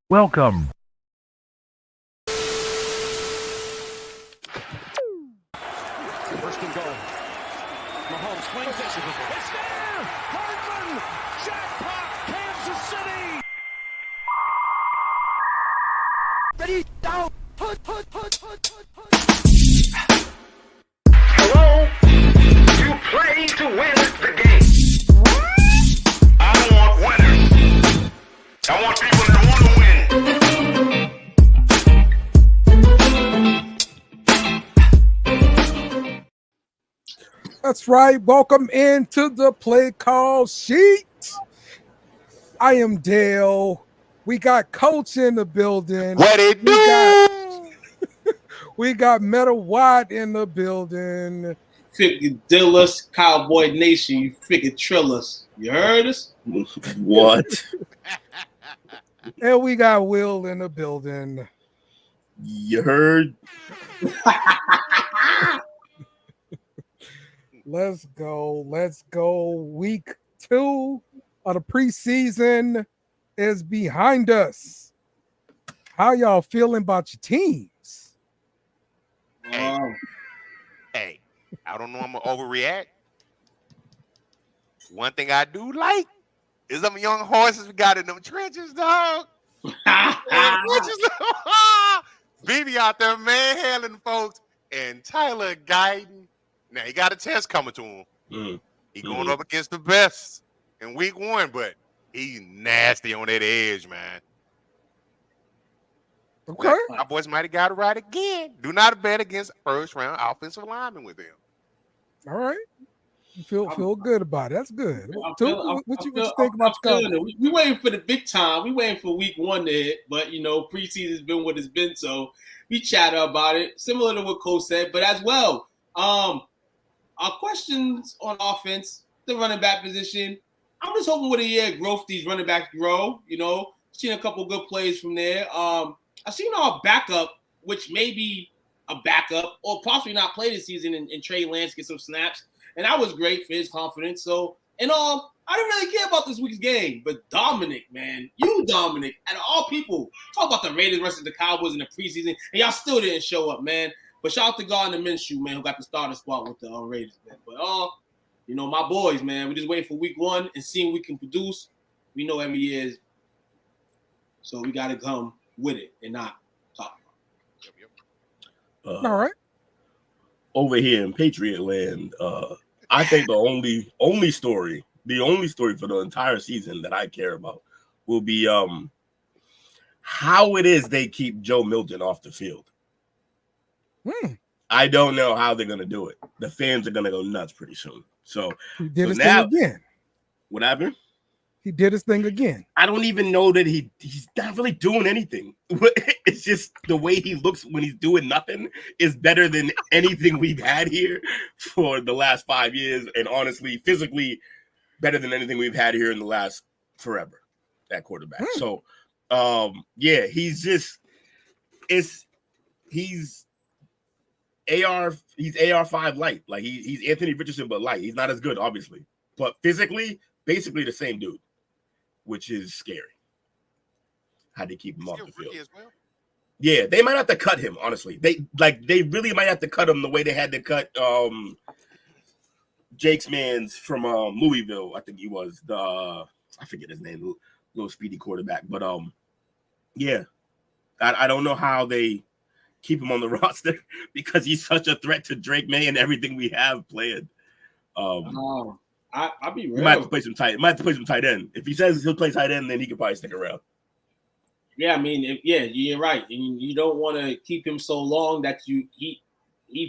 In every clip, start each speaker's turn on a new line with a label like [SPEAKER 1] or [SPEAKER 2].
[SPEAKER 1] Welcome.
[SPEAKER 2] First and goal. Mahomes swings it. It's there! Hardman! Jackpot! Kansas City! Ready, down! Put.
[SPEAKER 3] Hello? You play to win the game. I don't want winners. I want people that want to win.
[SPEAKER 4] That's right. Welcome into the play call sheet. I am Dale. We got Coach in the building.
[SPEAKER 5] What it do?
[SPEAKER 4] We got Meta Watt in the building.
[SPEAKER 6] Freaking Dillas, Cowboy Nation, you freaking trillers. You heard us?
[SPEAKER 5] What?
[SPEAKER 4] And we got Will in the building.
[SPEAKER 5] You heard?
[SPEAKER 4] Let's go. Week 2 of the preseason is behind us. How y'all feeling about your teams?
[SPEAKER 5] Hey, I don't know I'm going to overreact. One thing I do like is them young horses we got in them trenches, dog. BB out there manhandling folks and Tyler guiding. Now, he got a test coming to him. He going up against the best in week 1, but he's nasty on that edge, man.
[SPEAKER 4] Okay.
[SPEAKER 5] My boys might have got it right again. Do not bet against first-round offensive linemen with him.
[SPEAKER 4] All right. You feel good about it. That's good. What you think about
[SPEAKER 6] your
[SPEAKER 4] Cowboys?
[SPEAKER 6] We waiting for the big time. We waiting for week 1 to hit, but preseason's been what it's been, so we chat about it. Similar to what Cole said, but as well, our questions on offense, the running back position. I'm just hoping with a year of growth, these running backs grow. Seen a couple good plays from there. I've seen our backup, which may be a backup or possibly not play this season, and Trey Lance get some snaps. And that was great for his confidence. So, I didn't really care about this week's game. But Dominic, man, Dominic, out of all people, talk about the Raiders versus the Cowboys in the preseason, and y'all still didn't show up, man. But shout out to Gardner Minshew, man, who got the starter spot with the Raiders, man. But, my boys, man, we just waiting for week 1 and seeing we can produce. We know every year is. So we got to come with it and not talk
[SPEAKER 4] about it. All right.
[SPEAKER 7] Over here in Patriot land, I think the only story for the entire season that I care about will be how it is they keep Joe Milton off the field. I don't know how they're gonna do it. The fans are gonna go nuts pretty soon. So
[SPEAKER 4] he did his thing again.
[SPEAKER 7] What happened?
[SPEAKER 4] He did his thing again.
[SPEAKER 7] I don't even know that he's not really doing anything. It's just the way he looks when he's doing nothing is better than anything we've had here for the last 5 years. And honestly, physically better than anything we've had here in the last forever at quarterback. So, he's AR5 light. Like he's Anthony Richardson, but light. He's not as good, obviously. But physically, basically the same dude, which is scary. How they keep him off the field. Well? Yeah, they might have to cut him, honestly. They really might have to cut him the way they had to cut Jake's man's from Louisville. I think he was I forget his name, little speedy quarterback. But I don't know how they keep him on the roster because he's such a threat to Drake May and everything we have playing.
[SPEAKER 6] I'll be real.
[SPEAKER 7] Might have to play some tight end. If he says he'll play tight end, then he can probably stick around.
[SPEAKER 6] Yeah, you're right. And you don't want to keep him so long that he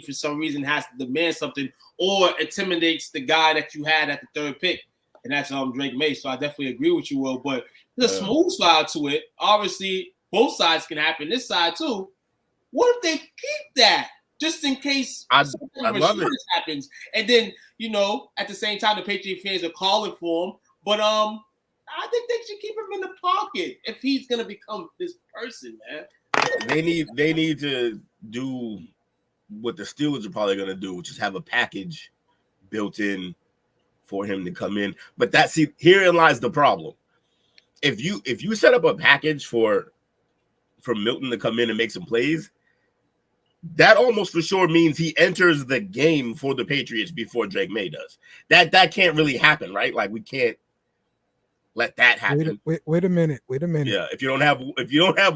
[SPEAKER 6] for some reason has to demand something or intimidates the guy that you had at the 3rd pick, and that's Drake May. So I definitely agree with you, Will. But there's a smooth side to it. Obviously, both sides can happen. This side too. What if they keep that? Just in case something happens. And then, at the same time, the Patriot fans are calling for him. But I think they should keep him in the pocket if he's going to become this person, man.
[SPEAKER 7] They need to do what the Steelers are probably going to do, which is have a package built in for him to come in. But herein lies the problem. If you set up a package for for Milton to come in and make some plays, that almost for sure means he enters the game for the Patriots before Drake May does. That can't really happen, right? Like we can't let that happen.
[SPEAKER 4] Wait a minute.
[SPEAKER 7] Yeah, if you have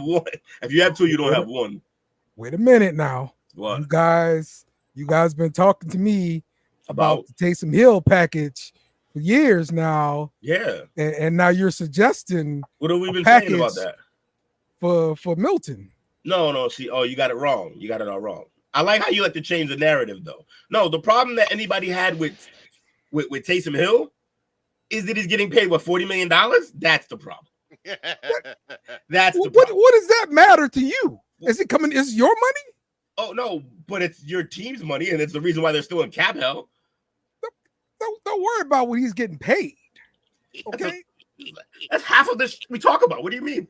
[SPEAKER 7] one, if you have two, you don't have one.
[SPEAKER 4] Wait a minute now.
[SPEAKER 7] What?
[SPEAKER 4] You guys been talking to me about the Taysom Hill package for years now.
[SPEAKER 7] Yeah.
[SPEAKER 4] And now you're suggesting
[SPEAKER 7] what have we been saying about that?
[SPEAKER 4] For Milton.
[SPEAKER 7] No. See, you got it wrong. You got it all wrong. I like how you like to change the narrative, though. No, the problem that anybody had with Taysom Hill is that he's getting paid $40 million. That's the problem. That's the problem.
[SPEAKER 4] What does that matter to you? Is it coming? Is your money?
[SPEAKER 7] Oh no, but it's your team's money, and it's the reason why they're still in cap hell.
[SPEAKER 4] Don't worry about what he's getting paid. Okay,
[SPEAKER 7] that's half of this we talk about. What do you mean?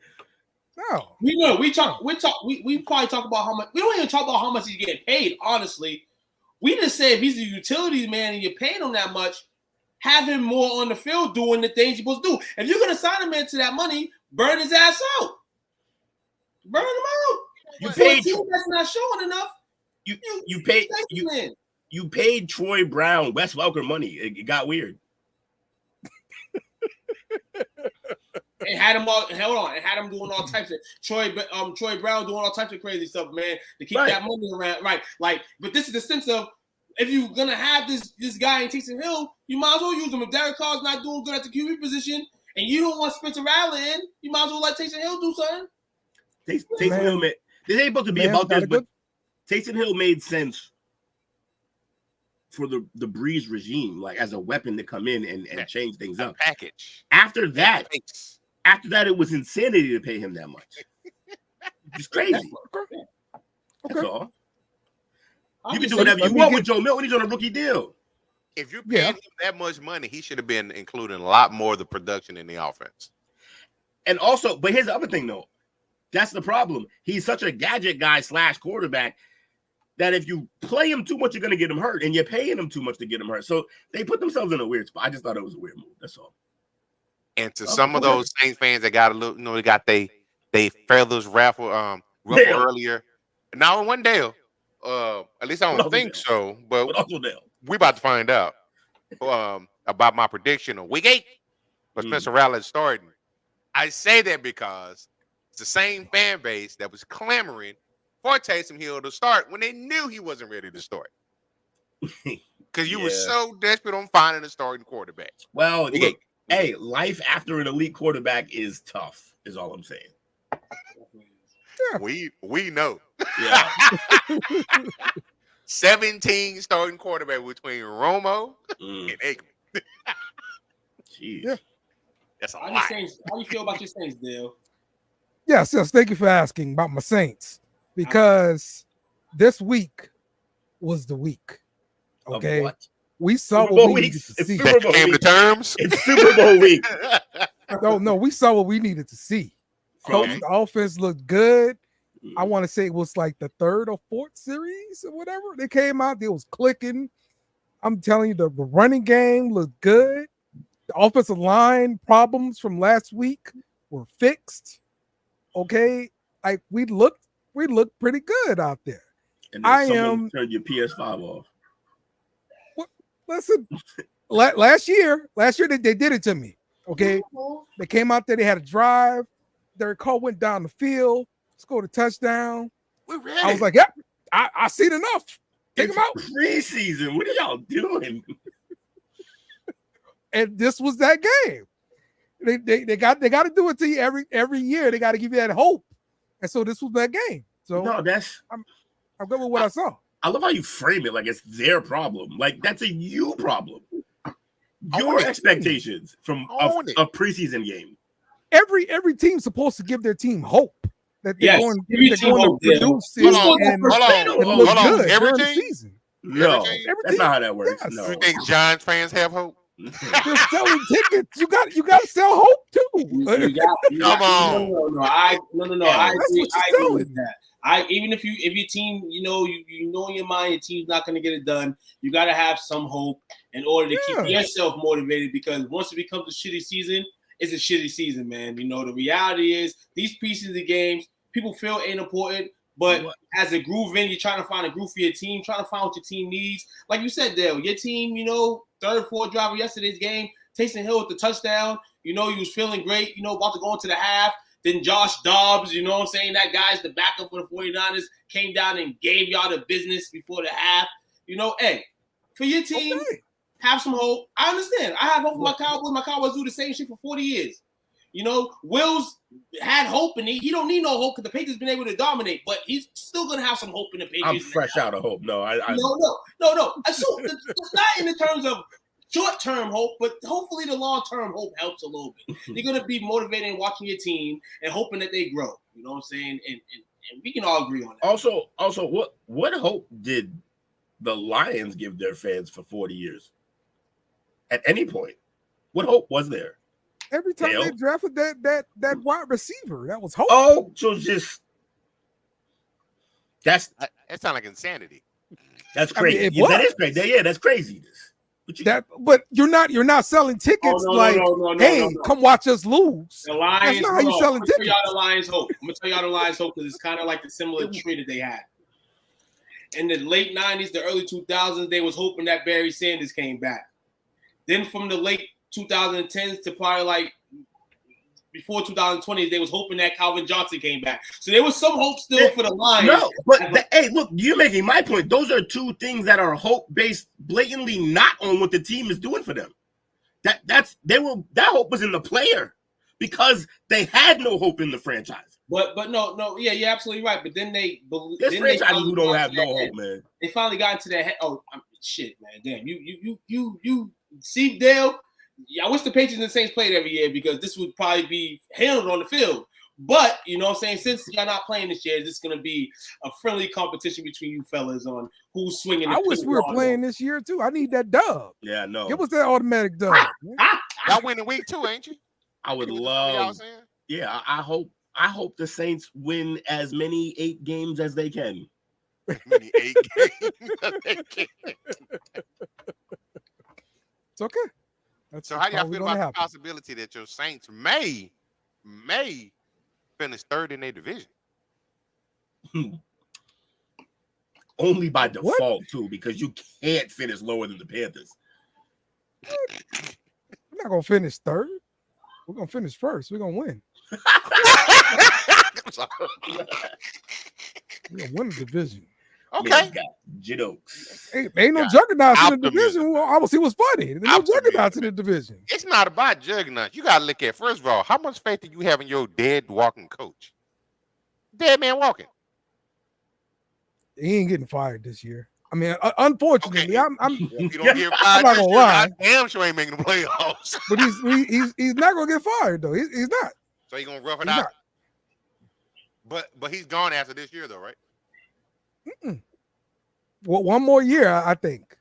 [SPEAKER 4] No,
[SPEAKER 6] we probably talk about how much. We don't even talk about how much he's getting paid. Honestly, we just say if he's a utility man and you're paying him that much, have him more on the field doing the things you're supposed to do. If you're gonna sign him into that money, burn his ass out. Burn him out.
[SPEAKER 7] You paid.
[SPEAKER 6] That's not showing enough.
[SPEAKER 7] You paid Troy Brown, Wes Welker money. It got weird.
[SPEAKER 6] It had him all. Hold on. It had him doing all types of Troy Brown doing all types of crazy stuff, man, to keep that money around. Right. Like, but this is the sense of if you're gonna have this guy in Taysom Hill, you might as well use him. If Derek Carr's not doing good at the QB position, and you don't want Spencer Rattler in, you might as well let Taysom Hill do something.
[SPEAKER 7] Taysom Hill made. This ain't supposed to be about this, but Taysom Hill made sense for the Breeze regime, like as a weapon to come in and change things up.
[SPEAKER 5] Package.
[SPEAKER 7] After that, it was insanity to pay him that much. It's crazy. That's all. You can do whatever you want with Joe Milton. He's on a rookie deal.
[SPEAKER 5] If you're paying him that much money, he should have been including a lot more of the production in the offense.
[SPEAKER 7] And also, but here's the other thing, though. That's the problem. He's such a gadget guy / quarterback that if you play him too much, you're going to get him hurt, and you're paying him too much to get him hurt. So they put themselves in a weird spot. I just thought it was a weird move. That's all.
[SPEAKER 5] And to some of those Saints fans that got a little, they got they feathers ruffled earlier. Now in one Dale, at least I don't think so, but we about to find out about my prediction of week 8. But Spencer Rattler is starting. I say that because it's the same fan base that was clamoring for Taysom Hill to start when they knew he wasn't ready to start. Because you were so desperate on finding a starting quarterback.
[SPEAKER 7] Well, look, hey, life after an elite quarterback is tough, is all I'm saying.
[SPEAKER 5] Yeah. We know.
[SPEAKER 7] Yeah.
[SPEAKER 5] 17 starting quarterback between Romo and Aikman.
[SPEAKER 7] Jeez.
[SPEAKER 4] Yeah.
[SPEAKER 5] That's a lot.
[SPEAKER 6] How do you feel about your Saints, Dale?
[SPEAKER 4] Yes. Thank you for asking about my Saints, because this week was the week. Okay.
[SPEAKER 7] We
[SPEAKER 4] saw what we needed to see.
[SPEAKER 5] That came to terms.
[SPEAKER 7] It's Super Bowl week.
[SPEAKER 4] No, we saw what we needed to see. Coach, the offense looked good. I want to say it was like the 3rd or 4th series or whatever. They came out, it was clicking. I'm telling you, the running game looked good. The offensive line problems from last week were fixed. Okay, like we looked pretty good out there.
[SPEAKER 7] And then turn your PS5 off.
[SPEAKER 4] Listen, last year they did it to me. Okay, they came out there, they had a drive. Derek Carr went down the field, scored a touchdown.
[SPEAKER 5] We're ready.
[SPEAKER 4] I was like, yep, I seen enough. Take him out.
[SPEAKER 7] Preseason. What are y'all doing?
[SPEAKER 4] And this was that game. They got to do it to you every year. They got to give you that hope. And so this was that game. So
[SPEAKER 7] no,
[SPEAKER 4] I'm good with what I saw.
[SPEAKER 7] I love how you frame it like it's their problem. Like that's a you problem. Your expectations from a preseason game.
[SPEAKER 4] Every team's supposed to give their team hope that they're going to produce and look good during the season.
[SPEAKER 7] No, that's not how that works.
[SPEAKER 4] Yes.
[SPEAKER 7] No.
[SPEAKER 5] You think Giants fans have hope?
[SPEAKER 4] They're selling tickets. You got to sell hope too.
[SPEAKER 5] Come on.
[SPEAKER 6] No. I agree with that. Even if your team, you know in your mind your team's not going to get it done, you got to have some hope in order to keep yourself motivated, because once it becomes a shitty season, it's a shitty season, man. You know, the reality is these preseason games, people feel ain't important. But as a groove in, you're trying to find a groove for your team, trying to find what your team needs. Like you said, Dale, your team, third, fourth drive of yesterday's game, Taysom Hill with the touchdown, he was feeling great, about to go into the half. Then Josh Dobbs, that guy's the backup for the 49ers, came down and gave y'all the business before the half. Hey, for your team, have some hope. I understand. I have hope for my Cowboys. My Cowboys do the same shit for 40 years. Will's had hope, and he don't need no hope because the Patriots been able to dominate, but he's still gonna have some hope in the Patriots.
[SPEAKER 7] I'm fresh out of hope. No,
[SPEAKER 6] No. So not in the terms of short-term hope, but hopefully the long-term hope helps a little bit. You're gonna be motivated in watching your team and hoping that they grow. You know what I'm saying? And we can all agree on that.
[SPEAKER 7] Also, what hope did the Lions give their fans for 40 years? At any point, what hope was there?
[SPEAKER 4] Every time they drafted that wide receiver, that was hope.
[SPEAKER 7] Oh, so just that
[SPEAKER 5] sounds like insanity.
[SPEAKER 7] That's crazy. That is crazy. Yeah, that's crazy.
[SPEAKER 4] But you're not selling tickets come watch us lose.
[SPEAKER 6] The Lions,
[SPEAKER 4] that's not how you selling tickets.
[SPEAKER 6] I'm gonna tell y'all the Lions hope. Because it's kind of like the similar tree that they had. In the late 90s, the early 2000s, they was hoping that Barry Sanders came back. Then from the late 2010s to probably like before 2020, they was hoping that Calvin Johnson came back. So there was some hope still for the Lions.
[SPEAKER 7] No, but hey, look, you're making my point. Those are two things that are hope-based, blatantly not on what the team is doing for them. That hope was in the player because they had no hope in the franchise.
[SPEAKER 6] But no, yeah, you're absolutely right. But then
[SPEAKER 7] there's franchises who don't have no hope, man.
[SPEAKER 6] They finally got into that head. Oh, shit, man, damn, you see, Dale. I wish the Patriots and Saints played every year because this would probably be handled on the field. But, since y'all not playing this year, this is going to be a friendly competition between you fellas on who's swinging.
[SPEAKER 4] I wish we were playing this year, too. I need that dub.
[SPEAKER 7] Yeah, no.
[SPEAKER 4] Give us that automatic dub.
[SPEAKER 5] Y'all winning week 2, ain't you?
[SPEAKER 7] I would love. Yeah, I hope the Saints win as many 8 games as they can.
[SPEAKER 5] Many 8 games as they can.
[SPEAKER 4] It's okay.
[SPEAKER 5] So how do y'all feel about the possibility that your Saints may finish third in their division?
[SPEAKER 7] Only by default, too, because you can't finish lower than the Panthers.
[SPEAKER 4] We're not going to finish third. We're going to finish first. We're going to win. We're going to win the division.
[SPEAKER 5] Okay.
[SPEAKER 4] Ain't no juggernauts in the division. I will see what's funny. There's no juggernauts in the division.
[SPEAKER 5] It's not about juggernauts. You got to look at, first of all, how much faith do you have in your dead walking coach? Dead man walking.
[SPEAKER 4] He ain't getting fired this year. I mean, unfortunately,
[SPEAKER 5] okay. You don't get fired.
[SPEAKER 4] I'm not gonna lie.
[SPEAKER 5] Damn sure ain't making the playoffs.
[SPEAKER 4] But he's not gonna get fired though. He's not.
[SPEAKER 5] So he's gonna rough it out. Not. But he's gone after this year though, right?
[SPEAKER 4] Well, one more year, I think.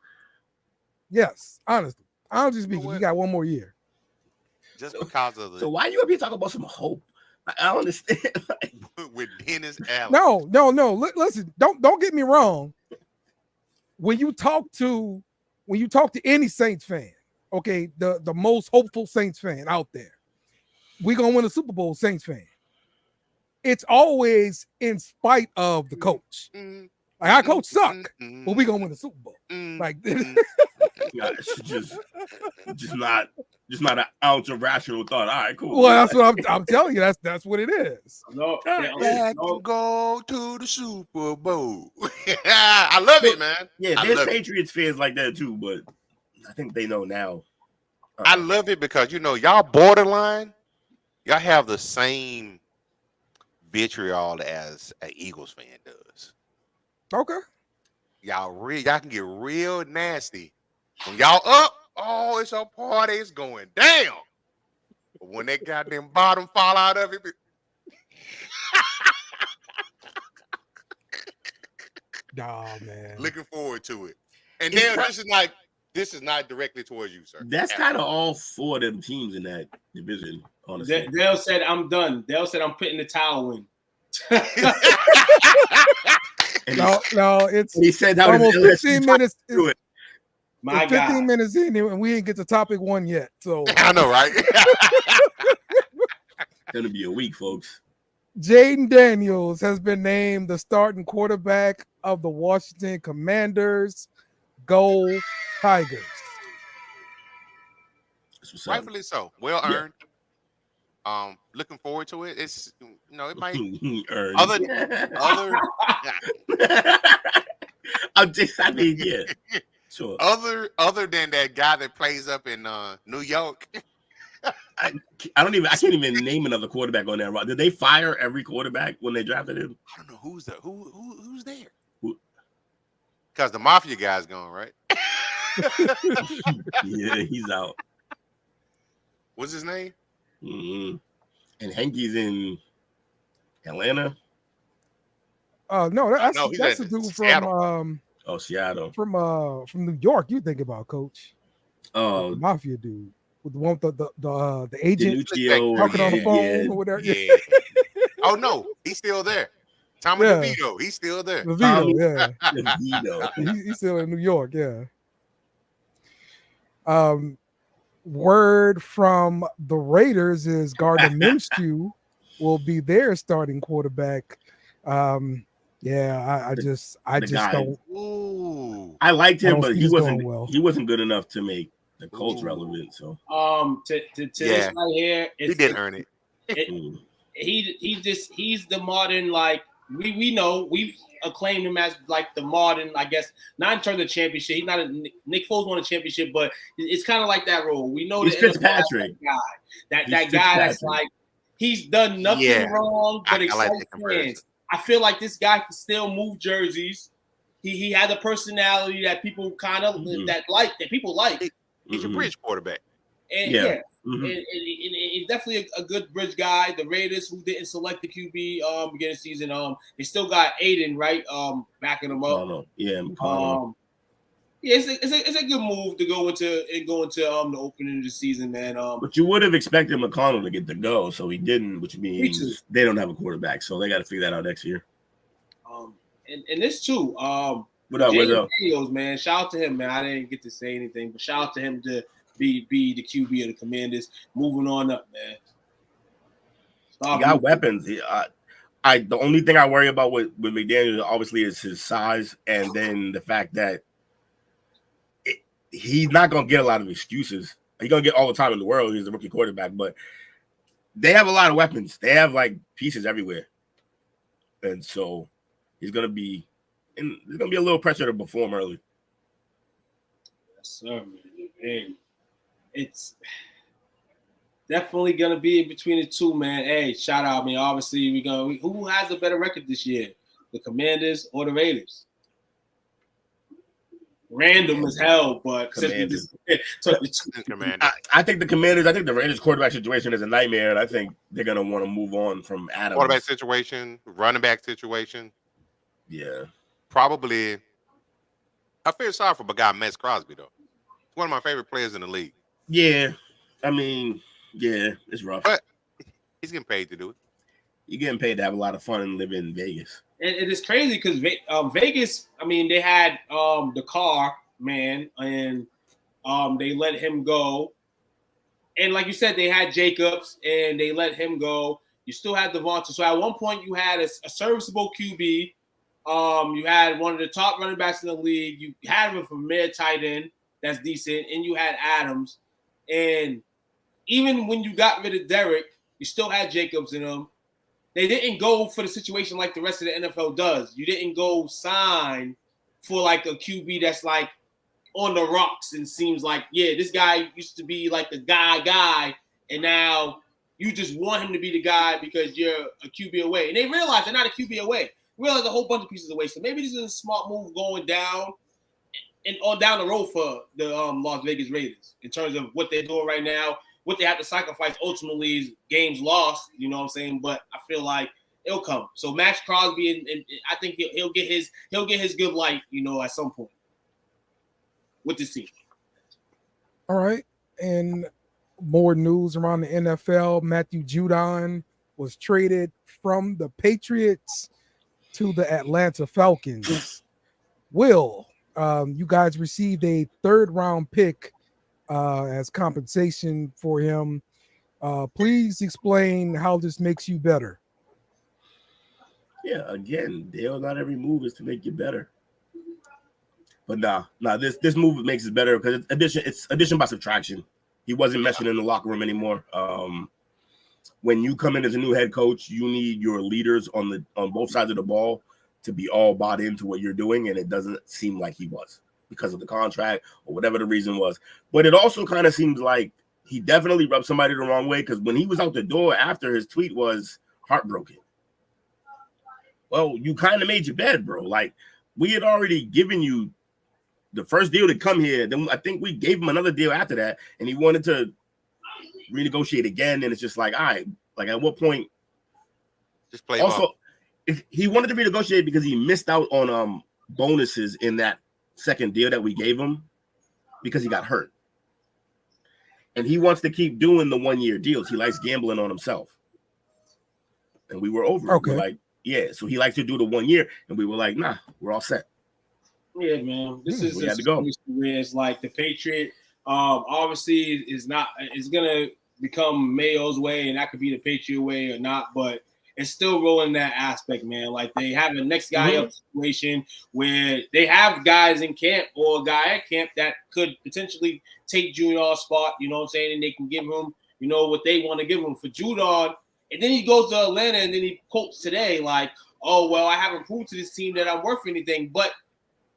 [SPEAKER 4] Yes, honestly. Honestly speaking, he got one more year.
[SPEAKER 5] Just because of the.
[SPEAKER 7] So why you up here talking about some hope? I don't understand.
[SPEAKER 5] With Dennis Allen.
[SPEAKER 4] No. Listen, don't get me wrong. When you talk to any Saints fan, okay, the most hopeful Saints fan out there, we're gonna win a Super Bowl, Saints fan. It's always in spite of the coach. Like our coach suck, but we gonna win the Super Bowl. Like
[SPEAKER 7] it's just not an ounce of rational thought. All right, cool.
[SPEAKER 4] Well, that's what I'm telling you. That's what it is.
[SPEAKER 5] Go to the Super Bowl. I love it, man.
[SPEAKER 7] Yeah, there's Patriots fans like that too, but I think they know now.
[SPEAKER 5] I love it because y'all borderline. Y'all have the same vitriol as an Eagles fan does.
[SPEAKER 4] Okay.
[SPEAKER 5] Y'all can get real nasty. When y'all up, oh, it's a party, it's going down. But when that goddamn bottom fall out of it,
[SPEAKER 4] man.
[SPEAKER 5] Looking forward to it. And then this is not directly towards you, sir.
[SPEAKER 7] That's kind of all 4 of them teams in that division, honestly.
[SPEAKER 6] Dale said, I'm done. Dale said, I'm putting the towel in.
[SPEAKER 4] No, it's
[SPEAKER 7] he said that
[SPEAKER 4] almost
[SPEAKER 7] was
[SPEAKER 4] 15 minutes.
[SPEAKER 7] It.
[SPEAKER 6] My
[SPEAKER 4] 15 minutes in, and we ain't get to topic 1 yet. So
[SPEAKER 5] I know, right?
[SPEAKER 7] Gonna be a week, folks.
[SPEAKER 4] Jaden Daniels has been named the starting quarterback of the Washington Commanders. Go Tigers.
[SPEAKER 5] Rightfully so. Well earned.
[SPEAKER 7] Yeah.
[SPEAKER 5] Looking forward to it. It's it might
[SPEAKER 7] Earned.
[SPEAKER 5] other
[SPEAKER 7] I mean, yeah. Sure.
[SPEAKER 5] other than that guy that plays up in New York.
[SPEAKER 7] I can't even name another quarterback on that. Did they fire every quarterback when they drafted him?
[SPEAKER 5] I don't know who's there. Because the mafia guy's gone, right?
[SPEAKER 7] Yeah, he's out.
[SPEAKER 5] What's his name?
[SPEAKER 7] Mm-hmm. And Hankey's in Atlanta.
[SPEAKER 4] No, that's a dude
[SPEAKER 5] Seattle.
[SPEAKER 4] from
[SPEAKER 7] Seattle.
[SPEAKER 4] From New York. You think about, Coach?
[SPEAKER 7] Oh,
[SPEAKER 4] the mafia dude with the one with the agent talking on the phone or whatever.
[SPEAKER 5] Yeah. Oh no, he's still there. Tommy DeVito, he's still there.
[SPEAKER 4] DeVito,
[SPEAKER 7] DeVito.
[SPEAKER 4] He's still in New York. Yeah. Word from the Raiders is Gardner Minshew will be their starting quarterback. I just don't.
[SPEAKER 5] Ooh.
[SPEAKER 7] I liked him, but he
[SPEAKER 4] he
[SPEAKER 7] wasn't good enough to make the Colts relevant. So
[SPEAKER 6] this right here,
[SPEAKER 5] he didn't earn it.
[SPEAKER 6] He's the modern, like we know, we've acclaimed him as like the modern, I guess, not in terms of championship. He's not Nick Foles won a championship, but it's kind of like that role. We know
[SPEAKER 7] he's Fitzpatrick
[SPEAKER 6] guy. That guy that's like he's done nothing wrong, but excites fans. I feel like this guy can still move jerseys. He has a personality that people kind of that people like.
[SPEAKER 5] He's a bridge quarterback.
[SPEAKER 6] And and he's definitely a good bridge guy. The Raiders, who didn't select the QB beginning of the season, they still got Aiden, right? Backing them up. It's a good move to go into the opening of the season, man.
[SPEAKER 7] But you would have expected McConnell to get the go, so he didn't, which means they don't have a quarterback, so they got to figure that out next year.
[SPEAKER 6] And this too.
[SPEAKER 7] What up,
[SPEAKER 6] Daniels, man? Shout out to him, man. I didn't get to say anything, but shout out to him to be the QB of the Commanders. Moving on up, man.
[SPEAKER 7] He got weapons. The only thing I worry about with McDaniels obviously is his size, and then the fact that he's not gonna get a lot of excuses. He's gonna get all the time in the world. He's a rookie quarterback, but they have a lot of weapons. They have like pieces everywhere, and so he's gonna be. And there's gonna be a little pressure to perform early.
[SPEAKER 6] Yes, sir, man. It's definitely gonna be in between the two, man. Hey, shout out, man. Obviously, who has a better record this year, the Commanders or the Raiders? Random as hell, but
[SPEAKER 7] Commanders.
[SPEAKER 5] I
[SPEAKER 7] think the Commanders. I think the Raiders quarterback situation is a nightmare, and I think they're gonna want to move on from Adams.
[SPEAKER 5] Quarterback situation, running back situation.
[SPEAKER 7] Yeah.
[SPEAKER 5] Probably, I feel sorry for my guy Max Crosby though. He's one of my favorite players in the league.
[SPEAKER 7] Yeah, I mean, it's rough.
[SPEAKER 5] But he's getting paid to do it.
[SPEAKER 7] You're getting paid to have a lot of fun and live in Vegas.
[SPEAKER 6] And it is crazy because Vegas. I mean, they had the car man, and they let him go. And like you said, they had Jacobs, and they let him go. You still had Devonta. So at one point, you had a serviceable QB. You had one of the top running backs in the league. You had him from mid tight end that's decent, and you had Adams. And even when you got rid of Derek, you still had Jacobs in them. They didn't go for the situation like the rest of the NFL does. You didn't go sign for like a QB that's like on the rocks and seems like, this guy used to be like the guy, and now you just want him to be the guy because you're a QB away. And they realize they're not a QB away. Realize a whole bunch of pieces away. So maybe this is a smart move going down and on down the road for the Las Vegas Raiders in terms of what they're doing right now. What they have to sacrifice ultimately is games lost. You know what I'm saying? But I feel like it'll come. So Max Crosby, and I think he'll get his good light. At some point with this team.
[SPEAKER 4] All right, and more news around the NFL. Matthew Judon was traded from the Patriots to the Atlanta Falcons. Will, you guys received a 3rd round pick as compensation for him. Please explain how this makes you better.
[SPEAKER 7] Yeah, again, Dale, not every move is to make you better. But this move makes it better because it's addition by subtraction. He wasn't meshing in the locker room anymore. When you come in as a new head coach, you need your leaders on both sides of the ball to be all bought into what you're doing, and it doesn't seem like he was because of the contract or whatever the reason was. But it also kind of seems like he definitely rubbed somebody the wrong way because when he was out the door after his tweet was heartbroken. Well, you kind of made your bed, bro. Like, we had already given you the first deal to come here. Then I think we gave him another deal after that, and he wanted to renegotiate again. And it's just like, all right, like at what point?
[SPEAKER 5] Just play
[SPEAKER 7] also,
[SPEAKER 5] ball.
[SPEAKER 7] If he wanted to renegotiate because he missed out on bonuses in that second deal that we gave him because he got hurt. And he wants to keep doing the 1-year deals. He likes gambling on himself. And we were over.
[SPEAKER 4] Okay.
[SPEAKER 7] We're like, yeah. So he likes to do the 1 year, and we were like, nah, we're all set.
[SPEAKER 6] Yeah, man. This is
[SPEAKER 7] we had to go.
[SPEAKER 6] Where it's like the Patriot obviously is gonna become Mayo's way, and that could be the Patriot way or not, but it's still rolling that aspect, man. Like they have a next guy up situation where they have guys in camp or a guy at camp that could potentially take Judon's spot, you know what I'm saying? And they can give him, you know, what they want to give him for Judon. And then he goes to Atlanta and then he quotes today like, oh, well, I haven't proved to this team that I'm worth anything. But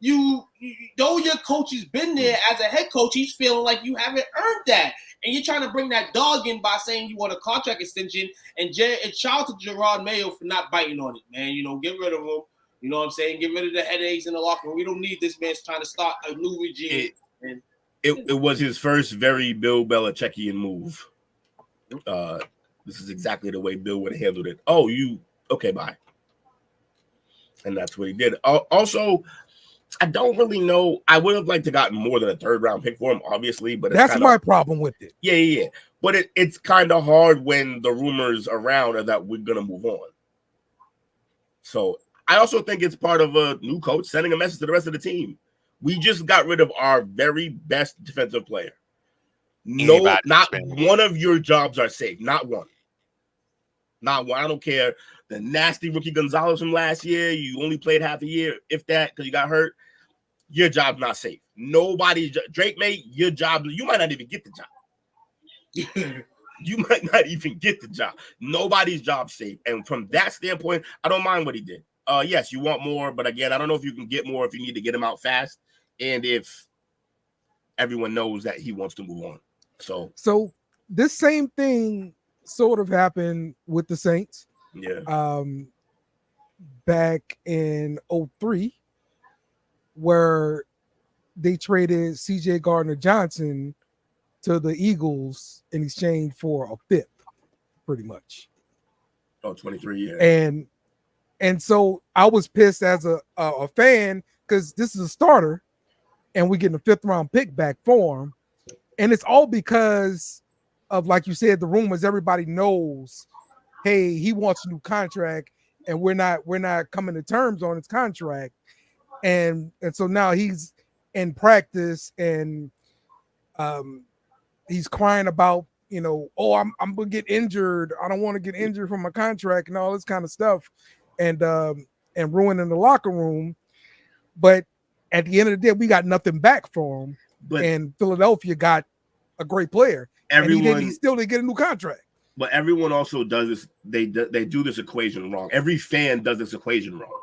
[SPEAKER 6] you know your coach has been there as a head coach, he's feeling like you haven't earned that. And you're trying to bring that dog in by saying you want a contract extension. And shout out to Gerard Mayo for not biting on it, man. You know, get rid of him. You know what I'm saying? Get rid of the headaches in the locker room. We don't need this man trying to start a new regime.
[SPEAKER 7] It was his first very Bill Belichickian move. This is exactly the way Bill would have handled it. Oh, okay, bye. And that's what he did. Also, I don't really know. I would have liked to gotten more than a 3rd round pick for him, obviously, but
[SPEAKER 4] that's my problem with it.
[SPEAKER 7] Yeah. But it's kind of hard when the rumors around are that we're gonna move on. So I also think it's part of a new coach sending a message to the rest of the team. We just got rid of our very best defensive player. No, not one of your jobs are safe. Not one. Not one. I don't care. The nasty rookie Gonzalez from last year, you only played half a year, if that, because you got hurt. Your job's not safe. Drake May, your job, you might not even get the job. You might not even get the job. Nobody's job safe. And from that standpoint, I don't mind what he did. Yes, you want more, but again, I don't know if you can get more if you need to get him out fast and if everyone knows that he wants to move on. So
[SPEAKER 4] this same thing sort of happened with the Saints.
[SPEAKER 7] Yeah.
[SPEAKER 4] Back in 2003, where they traded CJ Gardner-Johnson to the Eagles in exchange for a 5th, pretty much.
[SPEAKER 7] 23, yeah.
[SPEAKER 4] And so I was pissed as a fan because this is a starter and we're getting a 5th round pick back for him. And it's all because of, like you said, the rumors. Everybody knows, hey, he wants a new contract and we're not coming to terms on his contract. And so now he's in practice and he's crying about, you know, oh, I'm gonna get injured. I don't want to get injured from my contract and all this kind of stuff, and ruining the locker room. But at the end of the day, we got nothing back for him. And Philadelphia got a great player. He still didn't get a new contract.
[SPEAKER 7] But everyone also does this. They do this equation wrong. Every fan does this equation wrong.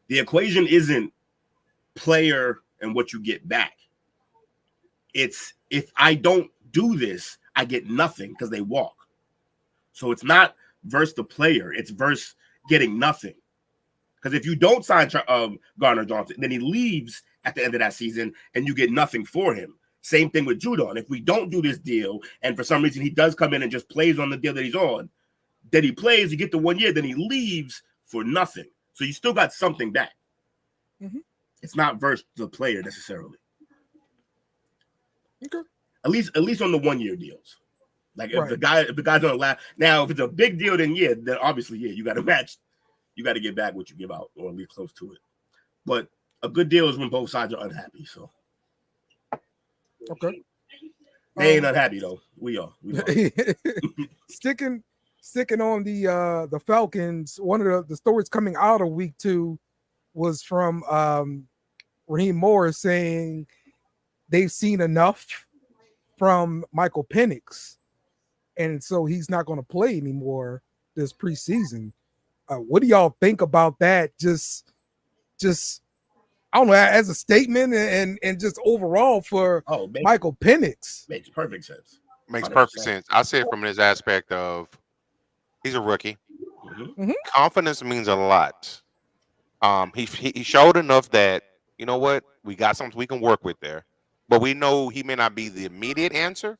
[SPEAKER 7] The equation isn't player and what you get back. It's if I don't do this, I get nothing because they walk. So it's not versus the player. It's versus getting nothing. Because if you don't sign Gardner-Johnson, then he leaves at the end of that season and you get nothing for him. Same thing with Judon. If we don't do this deal and for some reason he does come in and just plays on the deal that he's on, then he plays, you get the 1 year, then he leaves for nothing. So you still got something back.
[SPEAKER 4] Mm-hmm.
[SPEAKER 7] It's not versus the player necessarily.
[SPEAKER 4] Okay.
[SPEAKER 7] At least on the 1 year deals. Like if the guy's on the last. Now, if it's a big deal, then obviously, you got to match. You got to get back what you give out or at least close to it. But a good deal is when both sides are unhappy. So
[SPEAKER 4] okay.
[SPEAKER 7] They ain't unhappy though. We are.
[SPEAKER 4] Sticking sticking on the Falcons, one of the stories coming out of week 2 was from Raheem Morris saying they've seen enough from Michael Penix, and so he's not going to play anymore this preseason. What do y'all think about that? Just I don't know, as a statement and just overall for Michael Penix.
[SPEAKER 7] Makes perfect sense.
[SPEAKER 5] Makes
[SPEAKER 7] 100%.
[SPEAKER 5] perfect sense. I say it from this aspect of he's a rookie.
[SPEAKER 7] Mm-hmm.
[SPEAKER 5] Confidence means a lot. He showed enough that, you know what, we got something we can work with there. But we know he may not be the immediate answer,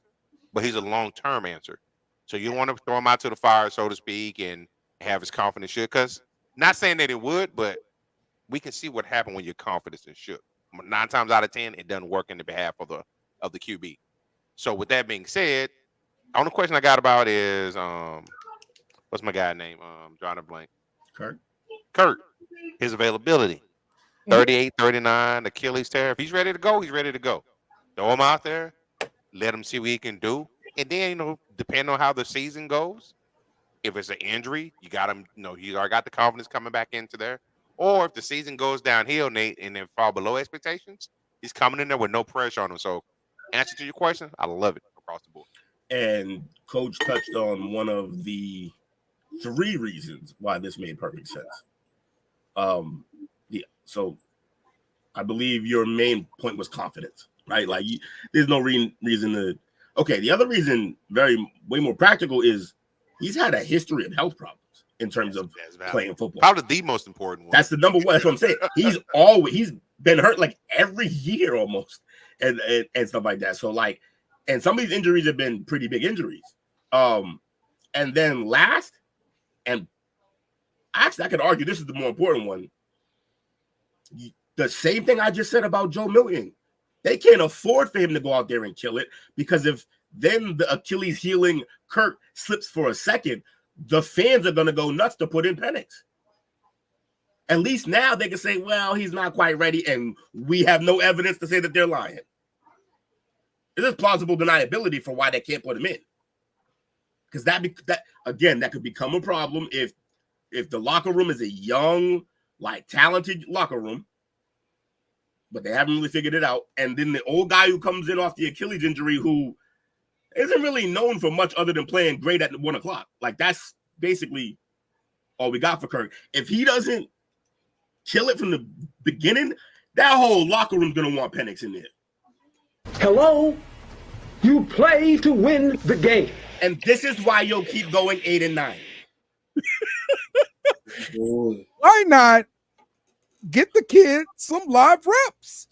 [SPEAKER 5] but he's a long-term answer. So you don't want to throw him out to the fire, so to speak, and have his confidence shook. Because not saying that it would, but we can see what happened when your confidence is shook. 9 times out of 10, it doesn't work in the behalf of the QB. So with that being said, the only question I got about is what's my guy name? Drawing a blank. Kurt. His availability. 38, 39, Achilles tear. If he's ready to go, he's ready to go. Throw him out there, let him see what he can do. And then, you know, depending on how the season goes, if it's an injury, you got him, you know, you already got the confidence coming back into there. Or if the season goes downhill, Nate, and then fall below expectations, he's coming in there with no pressure on him. So, answer to your question, I love it across the board.
[SPEAKER 7] And Coach touched on one of the 3 reasons why this made perfect sense. So I believe your main point was confidence, right? Like, there's no reason to. Okay, the other reason, way more practical, is he's had a history of health problems in terms of playing football.
[SPEAKER 5] Probably the most important one.
[SPEAKER 7] That's the number one. That's what I'm saying. He's been hurt like every year almost, and stuff like that. So like, and some of these injuries have been pretty big injuries. And then last, and actually I could argue this is the more important one. The same thing I just said about Joe Milton. They can't afford for him to go out there and kill it, because if then the Achilles healing Kirk slips for a second, the fans are going to go nuts to put in Penix. At least now they can say, well, he's not quite ready, and we have no evidence to say that they're lying. This is plausible deniability for why they can't put him in. Because that could become a problem if the locker room is a young, like, talented locker room, but they haven't really figured it out. And then the old guy who comes in off the Achilles injury, who isn't really known for much other than playing great at 1 o'clock. Like, that's basically all we got for Kirk. If he doesn't kill it from the beginning, that whole locker room's going to want Penix in there.
[SPEAKER 2] Hello? You play to win the game.
[SPEAKER 7] And this is why you'll keep going 8 and 9.
[SPEAKER 4] Why not get the kid some live reps?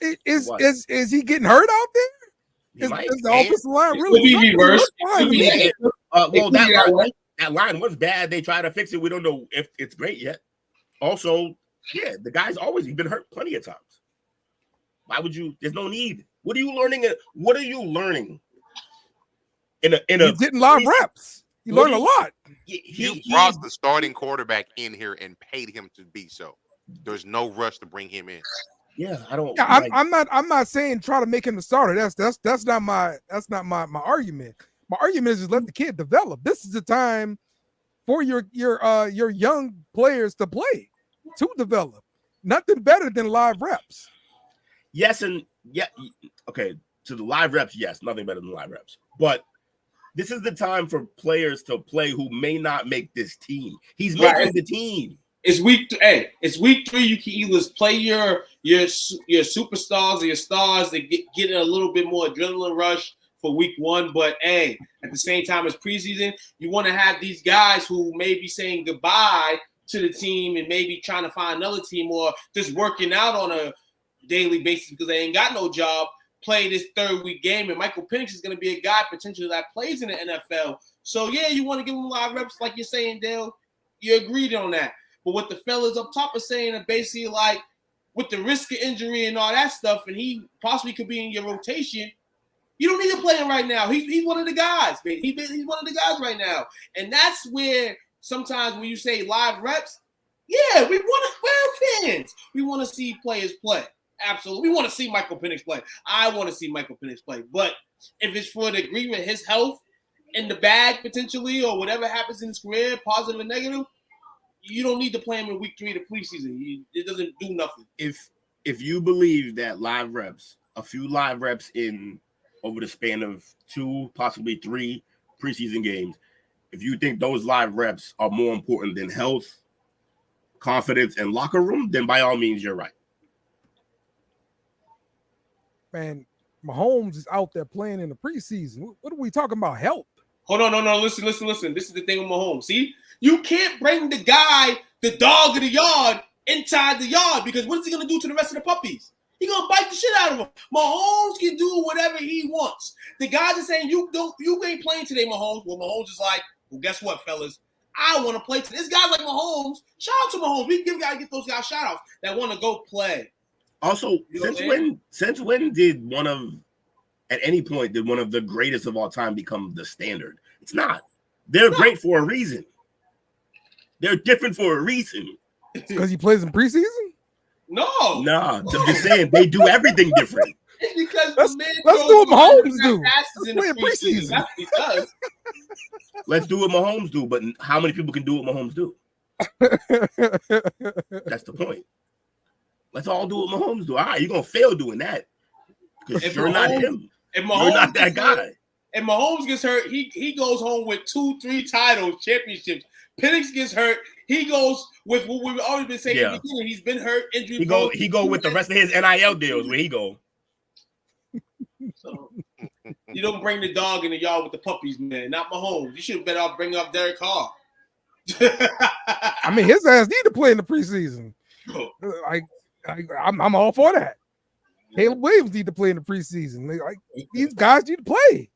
[SPEAKER 4] Is he getting hurt out there? Is the offensive line really?
[SPEAKER 6] Could be reversed.
[SPEAKER 7] That line was bad. They try to fix it. We don't know if it's great yet. Also, yeah, the guy's he's been hurt plenty of times. Why would you? There's no need. What are you learning? What are you learning? He's
[SPEAKER 4] getting live reps. You learn a lot.
[SPEAKER 5] You brought the starting quarterback in here and paid him to be so. There's no rush to bring him in.
[SPEAKER 7] Yeah, I don't.
[SPEAKER 4] Yeah, I'm not saying try to make him the starter. That's not my argument. My argument is just let the kid develop. This is the time for your young players to play, to develop. Nothing better than live reps.
[SPEAKER 7] Yes, and yeah, okay. To the live reps, yes, nothing better than live reps. But this is the time for players to play who may not make this team. He's making the team.
[SPEAKER 6] It's week. It's week 3. You can either play your superstars or your stars to get a little bit more adrenaline rush for week 1. But at the same time as preseason, you want to have these guys who may be saying goodbye to the team and maybe trying to find another team or just working out on a daily basis because they ain't got no job. Play this 3rd week game, and Michael Penix is going to be a guy potentially that plays in the NFL. So yeah, you want to give him live reps, like you're saying, Dale. You agreed on that. But what the fellas up top are saying are basically like, with the risk of injury and all that stuff, and he possibly could be in your rotation, you don't need to play him right now. He's one of the guys, man. He's one of the guys right now. And that's where sometimes when you say live reps, yeah, we're fans. We want to see players play. Absolutely. We want to see Michael Penix play. I want to see Michael Penix play. But if it's for the agreement, his health in the bag potentially, or whatever happens in his career, positive and negative, you don't need to play him in week 3 of the preseason. It doesn't do nothing.
[SPEAKER 7] If you believe that a few live reps in over the span of 2, possibly 3 preseason games, if you think those live reps are more important than health, confidence, and locker room, then by all means, you're right.
[SPEAKER 4] Man, Mahomes is out there playing in the preseason. What are we talking about? Health?
[SPEAKER 6] Hold on, no. Listen. This is the thing with Mahomes. See, you can't bring the guy, the dog of the yard, inside the yard, because what is he going to do to the rest of the puppies? He going to bite the shit out of them. Mahomes can do whatever he wants. The guys are saying, you ain't playing today, Mahomes. Well, Mahomes is like, well, guess what, fellas? I want to play today. This guy's like Mahomes. Shout out to Mahomes. We gotta get those guys shout outs that want to go play.
[SPEAKER 7] Also, since when did one of the greatest of all time become the standard? It's not. They're great for a reason. They're different for a reason.
[SPEAKER 4] Because he plays in preseason?
[SPEAKER 6] No.
[SPEAKER 7] I'm just saying they do everything different.
[SPEAKER 6] It's because
[SPEAKER 4] let's
[SPEAKER 6] do
[SPEAKER 4] what Mahomes do.
[SPEAKER 6] Let's play preseason. That's what he does.
[SPEAKER 7] Let's do what Mahomes do, but how many people can do what Mahomes do? That's the point. Let's all do what Mahomes do. All right, you're gonna fail doing that because you're not him. You're not that guy.
[SPEAKER 6] If Mahomes gets hurt, he goes home with 2-3 titles, championships. Penix gets hurt, he goes with what we've already been saying in the beginning. He's been hurt, injury.
[SPEAKER 7] He go with the rest of his NIL deals where he go.
[SPEAKER 6] So you don't bring the dog in the yard with the puppies, man. Not Mahomes. You should have better bring up Derek Carr.
[SPEAKER 4] I mean, his ass need to play in the preseason. I'm all for that. Caleb Williams need to play in the preseason. Like these guys need to play.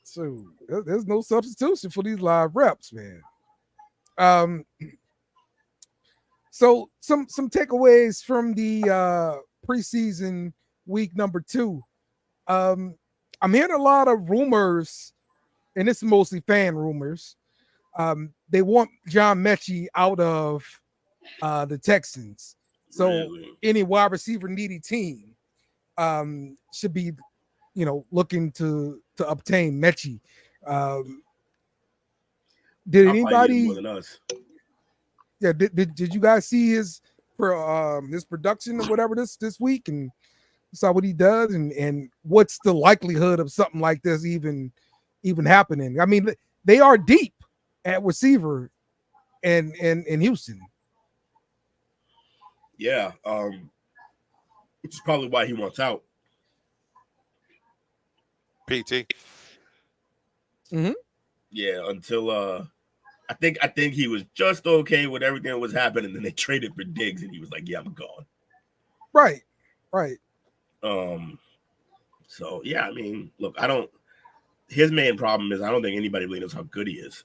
[SPEAKER 4] So there's no substitution for these live reps, man. So some takeaways from the preseason week number 2. I'm hearing a lot of rumors, and it's mostly fan rumors. They want John Mechie out of the Texans. So any wide receiver needy team should be, looking to obtain Mechie. Did anybody?
[SPEAKER 7] More than us.
[SPEAKER 4] Yeah, did you guys see his production or whatever this week and saw what he does and what's the likelihood of something like this even happening? I mean, they are deep at receiver in Houston.
[SPEAKER 7] Yeah, which is probably why he wants out.
[SPEAKER 5] PT.
[SPEAKER 4] Mm-hmm.
[SPEAKER 7] Yeah, until I think he was just okay with everything that was happening, and then they traded for Diggs, and he was like, "Yeah, I'm gone."
[SPEAKER 4] Right.
[SPEAKER 7] So yeah, I mean, look, his main problem is I don't think anybody really knows how good he is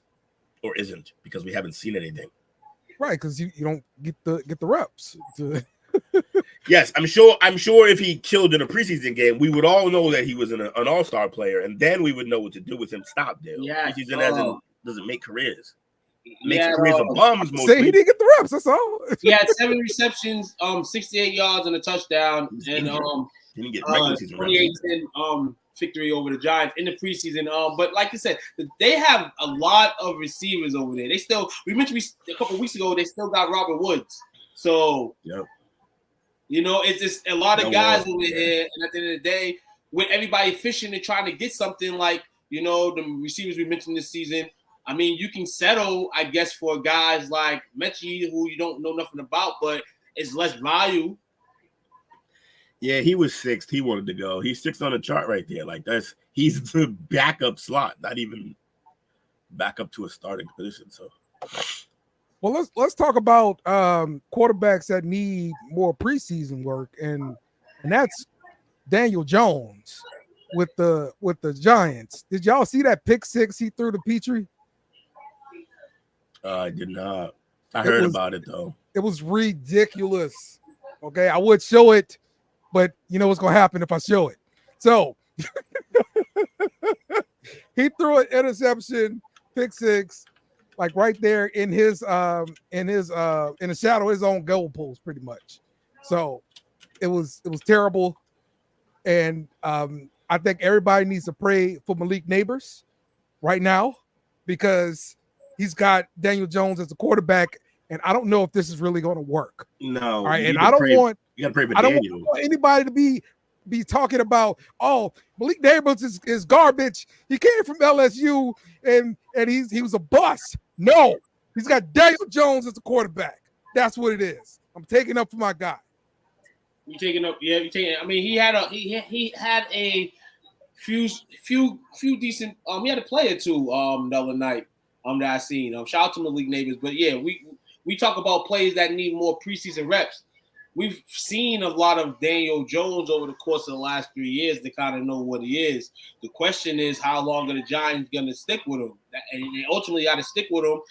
[SPEAKER 7] or isn't because we haven't seen anything.
[SPEAKER 4] Right, because you don't get the reps.
[SPEAKER 7] Yes, I'm sure if he killed in a preseason game, we would all know that he was an all-star player, and then we would know what to do with him. Stop, Dale.
[SPEAKER 6] Yeah,
[SPEAKER 7] preseason doesn't make careers. Makes careers of bums mostly.
[SPEAKER 4] Say he didn't get the reps. That's all.
[SPEAKER 6] He had 7 receptions, 68 yards and a touchdown, and
[SPEAKER 7] didn't get regular season
[SPEAKER 6] 28-10 victory over the Giants in the preseason. But like you said, they have a lot of receivers over there. We mentioned a couple weeks ago, they still got Robert Woods. So
[SPEAKER 7] yep.
[SPEAKER 6] It's just a lot of guys over here, and at the end of the day, with everybody fishing and trying to get something like the receivers we mentioned this season. I mean, you can settle, I guess, for guys like Mechie, who you don't know nothing about, but it's less value.
[SPEAKER 7] Yeah, he was 6th. He wanted to go. He's 6th on the chart right there. Like he's the backup slot, not even backup to a starting position. So,
[SPEAKER 4] well, let's talk about quarterbacks that need more preseason work, and that's Daniel Jones with the Giants. Did y'all see that pick 6 he threw to Petrie?
[SPEAKER 7] I did not. I heard about it though.
[SPEAKER 4] It was ridiculous. Okay, I would show it, but you know what's gonna happen if I show it. So he threw an interception, pick 6, like right there in the shadow of his own goal post, pretty much. So it was terrible. And I think everybody needs to pray for Malik Neighbors right now because he's got Daniel Jones as a quarterback, and I don't know if this is really going to work.
[SPEAKER 7] No,
[SPEAKER 4] all right, and I don't want anybody to be talking about, oh, Malik Neighbors is garbage. He came from LSU and he was a bust. No, he's got Daniel Jones as a quarterback. That's what it is. I'm taking up for my guy.
[SPEAKER 6] You taking up? Yeah, you taking. I mean, he had a few decent. He had a play or two the other night that I seen. Shout out to Malik Neighbors, but yeah, we talk about players that need more preseason reps. We've seen a lot of Daniel Jones over the course of the last 3 years to kind of know what he is. The question is, how long are the Giants going to stick with him? And they ultimately got to stick with him,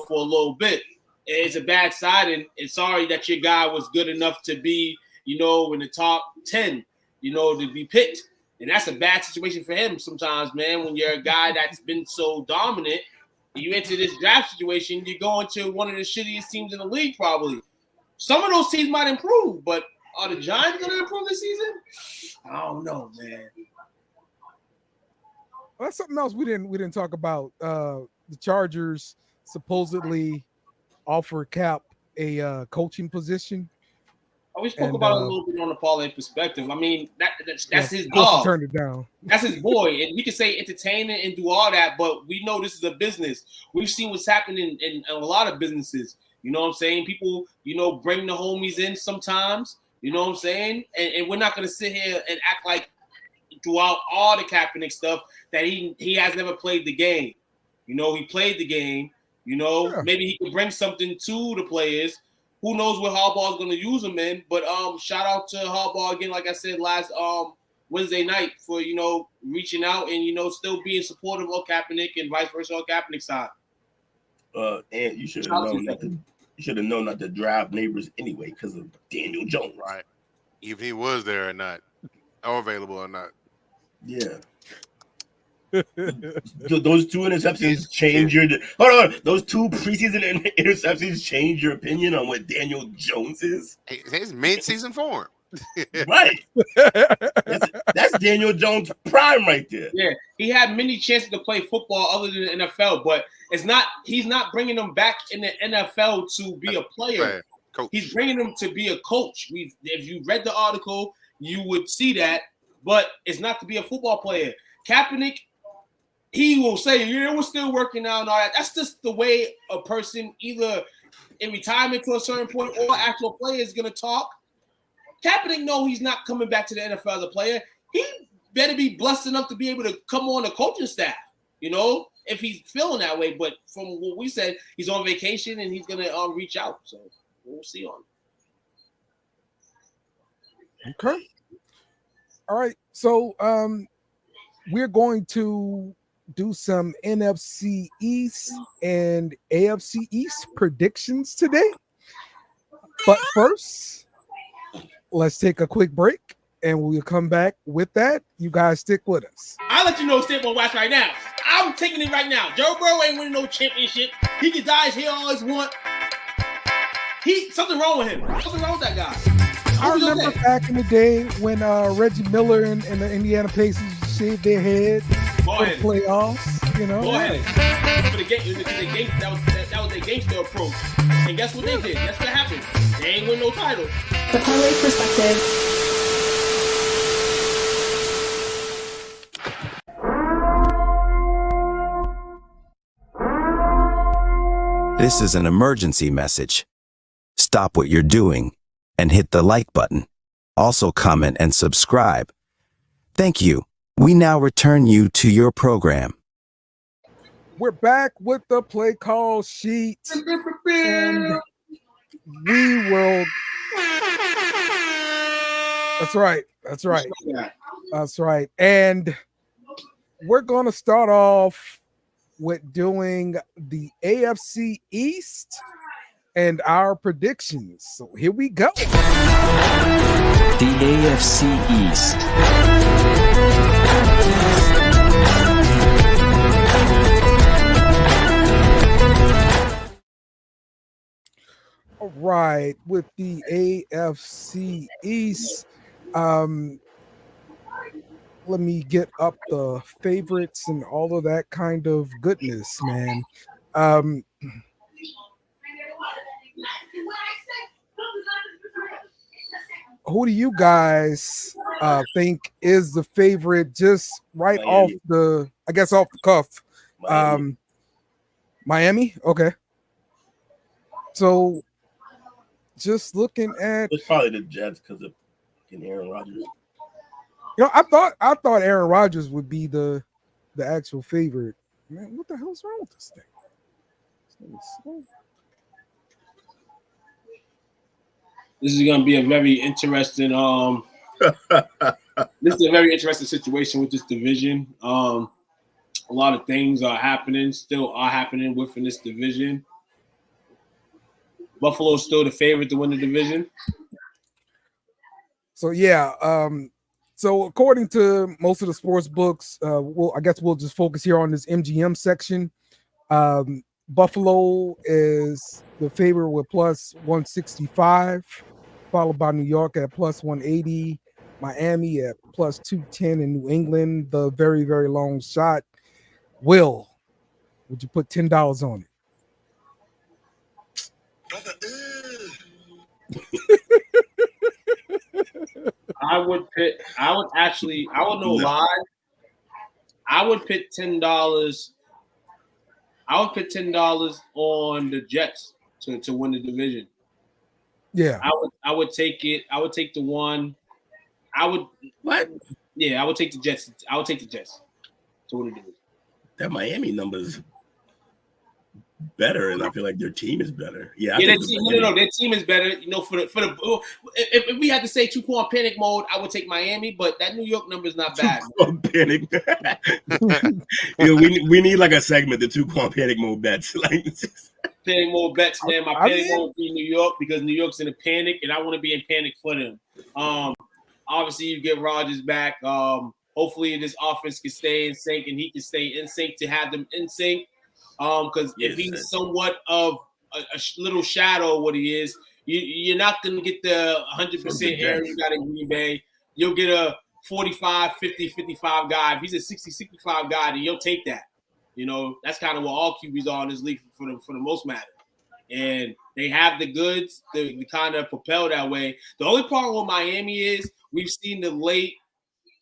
[SPEAKER 6] for a little bit. It's a bad side, and it's sorry that your guy was good enough to be, in the top 10, to be picked. And that's a bad situation for him sometimes, man, when you're a guy that's been so dominant. You enter this draft situation, you're going to one of the shittiest teams in the league probably. Some of those teams might improve, but are the Giants going to improve this season? I don't know, man.
[SPEAKER 4] Well, that's something else we didn't talk about. The Chargers supposedly offer Cap a coaching position.
[SPEAKER 6] We spoke about it a little bit on the parlay perspective. I mean, that's his dog.
[SPEAKER 4] Turned it down.
[SPEAKER 6] That's his boy, and we can say entertaining and do all that, but we know this is a business. We've seen what's happening in a lot of businesses. You know what I'm saying? People, bring the homies in sometimes. You know what I'm saying? And we're not going to sit here and act like throughout all the Kaepernick stuff that he has never played the game. He played the game. Maybe he could bring something to the players. Who knows what Harbaugh's going to use him in? But shout out to Harbaugh again, like I said last Wednesday night for reaching out and still being supportive of Kaepernick and vice versa on Kaepernick's side.
[SPEAKER 7] And you should have known that. You should have known not to draft Neighbors anyway because of Daniel Jones.
[SPEAKER 5] Right. If he was there or not, or available or not.
[SPEAKER 7] Yeah. Those two interceptions change your. Hold on. Those two preseason interceptions change your opinion on what Daniel Jones is.
[SPEAKER 5] His mid-season form.
[SPEAKER 7] Right. That's Daniel Jones' prime right there.
[SPEAKER 6] Yeah, he had many chances to play football other than the NFL, but he's not bringing them back in the NFL to be a player. He's bringing them to be a coach. If you read the article, you would see that, but it's not to be a football player. Kaepernick, he will say, we're still working out and all that. That's just the way a person, either in retirement to a certain point or actual player, is going to talk. Kaepernick know he's not coming back to the NFL as a player. He better be blessed enough to be able to come on the coaching staff, if he's feeling that way. But from what we said, he's on vacation and he's going to reach out. So we'll see on
[SPEAKER 4] it. Okay. All right. So we're going to do some NFC East and AFC East predictions today. But first, let's take a quick break, and we'll come back with that. You guys stick with us.
[SPEAKER 6] I'll let you know step on watch right now. I'm taking it right now. Joe Burrow ain't winning no championship. He can dye his hair all he wants. Something wrong with him. Something wrong with that guy.
[SPEAKER 4] I remember back in the day when Reggie Miller and the Indiana Pacers shaved their head for the playoffs. Go
[SPEAKER 6] ahead. For the game, that was their gangster approach. And guess what they did? Guess what happened? They ain't win no title.
[SPEAKER 1] The parlay perspective.
[SPEAKER 8] This is an emergency message. Stop what you're doing and hit the like button. Also comment and subscribe. Thank you. We now return you to your program.
[SPEAKER 4] We're back with the play call sheet. And we will. That's right. That's right. And we're going to start off with doing the AFC East and our predictions. So here we go.
[SPEAKER 9] The AFC East.
[SPEAKER 4] All right, with the AFC East, let me get up the favorites and all of that kind of goodness, man. Who do you guys think is the favorite? Just right off the, I guess, off the cuff. Miami. Okay. So, just looking at,
[SPEAKER 7] it's probably the Jets because of Aaron Rodgers.
[SPEAKER 4] I thought Aaron Rodgers would be the actual favorite. Man, what the hell's wrong with this thing?
[SPEAKER 6] This is going to be a very interesting. This is a very interesting situation with this division. A lot of things are happening, still are happening within this division. Buffalo is still the favorite to win the division.
[SPEAKER 4] So yeah, so according to most of the sports books, I guess we'll just focus here on this MGM section. Buffalo is the favorite with plus 165, followed by New York at plus 180, Miami at plus 210, and New England, the very, very long shot. Will, would you put $10 on it?
[SPEAKER 6] I would put $10. I would put $10 on the Jets to win the division.
[SPEAKER 4] Yeah.
[SPEAKER 6] I would take it. I would take the one. Yeah, I would take the Jets. I would take the Jets to win the division.
[SPEAKER 7] That Miami number's better, and I feel like their team is better. Yeah,
[SPEAKER 6] their team is better. For the if we had to say two-point panic mode, I would take Miami, but that New York number is not bad.
[SPEAKER 7] Panic. We need like a segment, the two-point panic mode bets.
[SPEAKER 6] Panic mode bets, man. My panic mode would be New York because New York's in a panic, and I want to be in panic for them. Obviously, you get Rodgers back. Hopefully, this offense can stay in sync, and he can stay in sync to have them in sync. Because if he's somewhat of a little shadow of what he is, you're not going to get the 100% air you got in Green Bay. You'll get a 45, 50, 55 guy. If he's a 60, 65 guy, then you'll take that. That's kind of what all QBs are in this league for the most matter. And they have the goods to kind of propel that way. The only problem with Miami is we've seen the late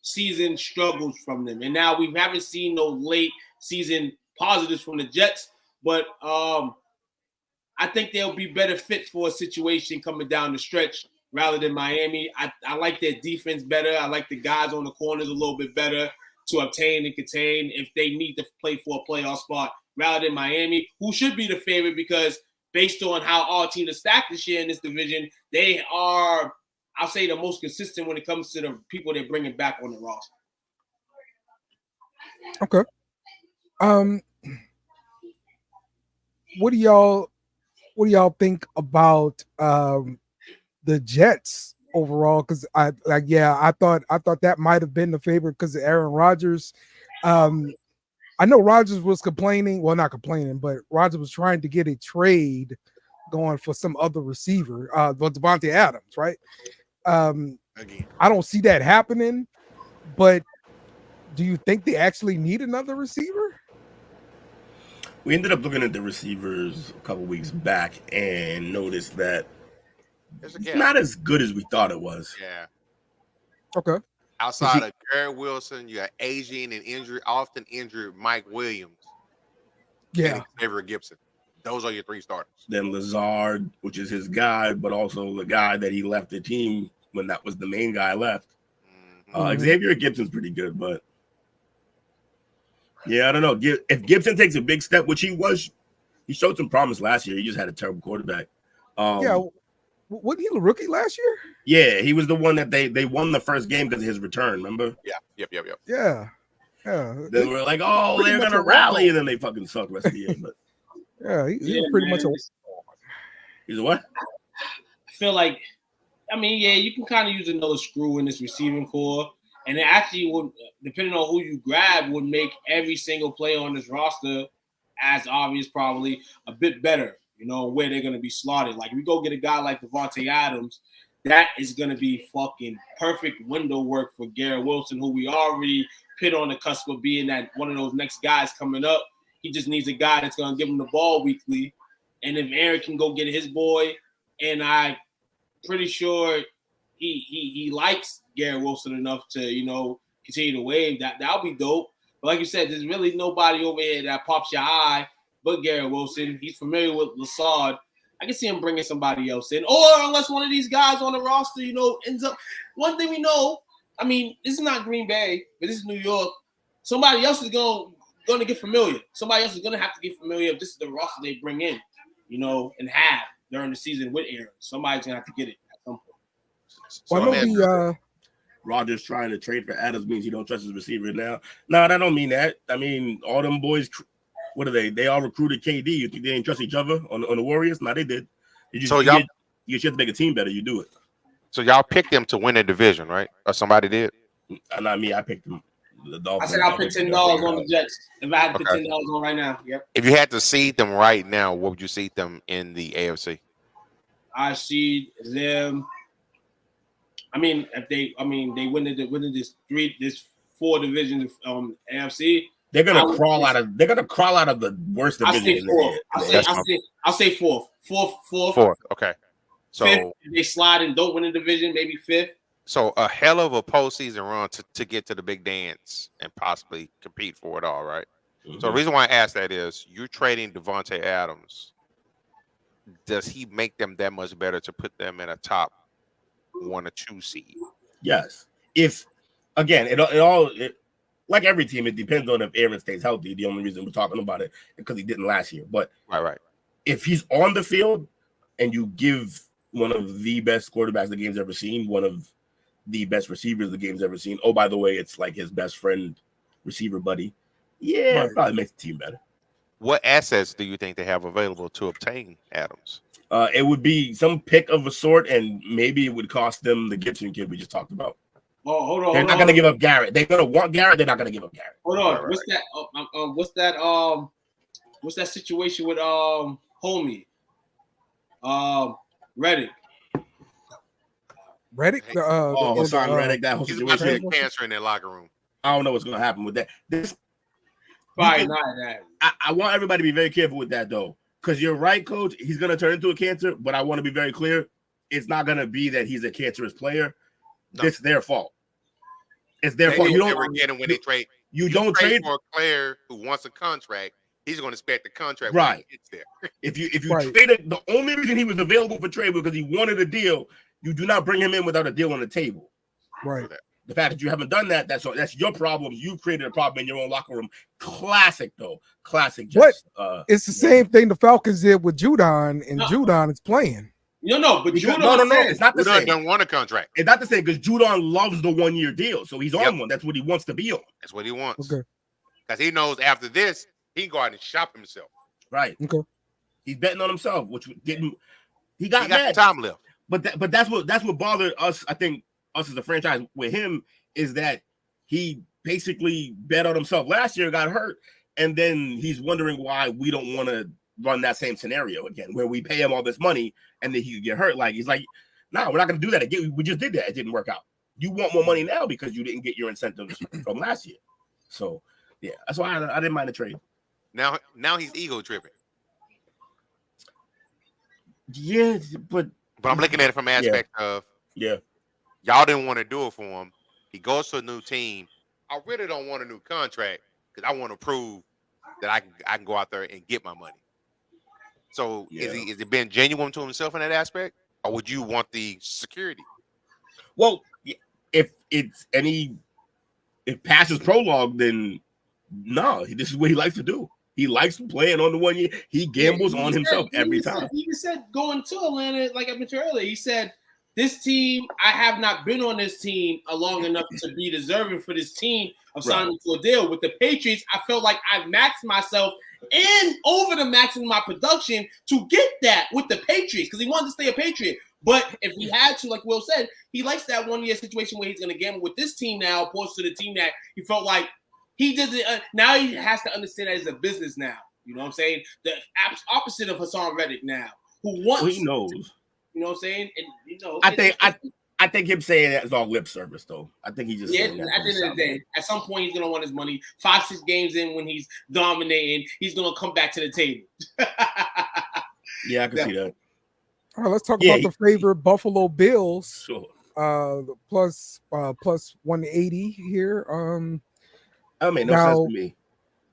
[SPEAKER 6] season struggles from them. And now we haven't seen no late season positives from the Jets, but I think they'll be better fit for a situation coming down the stretch rather than Miami. I like their defense better. I like the guys on the corners a little bit better to obtain and contain if they need to play for a playoff spot rather than Miami, who should be the favorite because based on how all teams are stacked this year in this division, they are, I'll say, the most consistent when it comes to the people they're bringing back on the roster.
[SPEAKER 4] Okay. What do y'all think about the Jets overall? Because I thought that might have been the favorite because of Aaron Rodgers. I know Rodgers was complaining, well, not complaining, but Rodgers was trying to get a trade going for some other receiver, Devontae Adams, right?
[SPEAKER 5] Again,
[SPEAKER 4] I don't see that happening, but do you think they actually need another receiver?
[SPEAKER 7] We ended up looking at the receivers a couple weeks back and noticed that it's not as good as we thought it was.
[SPEAKER 5] Yeah.
[SPEAKER 4] Okay.
[SPEAKER 5] Outside of Garrett Wilson, you got aging and often injured Mike Williams.
[SPEAKER 4] Yeah.
[SPEAKER 5] And Xavier Gibson. Those are your three starters.
[SPEAKER 7] Then Lazard, which is his guy, but also the guy that he left the team when that was the main guy left. Xavier Gibson's pretty good, but yeah, I don't know. If Gibson takes a big step, which he showed some promise last year. He just had a terrible quarterback.
[SPEAKER 4] Wasn't he the rookie last year?
[SPEAKER 7] Yeah, he was the one that they won the first game because of his return, remember?
[SPEAKER 5] Yeah. Yep.
[SPEAKER 4] Yeah.
[SPEAKER 7] Then we're like, oh, they're going to rally, and then they fucking suck the rest of the year. But
[SPEAKER 4] yeah, he's pretty much a...
[SPEAKER 7] He's a what?
[SPEAKER 6] I feel like, you can kind of use another screw in this receiving core. And it actually would, depending on who you grab, would make every single player on this roster, as obvious probably, a bit better, where they're going to be slotted. Like, if we go get a guy like Devontae Adams, that is going to be fucking perfect window work for Garrett Wilson, who we already put on the cusp of being that one of those next guys coming up. He just needs a guy that's going to give him the ball weekly. And if Aaron can go get his boy, and I'm pretty sure he likes Garrett Wilson enough to, continue to wave, that'll be dope. But like you said, there's really nobody over here that pops your eye but Garrett Wilson. He's familiar with Lassard. I can see him bringing somebody else in. Or unless one of these guys on the roster, ends up – one thing we know, I mean, this is not Green Bay, but this is New York. Somebody else is going to get familiar. Somebody else is going to have to get familiar if this is the roster they bring in, and have during the season with Aaron. Somebody's going to have to get it at some point.
[SPEAKER 4] So
[SPEAKER 7] Rodgers trying to trade for Adams means he don't trust his receiver now. No, that don't mean that. I mean, all them boys, what are they? They all recruited KD. You think they didn't trust each other on the Warriors? No, they did. You just have to make a team better. You do it.
[SPEAKER 5] So y'all picked them to win a division, right? Or somebody did?
[SPEAKER 7] Not me. I picked them. The Dolphins.
[SPEAKER 6] I said I'll put $10 on the Jets. If I had to put $10 on right now, yep.
[SPEAKER 5] If you had to seed them right now, what would you seed them in the AFC?
[SPEAKER 6] I seed them. I mean, if they win this 4 divisions AFC,
[SPEAKER 7] they're gonna crawl out of the worst division.
[SPEAKER 6] I'll say fourth.
[SPEAKER 5] Okay. So
[SPEAKER 6] fifth, if they slide and don't win a division, maybe fifth.
[SPEAKER 5] So a hell of a postseason run to get to the big dance and possibly compete for it all, right? Mm-hmm. So the reason why I ask that is you're trading Devontae Adams. Does he make them that much better to put them in a top 1 or 2 seed?
[SPEAKER 7] Yes. If again, it like every team, it depends on if Aaron stays healthy. The only reason we're talking about it is because he didn't last year. But
[SPEAKER 5] right.
[SPEAKER 7] If he's on the field and you give one of the best quarterbacks the game's ever seen, one of the best receivers the game's ever seen. Oh, by the way, it's like his best friend, receiver buddy. Yeah, it probably makes the team better.
[SPEAKER 5] What assets do you think they have available to obtain Adams?
[SPEAKER 7] It would be some pick of a sort, and maybe it would cost them the Gibson kid we just talked about.
[SPEAKER 6] Oh, hold on.
[SPEAKER 7] They're not going to give up Garrett. They're going to want Garrett. They're not going to give up Garrett.
[SPEAKER 6] Hold on. Right. What's that situation with homie? Reddick.
[SPEAKER 4] Reddick?
[SPEAKER 7] Hassan Reddick. That whole situation.
[SPEAKER 5] He's about to get cancer in their locker room.
[SPEAKER 7] I don't know what's going to happen with that.
[SPEAKER 6] Probably not that.
[SPEAKER 7] I want everybody to be very careful with that, though. Because you're right, Coach. He's going to turn into a cancer, but I want to be very clear. It's not going to be that he's a cancerous player. No. It's their fault. It's their fault. You don't
[SPEAKER 5] get him when they trade.
[SPEAKER 7] You don't trade
[SPEAKER 5] for a player who wants a contract. He's going to expect the contract
[SPEAKER 7] right.
[SPEAKER 5] when he gets there.
[SPEAKER 7] If you traded, the only reason he was available for trade was because he wanted a deal. You do not bring him in without a deal on the table.
[SPEAKER 4] Right.
[SPEAKER 7] The fact that you haven't done that, that's your problem. You created a problem in your own locker room. Classic, though. Classic.
[SPEAKER 4] It's the same thing the Falcons did with Judon, and Judon is playing.
[SPEAKER 6] No, but Judon,
[SPEAKER 7] it's not the same.
[SPEAKER 5] Don't want a contract.
[SPEAKER 7] It's not the same because Judon loves the 1-year deal, so he's on one. That's what he wants to be on.
[SPEAKER 5] That's what he wants.
[SPEAKER 4] Okay.
[SPEAKER 5] Because he knows after this, he can go out and shop himself.
[SPEAKER 7] Right.
[SPEAKER 4] Okay.
[SPEAKER 7] He's betting on himself, which didn't. He
[SPEAKER 5] got
[SPEAKER 7] mad.
[SPEAKER 5] The time left.
[SPEAKER 7] But that's what bothered us. I think us as a franchise with him is that he basically bet on himself last year, got hurt, and then he's wondering why we don't want to run that same scenario again, where we pay him all this money and then he could get hurt. Like he's like, no, we're not going to do that again. We just did that. It didn't work out. You want more money now because you didn't get your incentives from last year. So yeah, that's why I didn't mind the trade.
[SPEAKER 5] Now he's ego tripping.
[SPEAKER 7] Yeah, but
[SPEAKER 5] I'm looking at it from the aspect of y'all didn't want to do it for him. He goes to a new team. I really don't want a new contract because I want to prove that I can go out there and get my money. So is he being genuine to himself in that aspect, or would you want the security?
[SPEAKER 7] Well, if past is prologue, then no, this is what he likes to do. He likes playing on the 1 year. He gambles on himself every time.
[SPEAKER 6] He even said going to Atlanta, like I mentioned earlier, he said, this team, I have not been on this team long enough to be deserving for this team of signing to a deal. With the Patriots, I felt like I maxed myself and over the maxing my production to get that with the Patriots because he wanted to stay a Patriot. But if he had to, like Will said, he likes that 1 year situation where he's going to gamble with this team now, opposed to the team that he felt like he did. Now he has to understand that it's a business now. You know what I'm saying? The opposite of Hassan Reddick now, who wants.
[SPEAKER 7] Well, he knows.
[SPEAKER 6] You know what I'm saying? And,
[SPEAKER 7] I think him saying that is all lip service, though. I think he just saying that.
[SPEAKER 6] At the end of the day, at some point he's gonna want his money. 5-6 games in, when he's dominating, he's gonna come back to the table.
[SPEAKER 7] Yeah, I can see that.
[SPEAKER 4] All right, let's talk about the favorite Buffalo Bills.
[SPEAKER 7] Sure.
[SPEAKER 4] Plus 180 here.
[SPEAKER 7] That made no sense to me.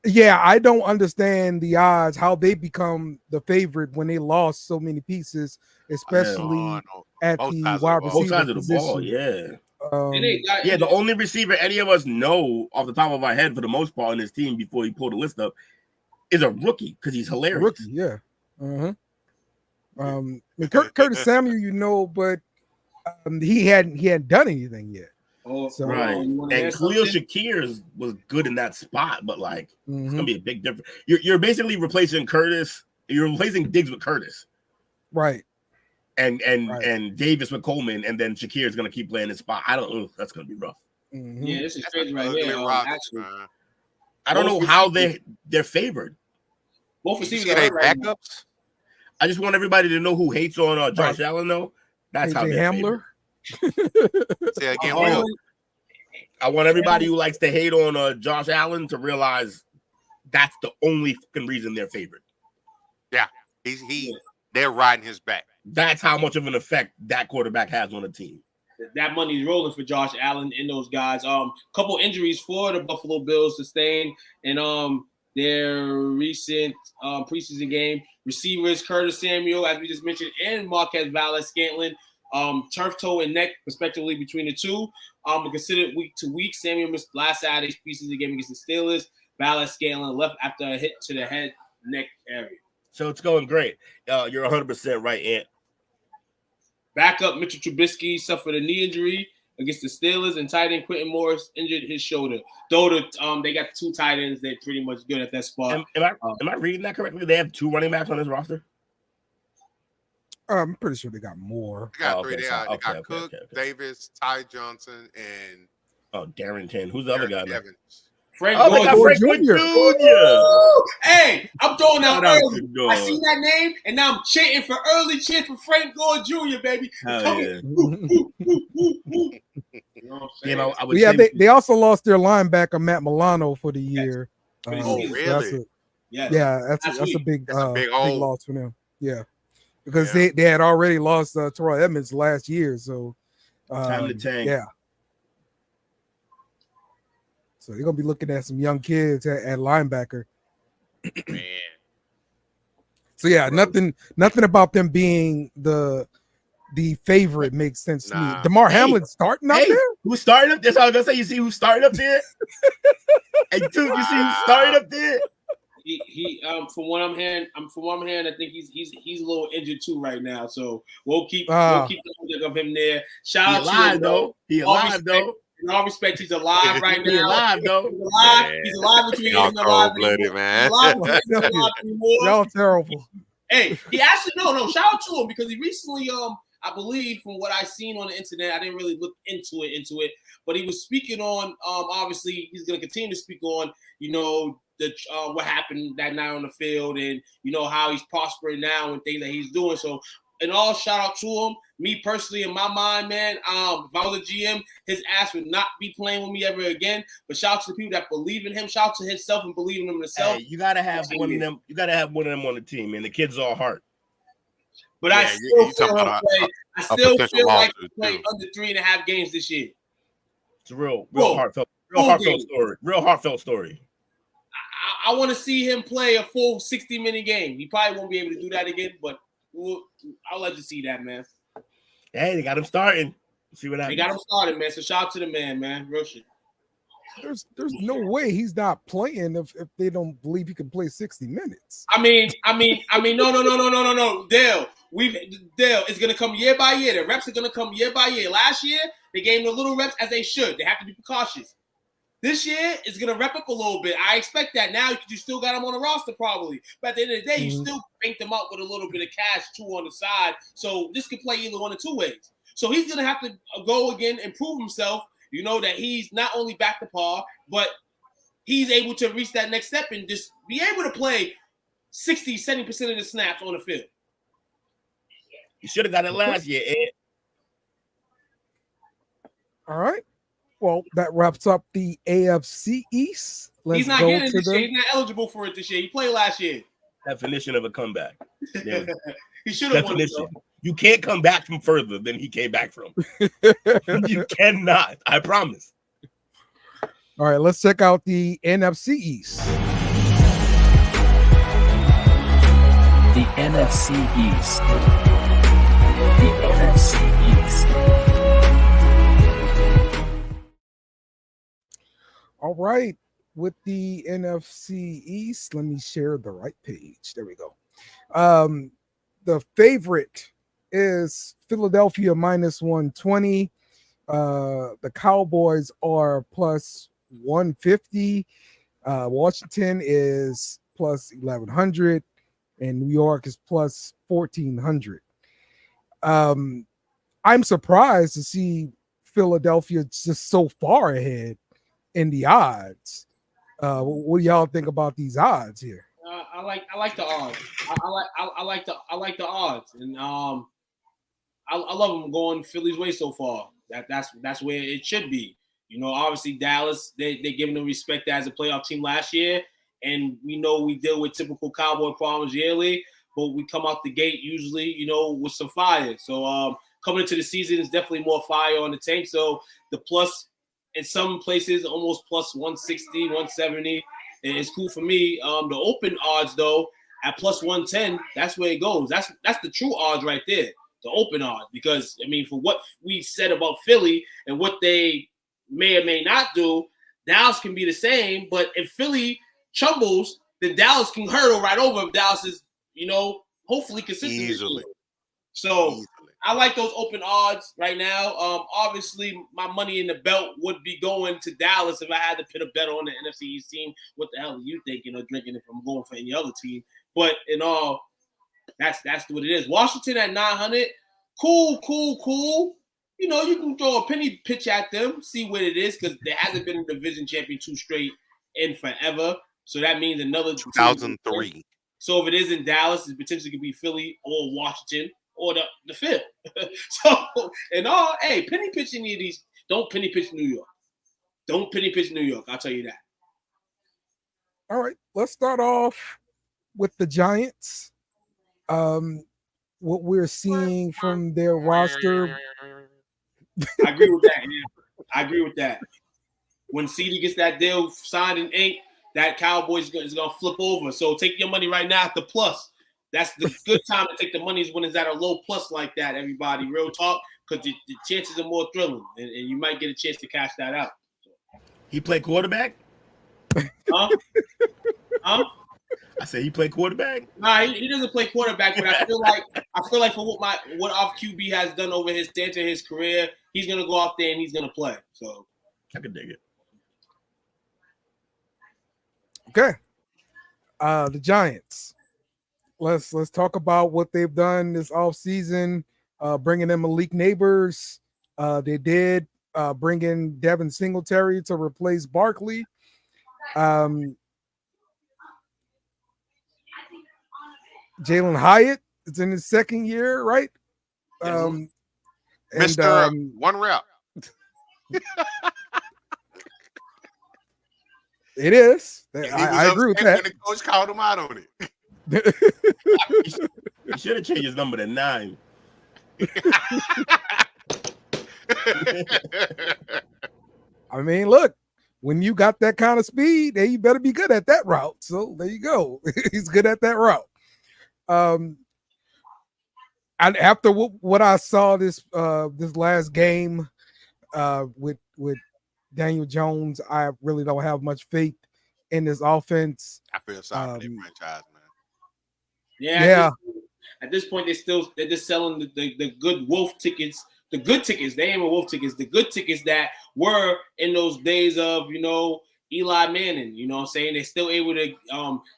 [SPEAKER 4] Yeah, I don't understand the odds, how they become the favorite when they lost so many pieces, especially at the wide receiver
[SPEAKER 7] both sides of the
[SPEAKER 4] position.
[SPEAKER 7] ball, yeah. The only receiver any of us know off the top of our head for the most part in his team before he pulled the list up is a rookie because he's hilarious.
[SPEAKER 4] Rookie, yeah. Curtis Samuel, but he hadn't done anything yet.
[SPEAKER 7] Right. And Khalil Shakir was good in that spot, but like it's gonna be a big difference. You're basically replacing Curtis. You're replacing Diggs with Curtis,
[SPEAKER 4] right?
[SPEAKER 7] And Davis with Coleman, and then Shakir is gonna keep playing his spot. I don't know. That's gonna be rough.
[SPEAKER 6] Yeah, this is crazy right here. Actually,
[SPEAKER 7] I don't know how they're favored.
[SPEAKER 6] Both receivers are backups.
[SPEAKER 7] I just want everybody to know who hates on Josh Allen, though. That's how they're
[SPEAKER 4] Hamler.
[SPEAKER 5] Say again,
[SPEAKER 7] I want everybody who likes to hate on Josh Allen to realize that's the only fucking reason they're favored.
[SPEAKER 5] Yeah, they're riding his back.
[SPEAKER 7] That's how much of an effect that quarterback has on the team.
[SPEAKER 6] That money's rolling for Josh Allen and those guys. Couple injuries for the Buffalo Bills sustained in their recent preseason game. Receivers Curtis Samuel, as we just mentioned, and Marquez Valdes-Scantling. Turf toe and neck, respectively, between the two. Considered week to week. Samuel missed last Saturday's preseason game against the Steelers. Valdes-Scantling left after a hit to the head neck area.
[SPEAKER 7] So it's going great. You're 100% right, Ant.
[SPEAKER 6] Backup Mitchell Trubisky suffered a knee injury against the Steelers, and tight end Quentin Morris injured his shoulder. Though they got 2 tight ends, they're pretty much good at that spot.
[SPEAKER 7] Am I reading that correctly? They have 2 running backs on this roster?
[SPEAKER 4] I'm pretty sure they got more.
[SPEAKER 5] They got 3. They got Cook, Davis, Ty Johnson, and
[SPEAKER 7] Darrington. Who's the other guy?
[SPEAKER 5] Evans.
[SPEAKER 6] Frank
[SPEAKER 7] Jr.
[SPEAKER 6] Hey, I'm throwing out early. I see that name, and now I'm chanting for early chance for Frank Gore Jr., baby.
[SPEAKER 4] They also lost their linebacker Matt Milano for the year.
[SPEAKER 5] Really?
[SPEAKER 4] That's a big loss for them. Yeah, because they had already lost Terrell Edmonds last year, so
[SPEAKER 7] time to tank.
[SPEAKER 4] Yeah. So they're gonna be looking at some young kids at linebacker.
[SPEAKER 5] Man.
[SPEAKER 4] So nothing about them being the favorite makes sense to me. DeMar Hamlin starting up there?
[SPEAKER 7] Who's starting up there? That's what I was gonna say. You see who's starting up there? Hey, dude, you see who's starting up there?
[SPEAKER 6] He from what I'm hearing, I think he's a little injured too right now. So we'll keep the look of him there. Shout out to him though.
[SPEAKER 7] He alive though.
[SPEAKER 6] In all respect, he's alive right now.
[SPEAKER 7] He's alive though.
[SPEAKER 6] He's alive between
[SPEAKER 5] y'all cold-blooded, man.
[SPEAKER 4] Y'all terrible.
[SPEAKER 6] Hey, he actually no. Shout out to him because he recently I believe from what I seen on the internet, I didn't really look into it, but he was speaking on obviously he's gonna continue to speak on, the what happened that night on the field and how he's prospering now and things that he's doing. So in all, shout out to him. Me personally, in my mind, man, if I was a GM, his ass would not be playing with me ever again. But shout out to the people that believe in him. Shout out to himself and believe in himself.
[SPEAKER 7] Hey, you gotta have one of them. You gotta have one of them on the team, and the kid's all heart.
[SPEAKER 6] But I still feel like he played under 3.5 games this year.
[SPEAKER 7] It's a real heartfelt story. Real heartfelt story.
[SPEAKER 6] I want to see him play a full 60-minute game. He probably won't be able to do that again, but I'll let you see that, man.
[SPEAKER 7] Hey, they got him starting. See what happens.
[SPEAKER 6] They got him started, man. So shout out to the man. Real shit.
[SPEAKER 4] There's no way he's not playing if they don't believe he can play 60 minutes.
[SPEAKER 6] I mean, no. Dale, it's gonna come year by year. The reps are gonna come year by year. Last year, they gave him the little reps as they should. They have to be precautious. This year, it's going to rep up a little bit. I expect that now. You still got him on the roster probably. But at the end of the day, you still banked him up with a little bit of cash, too, on the side. So this could play either one of 2 ways. So he's going to have to go again and prove himself, that he's not only back to par, but he's able to reach that next step and just be able to play 60, 70% of the snaps on the field.
[SPEAKER 7] You should have got it last year, Ed.
[SPEAKER 4] All right. Well, that wraps up the AFC East. Let's
[SPEAKER 6] He's not
[SPEAKER 4] go
[SPEAKER 6] getting it
[SPEAKER 4] to
[SPEAKER 6] this year.
[SPEAKER 4] the.
[SPEAKER 6] He's not eligible for it this year. He played last year.
[SPEAKER 7] Definition of a comeback. Yeah.
[SPEAKER 6] He should have won it,
[SPEAKER 7] Definition. You can't come back from further than he came back from. You cannot. I promise.
[SPEAKER 4] All right, let's check out the NFC East.
[SPEAKER 9] The NFC East. The NFC East.
[SPEAKER 4] All right, with the NFC East, let me share the right page. There we go. The favorite is Philadelphia minus 120. The Cowboys are plus 150. Washington is plus 1100, and New York is plus 1400. I'm surprised to see Philadelphia just so far ahead in the odds. What do y'all think about these odds here?
[SPEAKER 6] I like the odds. I like the odds, and I love them going Philly's way so far. That's where it should be. You know, obviously Dallas, they giving them respect as a playoff team last year, and we know we deal with typical Cowboy problems yearly, but we come out the gate usually, you know, with some fire. So coming into the season is definitely more fire on the tank. So the plus in some places almost plus 160, 170. And it's cool for me. The open odds though at plus 110, that's where it goes. That's the true odds right there. The open odds, because I mean, for what we said about Philly and what they may or may not do, Dallas can be the same. But if Philly chumbles, then Dallas can hurdle right over if Dallas is, you know, hopefully consistent.
[SPEAKER 5] Easily.
[SPEAKER 6] So
[SPEAKER 5] Easily.
[SPEAKER 6] I like those open odds right now. Obviously, my money in the belt would be going to Dallas if I had to put a bet on the NFC East team. What the hell are you thinking of drinking if I'm going for any other team? But in all, that's what it is. Washington at 900, cool. You know, you can throw a penny pitch at them, see what it is, because there hasn't been a division champion 2 straight in forever. So that means another
[SPEAKER 5] 2003.
[SPEAKER 6] So if it is in Dallas, it potentially could be Philly or Washington or the fifth. So, and all, hey, penny pitch any of these. Don't penny pitch New York. Don't penny pitch New York. I'll tell you that.
[SPEAKER 4] All right, let's start off with the Giants. What we're seeing from their roster.
[SPEAKER 6] I agree with that. Yeah. I agree with that. When CeeDee gets that deal signed and inked, that Cowboys is going to flip over. So take your money right now at the plus. That's the good time to take the money when it's at a low plus like that, everybody. Real talk, because the chances are more thrilling, and you might get a chance to cash that out.
[SPEAKER 7] He played quarterback?
[SPEAKER 6] Huh?
[SPEAKER 7] I said he played quarterback?
[SPEAKER 6] Nah, he doesn't play quarterback, but I feel like for what off QB has done over his stance in his career, he's gonna go out there and he's gonna play. So
[SPEAKER 7] I can dig it.
[SPEAKER 4] Okay. The Giants. Let's talk about what they've done this offseason, bringing in Malik Neighbors. They did bring in Devin Singletary to replace Barkley. Jalen Hyatt is in his second year, right?
[SPEAKER 5] Mr. One rep.
[SPEAKER 4] It is. I agree with that.
[SPEAKER 5] And the coach called him out on it.
[SPEAKER 7] He should have changed his number to 9.
[SPEAKER 4] I mean, look, when you got that kind of speed, you better be good at that route. So there you go. He's good at that route. And after what I saw this last game with Daniel Jones, I really don't have much faith in this offense.
[SPEAKER 5] I feel sorry for their franchise, man.
[SPEAKER 6] Yeah. At this point, they're just selling the good wolf tickets. The good tickets, they ain't even wolf tickets. The good tickets that were in those days of, you know, Eli Manning. You know what I'm saying? They're still able to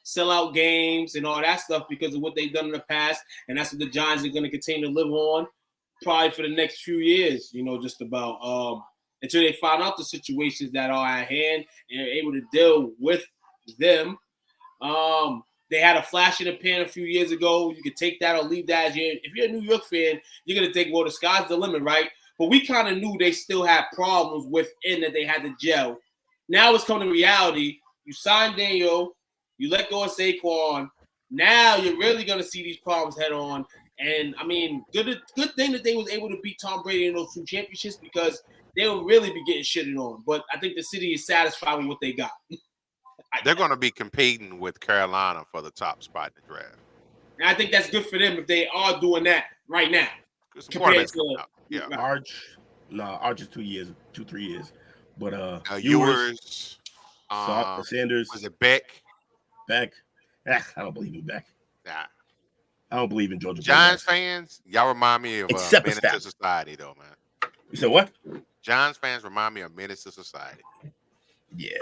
[SPEAKER 6] sell out games and all that stuff because of what they've done in the past. And that's what the Giants are going to continue to live on probably for the next few years, you know, just about until they find out the situations that are at hand and are able to deal with them. They had a flash in the pan a few years ago. You could take that or leave that. If you're a New York fan, you're going to think, well, the sky's the limit, right? But we kind of knew they still had problems within that they had to gel. Now it's coming to reality. You sign Daniel, you let go of Saquon. Now you're really going to see these problems head on. And, I mean, good thing that they was able to beat Tom Brady in those 2 championships because they will really be getting shitted on. But I think the city is satisfied with what they got.
[SPEAKER 5] They're going to be competing with Carolina for the top spot in the draft.
[SPEAKER 6] And I think that's good for them if they are doing that right now.
[SPEAKER 5] Compared to, yeah.
[SPEAKER 7] Arch is 2 years, 3 years. But
[SPEAKER 5] Ewers,
[SPEAKER 7] Sanders.
[SPEAKER 5] Was it Beck?
[SPEAKER 7] I don't believe in Beck.
[SPEAKER 5] Nah.
[SPEAKER 7] I don't believe in Georgia.
[SPEAKER 5] Giants fans, y'all remind me of Menace to Society, though, man.
[SPEAKER 7] You said what?
[SPEAKER 5] Giants fans remind me of Menace to Society.
[SPEAKER 7] Yeah.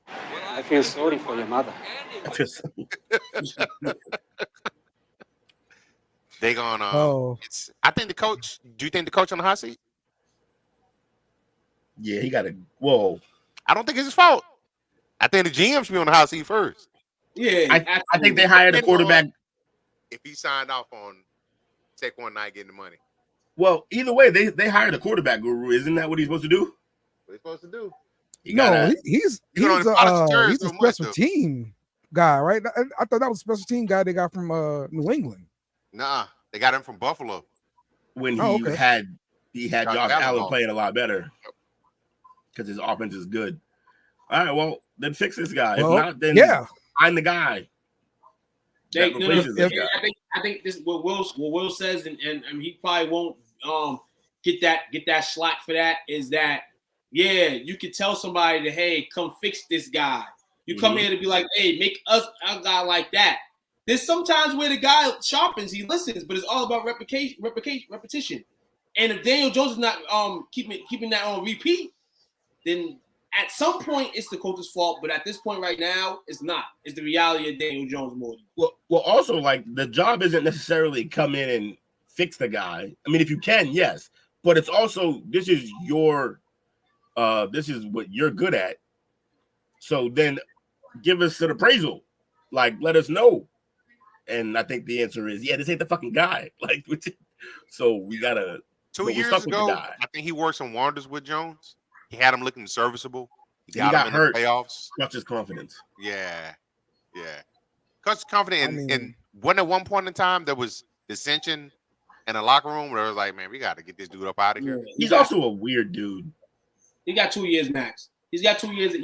[SPEAKER 10] I feel sorry for your mother.
[SPEAKER 5] They gonna. I think the coach. Do you think the coach on the hot seat?
[SPEAKER 7] Yeah, he got a. Whoa.
[SPEAKER 5] I don't think it's his fault. I think the GM should be on the hot seat first.
[SPEAKER 6] Yeah,
[SPEAKER 7] I think they hired a quarterback.
[SPEAKER 5] If he signed off on Saquon not getting the money.
[SPEAKER 7] Well, either way, they hired a quarterback guru. Isn't that what he's supposed to do?
[SPEAKER 5] What he's supposed to do?
[SPEAKER 4] He's a special team guy, right? I thought that was a special team guy they got from New England.
[SPEAKER 5] Nah, they got him from Buffalo.
[SPEAKER 7] When he had Josh Allen playing a lot better because his offense is good. All right, well, then fix this guy. If not, then find the guy.
[SPEAKER 6] I think this is what Will says, and he probably won't get that slack for that. Is that you could tell somebody that, hey, come fix this guy. You come here to be like, hey, make us a guy like that. There's sometimes where the guy sharpens, he listens, but it's all about repetition. And if Daniel Jones is not keeping that on repeat, then at some point it's the coach's fault. But at this point right now, it's not. It's the reality of Daniel Jones more.
[SPEAKER 7] Well, also, like, the job isn't necessarily come in and fix the guy. I mean, if you can, yes. But it's also, this is what you're good at. So then give us an appraisal. Like, let us know. And I think the answer is, this ain't the fucking guy. Like, so we gotta.
[SPEAKER 5] 2 years ago, I think he worked some wonders with Jones. He had him looking serviceable. He got him hurt. In the playoffs.
[SPEAKER 7] That's his confidence.
[SPEAKER 5] Yeah. Because confident. And wasn't at one point in time there was dissension in the locker room where it was like, man, we got to get this dude up out of here.
[SPEAKER 7] He's also a weird dude.
[SPEAKER 6] He got 2 years max. He got 2 years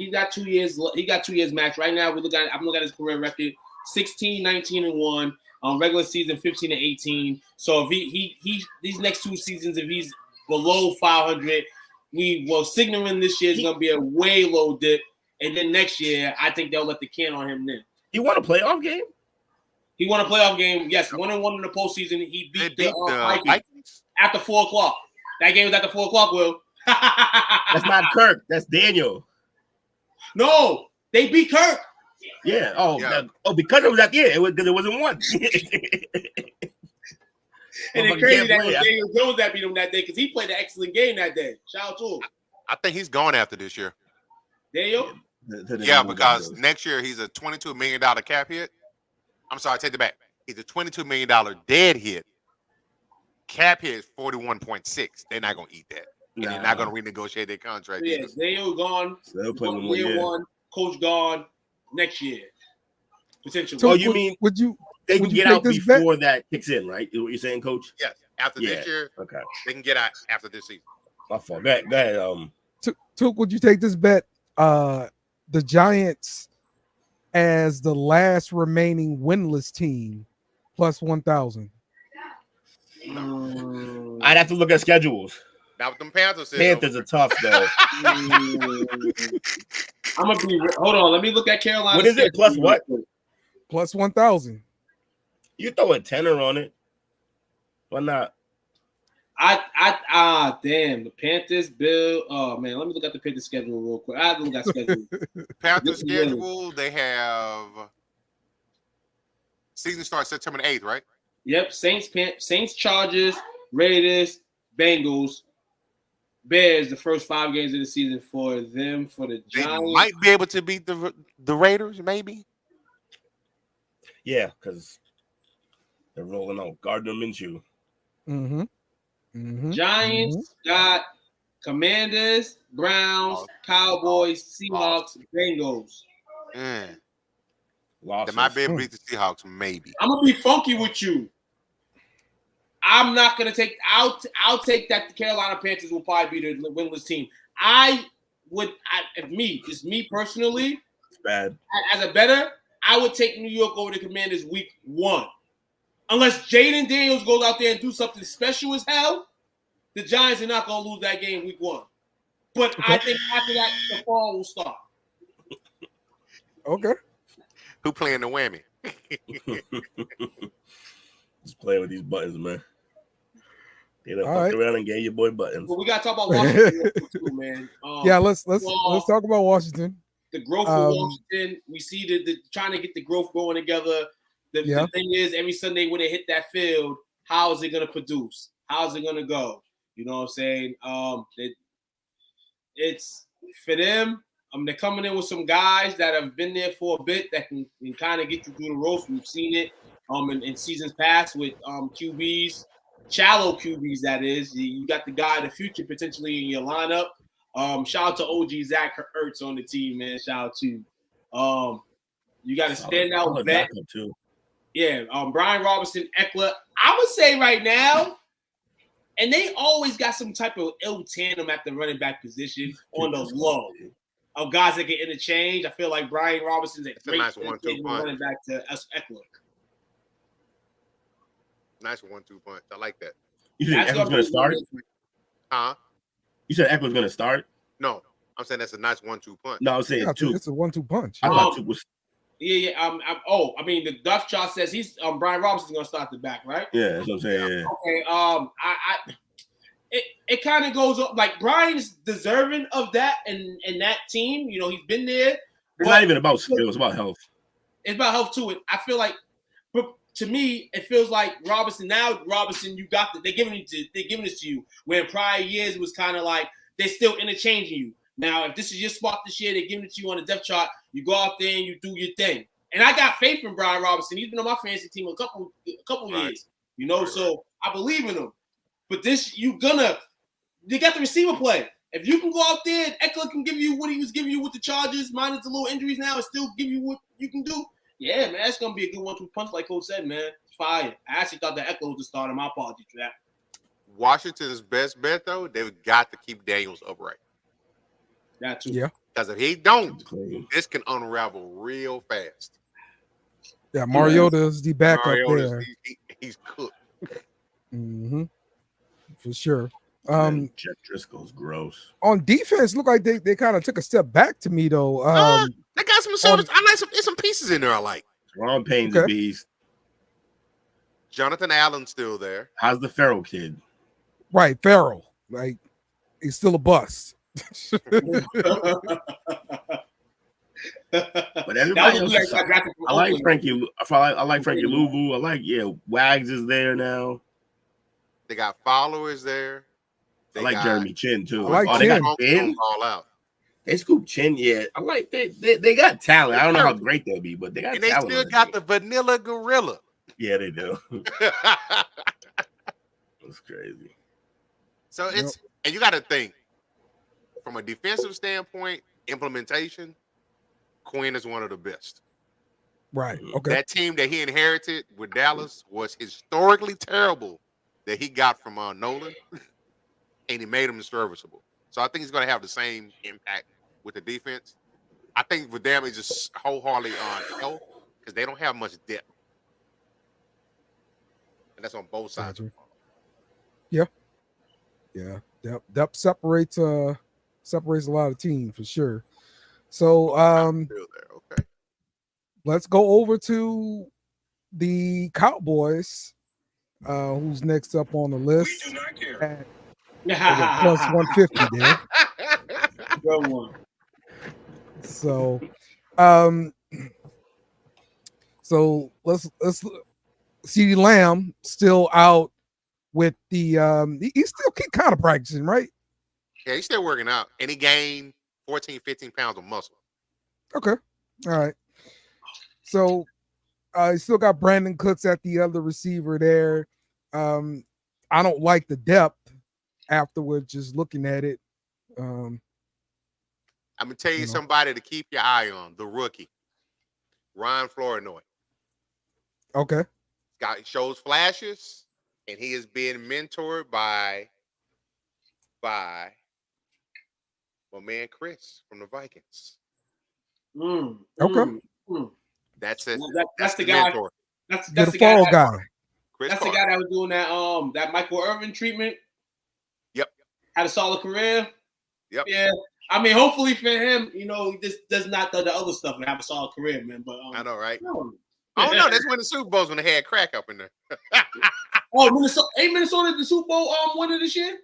[SPEAKER 6] max. Right now, I'm looking at his career record: 16, 19, and 1. Regular season 15 and 18. So if he these next 2 seasons, if he's below 500, we were signaling this year is going to be a way low dip. And then next year, I think they'll let the can on him then.
[SPEAKER 7] He won a playoff game?
[SPEAKER 6] He won a playoff game. Yes, 1-1 in the postseason. He beat the Vikings after 4 o'clock. That game was after 4 o'clock, Will.
[SPEAKER 7] That's not Kirk. That's Daniel.
[SPEAKER 6] No, they beat Kirk.
[SPEAKER 7] Yeah. Because it was that year. Because it wasn't one.
[SPEAKER 6] And it's crazy that was Daniel Jones that beat him that day because he played an excellent game that day. Shout out to him.
[SPEAKER 5] I think he's gone after this year.
[SPEAKER 6] Daniel?
[SPEAKER 5] Yeah, because next year he's a $22 million cap hit. I'm sorry, take it back. He's a $22 million dead hit. Cap hit is 41.6. They're not going to eat that. And they're not going to renegotiate their contract.
[SPEAKER 6] Yeah, Daniel gone.
[SPEAKER 7] So they'll play one year.
[SPEAKER 6] Coach gone next year. Potentially.
[SPEAKER 7] So you mean they can get out before that kicks in, right? Is what you're saying, Coach?
[SPEAKER 5] Yes. After this year,
[SPEAKER 7] okay,
[SPEAKER 5] they can get out after this season.
[SPEAKER 7] My fault. Go ahead.
[SPEAKER 4] Took, would you take this bet? The Giants as the last remaining winless team plus 1,000.
[SPEAKER 7] I'd have to look at schedules.
[SPEAKER 5] Now with them Panthers.
[SPEAKER 7] Panthers are tough though.
[SPEAKER 6] I'm gonna be. Hold on. Let me look at Carolina.
[SPEAKER 7] What is it? Plus what?
[SPEAKER 4] Plus 1,000.
[SPEAKER 7] You throw a tenner on it. Why not?
[SPEAKER 6] Damn, the Panthers, Bill. Oh man, let me look at the Panthers schedule real quick. I have to look at schedule.
[SPEAKER 5] Panthers schedule. They have season starts September 8th, right?
[SPEAKER 6] Yep. Saints, Chargers, Raiders, Bengals, Bears. The first 5 games of the season for them. For the Giants,
[SPEAKER 5] they might be able to beat the Raiders, maybe.
[SPEAKER 7] Yeah, because they're rolling out Gardner Minshew.
[SPEAKER 6] Giants got Commanders, Browns, Cowboys, Seahawks, Bengals.
[SPEAKER 5] They
[SPEAKER 7] Losses.
[SPEAKER 5] might be able to beat the Seahawks, maybe.
[SPEAKER 6] I'm gonna be funky with you. I'm not gonna take. I'll take that. The Carolina Panthers will probably be the winless team. Just me personally.
[SPEAKER 7] It's bad.
[SPEAKER 6] As a better, I would take New York over the Commanders week 1. Unless Jaden Daniels goes out there and do something special as hell, the Giants are not gonna lose that game week 1. But I think after that, the fall will start.
[SPEAKER 4] Okay.
[SPEAKER 5] Who playing the whammy?
[SPEAKER 7] Just playing with these buttons, man. They done fucked around and gave your boy buttons.
[SPEAKER 6] But we gotta talk about Washington too, man.
[SPEAKER 4] Let's talk about Washington.
[SPEAKER 6] The growth of Washington. We see the trying to get the growth going together. The thing is, every Sunday when they hit that field, how is it gonna produce? How is it gonna go? You know what I'm saying? It's for them. They're coming in with some guys that have been there for a bit that can kind of get you through the ropes. We've seen it in seasons past with QBs, shallow QBs, that is. You got the guy of the future potentially in your lineup. Shout out to OG Zach Ertz on the team, man. Shout out to you. You got a standout vet.
[SPEAKER 7] Too.
[SPEAKER 6] Yeah, Brian Robinson, Eckler. I would say right now, and they always got some type of ill tandem at the running back position on the low. Of guys that get interchange. I feel like Brian Robinson's a great
[SPEAKER 5] nice 1-2 punch.
[SPEAKER 6] running back to Eckler.
[SPEAKER 5] Nice 1-2 punch. I like that.
[SPEAKER 7] You think Eckler's going to start?
[SPEAKER 5] Huh?
[SPEAKER 7] You said Eckler's going to start?
[SPEAKER 5] No, I'm saying that's a nice 1-2 punch.
[SPEAKER 7] No, I was saying 2.
[SPEAKER 4] It's a 1-2 punch.
[SPEAKER 7] I thought 2 was.
[SPEAKER 6] Yeah. The depth chart says he's Brian Robinson's going to start the back, right?
[SPEAKER 7] Yeah, that's what I'm saying. Yeah.
[SPEAKER 6] Okay. It kind of goes up like Brian's deserving of that and that team. You know, he's been there.
[SPEAKER 7] It's not even about skill, it's about health.
[SPEAKER 6] It's about health too. I feel like, but to me, it feels like Robinson, you got they're giving it to you. Where in prior years it was kind of like they're still interchanging you. Now, if this is your spot this year, they're giving it to you on the depth chart. You go out there and you do your thing. And I got faith in Brian Robinson. He's been on my fantasy team a couple years. You know, so I believe in him. But they got the receiver play. If you can go out there and Eckler can give you what he was giving you with the Chargers, minus the little injuries now, and still give you what you can do, yeah, man, that's going to be a good 1-2 punch, like Coach said, man. It's fire. I actually thought that Eckler was the starter. My apologies for that.
[SPEAKER 5] Washington's best bet, though, they've got to keep Daniels upright.
[SPEAKER 6] That too.
[SPEAKER 4] Yeah.
[SPEAKER 5] Because if he don't, this can unravel real fast.
[SPEAKER 4] Yeah, Mariota's the backup there.
[SPEAKER 5] He's cooked.
[SPEAKER 4] Mm-hmm. For sure.
[SPEAKER 7] Jeff Driscoll's gross.
[SPEAKER 4] On defense, look like they kind of took a step back to me though.
[SPEAKER 5] They got some service. I like some pieces in there. I like.
[SPEAKER 7] Ron Payne's a beast.
[SPEAKER 5] Jonathan Allen's still there.
[SPEAKER 7] How's the Farrell kid?
[SPEAKER 4] Right, Farrell. Like he's still a bust.
[SPEAKER 7] But everybody else, I like Frankie. I like Frankie Louvu. I like Wags is there now.
[SPEAKER 5] They got followers there.
[SPEAKER 7] I like Jeremy Chin too.
[SPEAKER 4] I like
[SPEAKER 7] they
[SPEAKER 4] Chin.
[SPEAKER 7] got Chin.
[SPEAKER 5] All out.
[SPEAKER 7] They scooped Chin. Yeah, I like they got talent. I don't know how great they'll be, but they got talent.
[SPEAKER 5] And they still got the vanilla gorilla.
[SPEAKER 7] Yeah, they do. That's crazy.
[SPEAKER 5] So and you got to think from a defensive standpoint, implementation. Quinn is one of the best.
[SPEAKER 4] Right. Okay.
[SPEAKER 5] That team that he inherited with Dallas was historically terrible that he got from Nolan, and he made him serviceable. So I think he's going to have the same impact with the defense. I think with them, it's just wholeheartedly on health because they don't have much depth. And that's on both sides.
[SPEAKER 4] Gotcha. Yeah. Yeah. Depth separates a lot of teams for sure. So
[SPEAKER 5] okay.
[SPEAKER 4] Let's go over to the Cowboys. Who's next up on the list? We do not care. Plus 150 there.
[SPEAKER 6] Good one.
[SPEAKER 4] So let's CeeDee Lamb still out with the he's still kind of practicing, right?
[SPEAKER 5] Yeah, he's still working out, and he gained 14, 15 pounds of muscle.
[SPEAKER 4] Okay. All right. So You still got Brandon Cooks at the other receiver there. I don't like the depth afterwards, just looking at it.
[SPEAKER 5] I'm gonna tell you somebody to keep your eye on, the rookie, Ron Flournoy.
[SPEAKER 4] Okay.
[SPEAKER 5] Shows flashes, and he is being mentored by my man Chris from the Vikings.
[SPEAKER 4] Okay.
[SPEAKER 5] That's it.
[SPEAKER 6] That's the guy.
[SPEAKER 5] mentor.
[SPEAKER 6] That's
[SPEAKER 4] the
[SPEAKER 6] the guy.
[SPEAKER 4] fall guy.
[SPEAKER 5] Chris
[SPEAKER 6] That's
[SPEAKER 5] Carter.
[SPEAKER 6] the guy that was doing that Michael Irvin treatment.
[SPEAKER 5] Yep.
[SPEAKER 6] Had a solid career.
[SPEAKER 5] Yep.
[SPEAKER 6] Yeah. I mean, hopefully for him, he just does not do the other stuff and have a solid career, man. But
[SPEAKER 5] I know, right?
[SPEAKER 6] No.
[SPEAKER 5] I don't know. That's when the Super Bowls when they had crack up in there.
[SPEAKER 6] Oh, Minnesota! Ain't Minnesota the Super Bowl winner this year?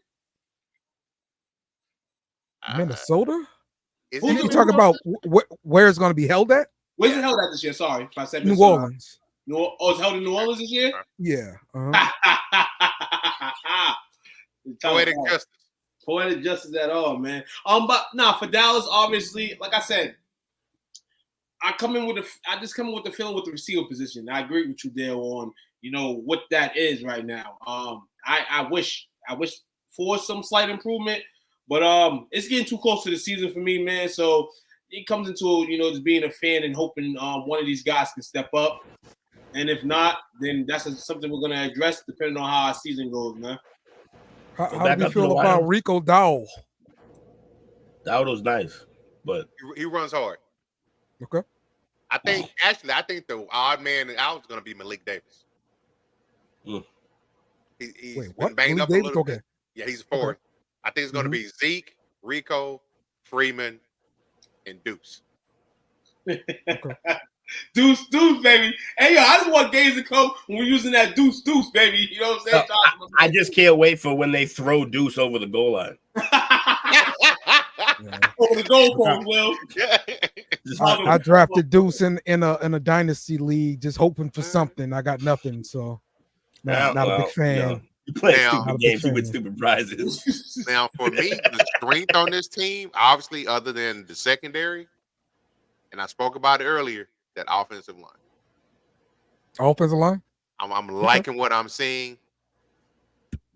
[SPEAKER 4] Minnesota?
[SPEAKER 5] Is
[SPEAKER 4] Who
[SPEAKER 5] it
[SPEAKER 4] you talking about? Where it's going to be held at?
[SPEAKER 6] Where's it held at this year? Sorry if I said
[SPEAKER 4] New
[SPEAKER 6] Minnesota.
[SPEAKER 4] Orleans.
[SPEAKER 6] It's held in New Orleans this year?
[SPEAKER 4] Yeah.
[SPEAKER 5] Poetic justice.
[SPEAKER 6] Poetic justice at all, man. But for Dallas, obviously, like I said, I just come in with the feeling with the receiver position. I agree with you there on, what that is right now. I wish for some slight improvement, but it's getting too close to the season for me, man. So it comes into just being a fan and hoping one of these guys can step up. And if not, then that's something we're gonna address depending on how our season goes, man.
[SPEAKER 4] How do you feel about Rico Dowell?
[SPEAKER 7] Dowell's nice, but
[SPEAKER 5] he runs hard.
[SPEAKER 4] Okay.
[SPEAKER 5] I think the odd man out is going to be Malik Davis. He's been banged up a little bit. Yeah, he's a forward. Okay. I think it's going to be Zeke, Rico, Freeman, and Deuce.
[SPEAKER 6] Deuce, baby. Hey, yo, I just want games to come when we're using that Deuce, baby. You know what I'm saying?
[SPEAKER 7] I just can't wait for when they throw Deuce over the goal line.
[SPEAKER 6] Over the goal post, Will.
[SPEAKER 4] I drafted Deuce in a dynasty league, just hoping for something. I got nothing, so not a big fan.
[SPEAKER 7] You play stupid games, you win stupid prizes.
[SPEAKER 5] Now, for me, the strength on this team, obviously, other than the secondary, and I spoke about it earlier, that offensive line.
[SPEAKER 4] Offensive line?
[SPEAKER 5] I'm liking what I'm seeing.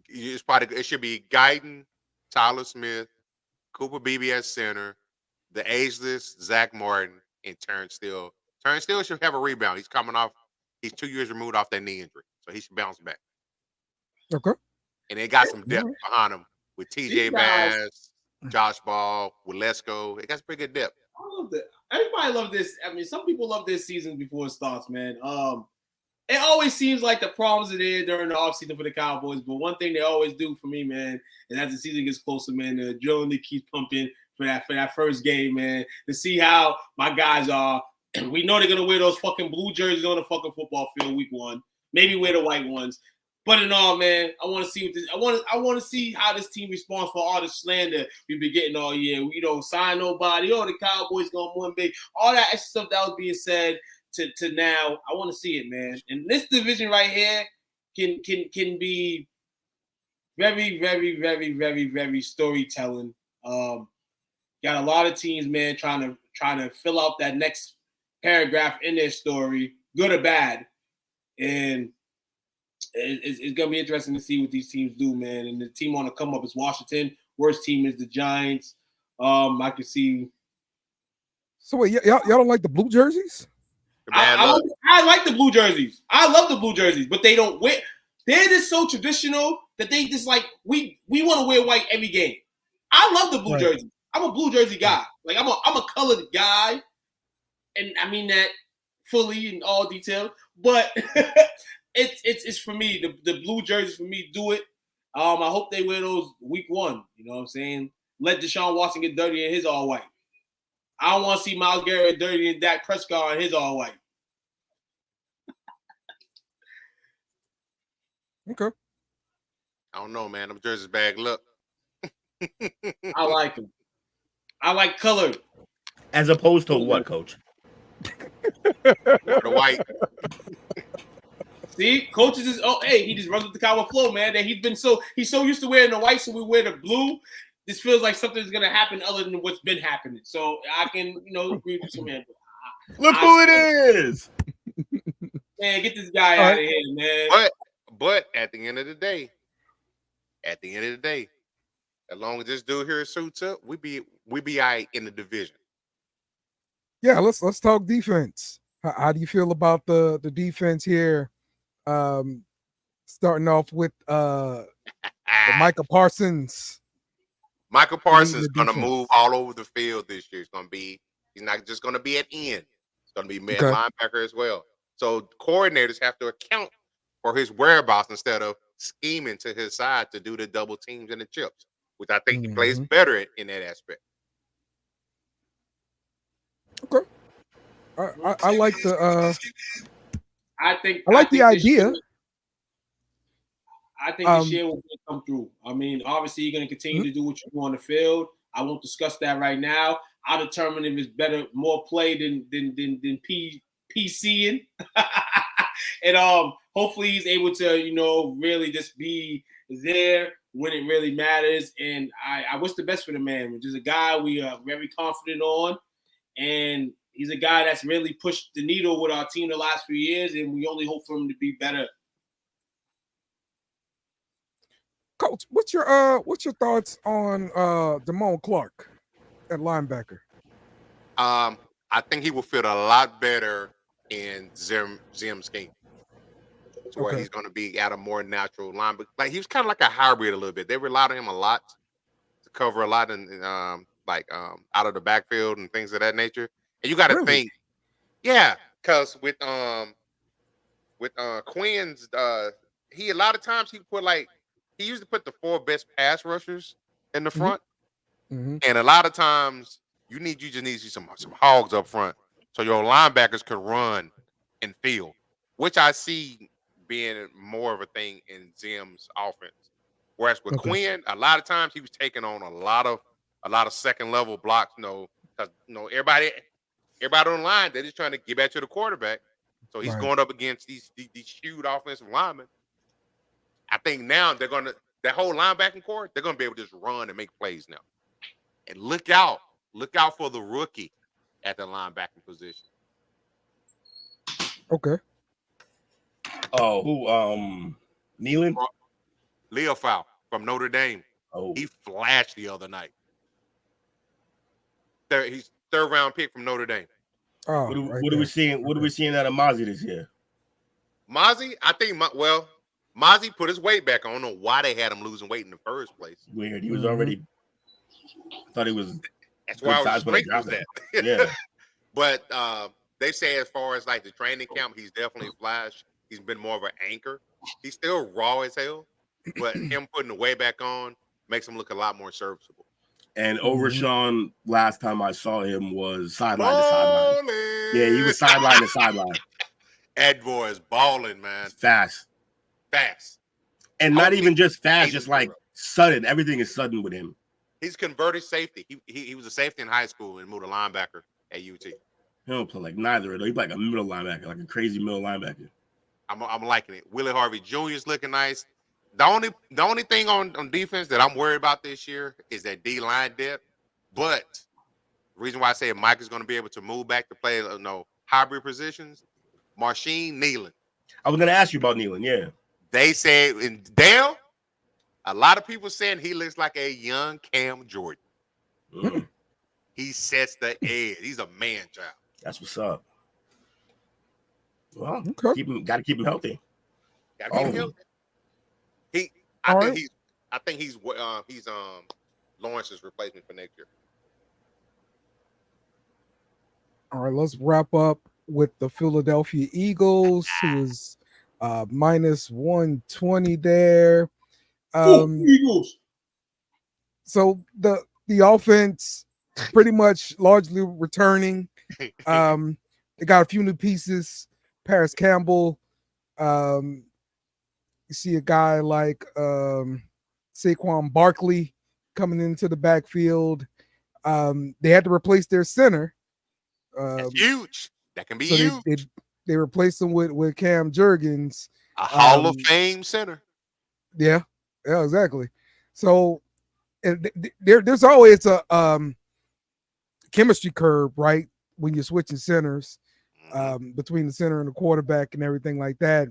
[SPEAKER 5] It should be Guyton, Tyler Smith, Cooper Beebe at center, the ageless Zach Martin, and Turnstile. Turnstile should have a rebound. He's 2 years removed off that knee injury, so he should bounce back.
[SPEAKER 4] Okay.
[SPEAKER 5] And they got some depth behind him with TJ Bass, Josh Ball, Walesko. They got some pretty good depth.
[SPEAKER 6] I love that. Everybody love this. I mean, some people love this season before it starts, man. It always seems like the problems are there during the offseason for the Cowboys, but one thing they always do for me, man, and as the season gets closer, man, the adrenaline keeps pumping for that first game, man, to see how my guys are. We know they're gonna wear those fucking blue jerseys on the fucking football field week one. Maybe wear the white ones. But in all, man, I want to see I want to see how this team responds for all the slander we've been getting all year. We don't sign nobody. Oh, the Cowboys gonna win big. All that extra stuff that was being said to now. I want to see it, man. And this division right here can be very, very, very, very, very storytelling. Got a lot of teams, man, trying to fill out that next paragraph in their story, good or bad, and it's gonna be interesting to see what these teams do, man. And the team on the come up is Washington. Worst team is the Giants. I can see.
[SPEAKER 4] So wait, y'all don't like the blue jerseys?
[SPEAKER 6] I like the blue jerseys. I love the blue jerseys, but they don't wear. They're just so traditional that they just like we want to wear white every game. I love the blue jerseys. I'm a blue jersey guy. Like I'm a colored guy, and I mean that fully in all detail. But it's for me. The blue jerseys for me do it. I hope they wear those week one. You know what I'm saying? Let Deshaun Watson get dirty in his all white. I don't want to see Myles Garrett dirty and Dak Prescott in his all white.
[SPEAKER 4] Okay.
[SPEAKER 5] I don't know, man. Them jerseys bag look.
[SPEAKER 6] I like them. I like colored.
[SPEAKER 7] As opposed to what, Coach?
[SPEAKER 5] The white.
[SPEAKER 6] See, coaches is he just runs with the cowboy flow, man. That he's so used to wearing the white, so we wear the blue. This feels like something's gonna happen other than what's been happening. So I can, agree with you, man.
[SPEAKER 7] Look who it is.
[SPEAKER 6] Man, get this guy
[SPEAKER 4] All
[SPEAKER 6] out
[SPEAKER 4] right.
[SPEAKER 6] of here, man.
[SPEAKER 5] But at the end of the day, as long as this dude here suits up, we be all right in the division.
[SPEAKER 4] Yeah, let's talk defense. How do you feel about the defense here? Starting off with Micah Parsons.
[SPEAKER 5] Michael Parsons is
[SPEAKER 4] the
[SPEAKER 5] going to
[SPEAKER 4] defense.
[SPEAKER 5] move all over the field this year. He's not just going to be at end. It's going to be man linebacker as well. So coordinators have to account for his whereabouts instead of scheming to his side to do the double teams and the chips, which I think he plays better in that aspect.
[SPEAKER 4] Okay. I like the
[SPEAKER 6] I
[SPEAKER 4] like the idea.
[SPEAKER 6] I think this year will come through. I mean, obviously, you're going to continue to do what you do on the field. I won't discuss that right now. I'll determine if it's better, more play than PCing. And hopefully he's able to, really just be there when it really matters. And I wish the best for the man, which is a guy we are very confident on. And he's a guy that's really pushed the needle with our team the last few years, and we only hope for him to be better.
[SPEAKER 4] Coach, what's your thoughts on Damone Clark at linebacker?
[SPEAKER 5] I think he will fit a lot better in Zim's scheme. To where he's going to be at a more natural line, but like he was kind of like a hybrid a little bit. They relied on him a lot to cover a lot in out of the backfield and things of that nature. And you got to think, because with Quinn's, he a lot of times he used to put the 4 best pass rushers in the front, and a lot of times you just need some hogs up front so your linebackers can run and field, which I see being more of a thing in Zim's offense. Whereas with Quinn, a lot of times he was taking on a lot of second level blocks, because everybody on the line, they're just trying to get back to the quarterback. So he's going up against these huge offensive linemen. I think now that whole linebacking core, they're gonna be able to just run and make plays now. And look out for the rookie at the linebacking position.
[SPEAKER 4] Okay.
[SPEAKER 7] Oh, who? Nealon?
[SPEAKER 5] Leo Fowl from Notre Dame.
[SPEAKER 7] Oh,
[SPEAKER 5] he flashed the other night. He's third round pick from Notre Dame.
[SPEAKER 7] Oh, what are we seeing? What are we seeing out of Mozzie this year?
[SPEAKER 5] Mozzie, I think. Mozzie put his weight back. I don't know why they had him losing weight in the first place.
[SPEAKER 7] Weird. He was already. Thought he was.
[SPEAKER 5] That's why I was that.
[SPEAKER 7] Yeah.
[SPEAKER 5] But they say as far as like the training camp, he's definitely flashed. He's been more of an anchor. He's still raw as hell, but him putting the weight back on makes him look a lot more serviceable.
[SPEAKER 7] And Overshawn, last time I saw him was sideline to sideline. Yeah, he was sideline to sideline.
[SPEAKER 5] That boy is balling, man.
[SPEAKER 7] Fast. And not even just fast, just like sudden. Everything is sudden with him.
[SPEAKER 5] He's converted safety. He was a safety in high school and moved a linebacker at UT.
[SPEAKER 7] He don't play like neither. He's like a middle linebacker, like a crazy middle linebacker.
[SPEAKER 5] I'm liking it. Willie Harvey Jr. is looking nice. The only thing on defense that I'm worried about this year is that D-line depth. But the reason why I say Mike is going to be able to move back to play hybrid positions, Marsheen Nealon.
[SPEAKER 7] I was going to ask you about Nealon, yeah.
[SPEAKER 5] They said in Dale, a lot of people saying he looks like a young Cam Jordan. He sets the edge. He's a man child.
[SPEAKER 7] That's what's up. Well, got to keep him healthy.
[SPEAKER 5] Got to keep him healthy. I think he's Lawrence's replacement for next year.
[SPEAKER 4] All right, let's wrap up with the Philadelphia Eagles, who is minus 120 there.
[SPEAKER 6] Eagles.
[SPEAKER 4] So the offense pretty much largely returning. They got a few new pieces. Paris Campbell. You see a guy like Saquon Barkley coming into the backfield. They had to replace their center.
[SPEAKER 5] That's huge. That can be
[SPEAKER 4] so
[SPEAKER 5] huge.
[SPEAKER 4] They replaced him with Cam Jurgens,
[SPEAKER 5] a Hall of Fame center.
[SPEAKER 4] Yeah, exactly. So there's always a chemistry curve, right? When you're switching centers. between the center and the quarterback and everything like that.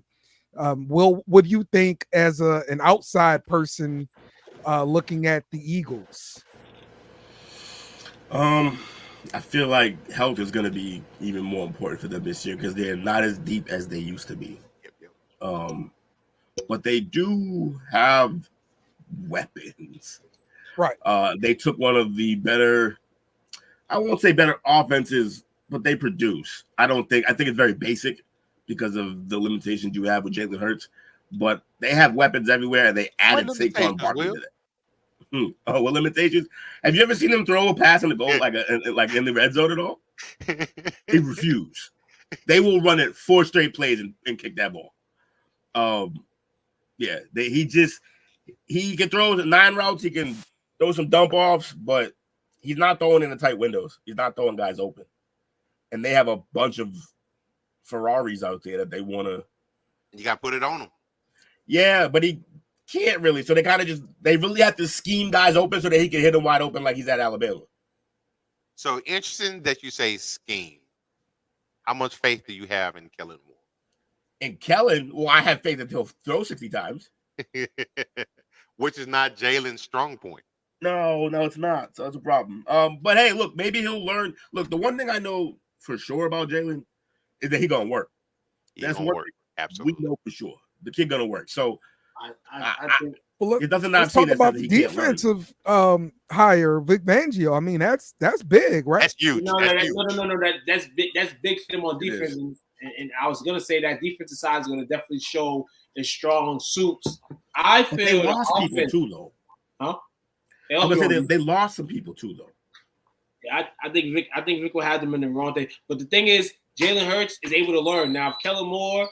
[SPEAKER 4] Would you think as an outside person looking at the Eagles?
[SPEAKER 7] I feel like health is going to be even more important for them this year because they're not as deep as they used to be. But they do have weapons.
[SPEAKER 4] Right.
[SPEAKER 7] They took one of the better, I won't say better offenses, but they produce. I think it's very basic because of the limitations you have with Jalen Hurts. But they have weapons everywhere, and they added Saquon Barkley to that. Oh, what limitations? Have you ever seen him throw a pass in the goal like in the red zone at all? He refused. They will run it 4 straight plays and kick that ball. Yeah, he can throw 9 routes. He can throw some dump offs, but he's not throwing in the tight windows. He's not throwing guys open. And they have a bunch of Ferraris out there that they want to.
[SPEAKER 5] You got to put it on him.
[SPEAKER 7] Yeah, but he can't really. So they really have to scheme guys open so that he can hit them wide open like he's at Alabama.
[SPEAKER 5] So interesting that you say scheme. How much faith do you have in Kellen Moore?
[SPEAKER 7] In Kellen, well, I have faith that he'll throw 60 times.
[SPEAKER 5] Which is not Jalen's strong point.
[SPEAKER 7] No, it's not. So that's a problem. But hey, look, maybe he'll learn. Look, the one thing I know for sure about Jalen is that he's gonna work. That's work. Absolutely. We know for sure. The kid gonna work. So
[SPEAKER 6] I think
[SPEAKER 7] it doesn't
[SPEAKER 4] let's talk about the defensive hire, Vic Fangio. I mean, that's big, right?
[SPEAKER 5] That's huge.
[SPEAKER 6] No, that's big. That's big for them on defense. And I was gonna say that defensive side is gonna definitely show the strong suits. I feel
[SPEAKER 7] they lost people too, though.
[SPEAKER 6] Huh?
[SPEAKER 7] I'm gonna say they lost some people too, though.
[SPEAKER 6] Yeah, I think Vic will have them in the wrong thing. But the thing is, Jalen Hurts is able to learn. Now, if Kellen Moore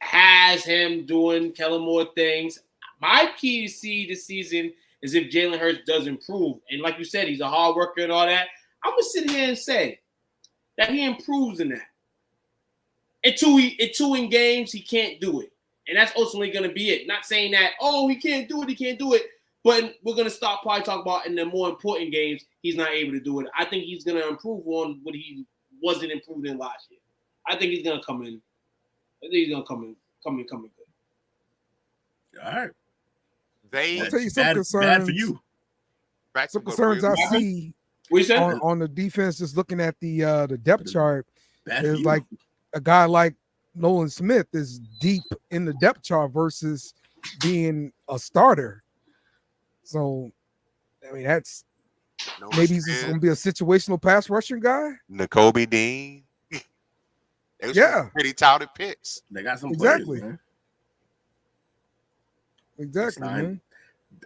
[SPEAKER 6] has him doing Kellen Moore things, my key to see this season is if Jalen Hurts does improve. And like you said, he's a hard worker and all that. I'm gonna sit here and say that he improves in that. In two games, he can't do it. And that's ultimately going to be it. Not saying that, he can't do it. But we're going to stop probably talking about in the more important games, he's not able to do it. I think he's going to improve on what he wasn't improved in last year. I think he's going to come in. I think he's going to come in good.
[SPEAKER 7] All right.
[SPEAKER 4] I'll tell you some concerns.
[SPEAKER 7] Bad for you.
[SPEAKER 4] Some concerns I see on the defense, just looking at the depth chart, is like a guy like Nolan Smith is deep in the depth chart versus being a starter. So, I mean, that's maybe he's going to be a situational pass rushing guy.
[SPEAKER 5] Nakobe Dean. Pretty touted picks.
[SPEAKER 7] They got some
[SPEAKER 4] exactly.
[SPEAKER 7] players, man.
[SPEAKER 4] Exactly, man.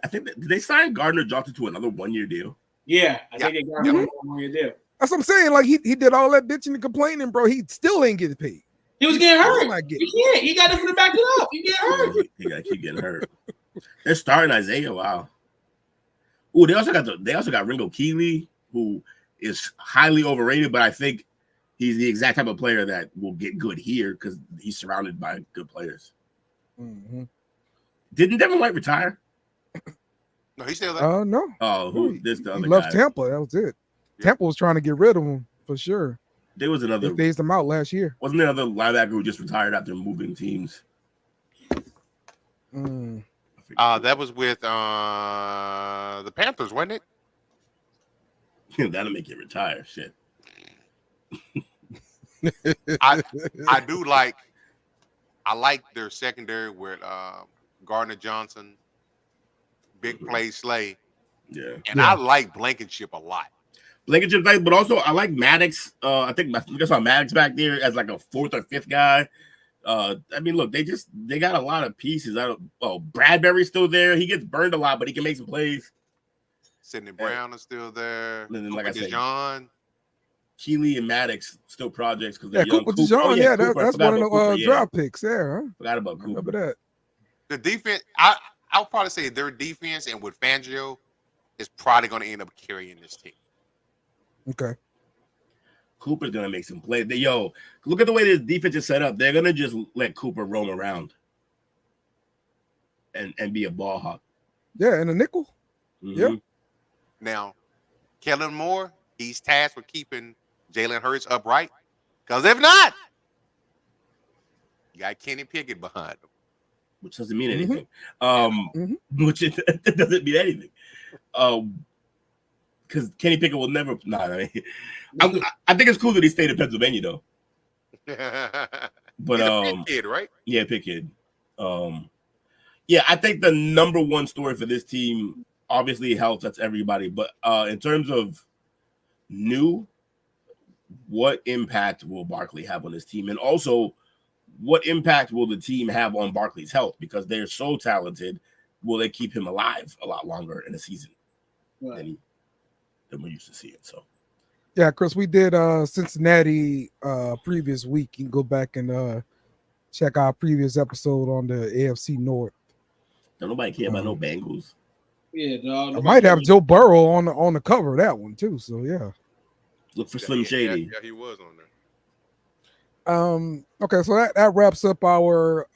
[SPEAKER 7] I think did they sign Gardner Johnson to another 1-year deal?
[SPEAKER 6] Yeah, I think they got him on a 1-year deal.
[SPEAKER 4] That's what I'm saying. Like he did all that bitching and complaining, bro. He still ain't getting paid.
[SPEAKER 6] He was getting hurt. He can't. He got nothing to back it up. He getting hurt.
[SPEAKER 7] He got to keep getting hurt. They're starting Isaiah. Wow. Oh, they also got Ringo Keeley, who is highly overrated, but I think he's the exact type of player that will get good here because he's surrounded by good players.
[SPEAKER 4] Mm-hmm.
[SPEAKER 7] Didn't Devin White retire?
[SPEAKER 5] No, he's still there.
[SPEAKER 4] No.
[SPEAKER 7] Oh, this the other
[SPEAKER 4] he
[SPEAKER 7] guy.
[SPEAKER 4] left Tampa. That was it. Tampa was trying to get rid of him for sure.
[SPEAKER 7] There was another.
[SPEAKER 4] They phased him out last year.
[SPEAKER 7] Wasn't there another linebacker who just retired after moving teams?
[SPEAKER 5] That was with the Panthers, wasn't it?
[SPEAKER 7] That'll make you retire. Shit.
[SPEAKER 5] I like their secondary with Gardner Johnson, Big Play Slay.
[SPEAKER 7] Yeah.
[SPEAKER 5] And I like Blankenship a lot.
[SPEAKER 7] Blankenship, but also I like Maddox. I think I saw Maddox back there as like a 4th or 5th guy. I mean, look, they got a lot of pieces. Bradbury's still there. He gets burned a lot, but he can make some plays.
[SPEAKER 5] Sidney Brown is still there.
[SPEAKER 7] And then, like I said,
[SPEAKER 5] John,
[SPEAKER 7] Keeley and Maddox still projects because they're young.
[SPEAKER 4] Cooper DeJean, that's one of the draft picks there. Huh?
[SPEAKER 7] Forgot about Cooper.
[SPEAKER 4] Remember that.
[SPEAKER 5] The defense, I'll probably say their defense and with Fangio is probably going to end up carrying this team.
[SPEAKER 4] Okay.
[SPEAKER 7] Cooper's going to make some plays. Look at the way this defense is set up. They're going to just let Cooper roam around and be a ball hawk.
[SPEAKER 4] Yeah, and a nickel.
[SPEAKER 7] Mm-hmm.
[SPEAKER 4] Yeah.
[SPEAKER 5] Now, Kellen Moore, he's tasked with keeping Jalen Hurts upright. Because if not, you got Kenny Pickett behind him.
[SPEAKER 7] Which doesn't mean anything.
[SPEAKER 5] Mm-hmm.
[SPEAKER 7] Which it doesn't mean anything. Because Kenny Pickett will never. I think it's cool that he stayed in Pennsylvania though. But
[SPEAKER 5] he's a Pitt kid, right?
[SPEAKER 7] Yeah, Pitt kid. Yeah, I think the number one story for this team, obviously it helps. That's everybody. But in terms of new, what impact will Barkley have on this team, and also what impact will the team have on Barkley's health? Because they're so talented, will they keep him alive a lot longer in the season than we're used to seeing? So,
[SPEAKER 4] yeah, Chris, we did Cincinnati previous week. You can go back and check our previous episode on the AFC North.
[SPEAKER 7] Don't nobody care about no Bengals.
[SPEAKER 6] Yeah, dog.
[SPEAKER 4] I might have Joe Burrow on the cover of that one too. So yeah,
[SPEAKER 7] look for Slim Shady.
[SPEAKER 5] Yeah, he was on there.
[SPEAKER 4] Okay, so that wraps up our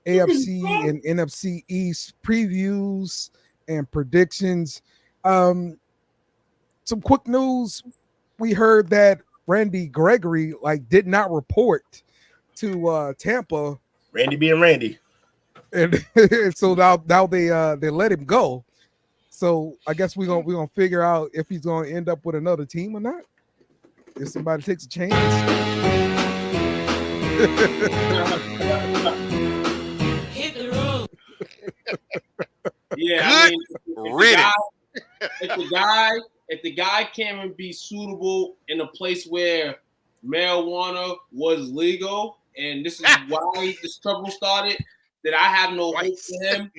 [SPEAKER 4] AFC and NFC East previews and predictions. Some quick news. We heard that Randy Gregory did not report to Tampa.
[SPEAKER 7] Randy being Randy.
[SPEAKER 4] And so now they let him go. So I guess we're gonna figure out if he's gonna end up with another team or not. If somebody takes a chance.
[SPEAKER 6] Hit the road. Yeah, I mean, if the guy can't be suitable in a place where marijuana was legal, and this is why this trouble started, that I have no hope for him.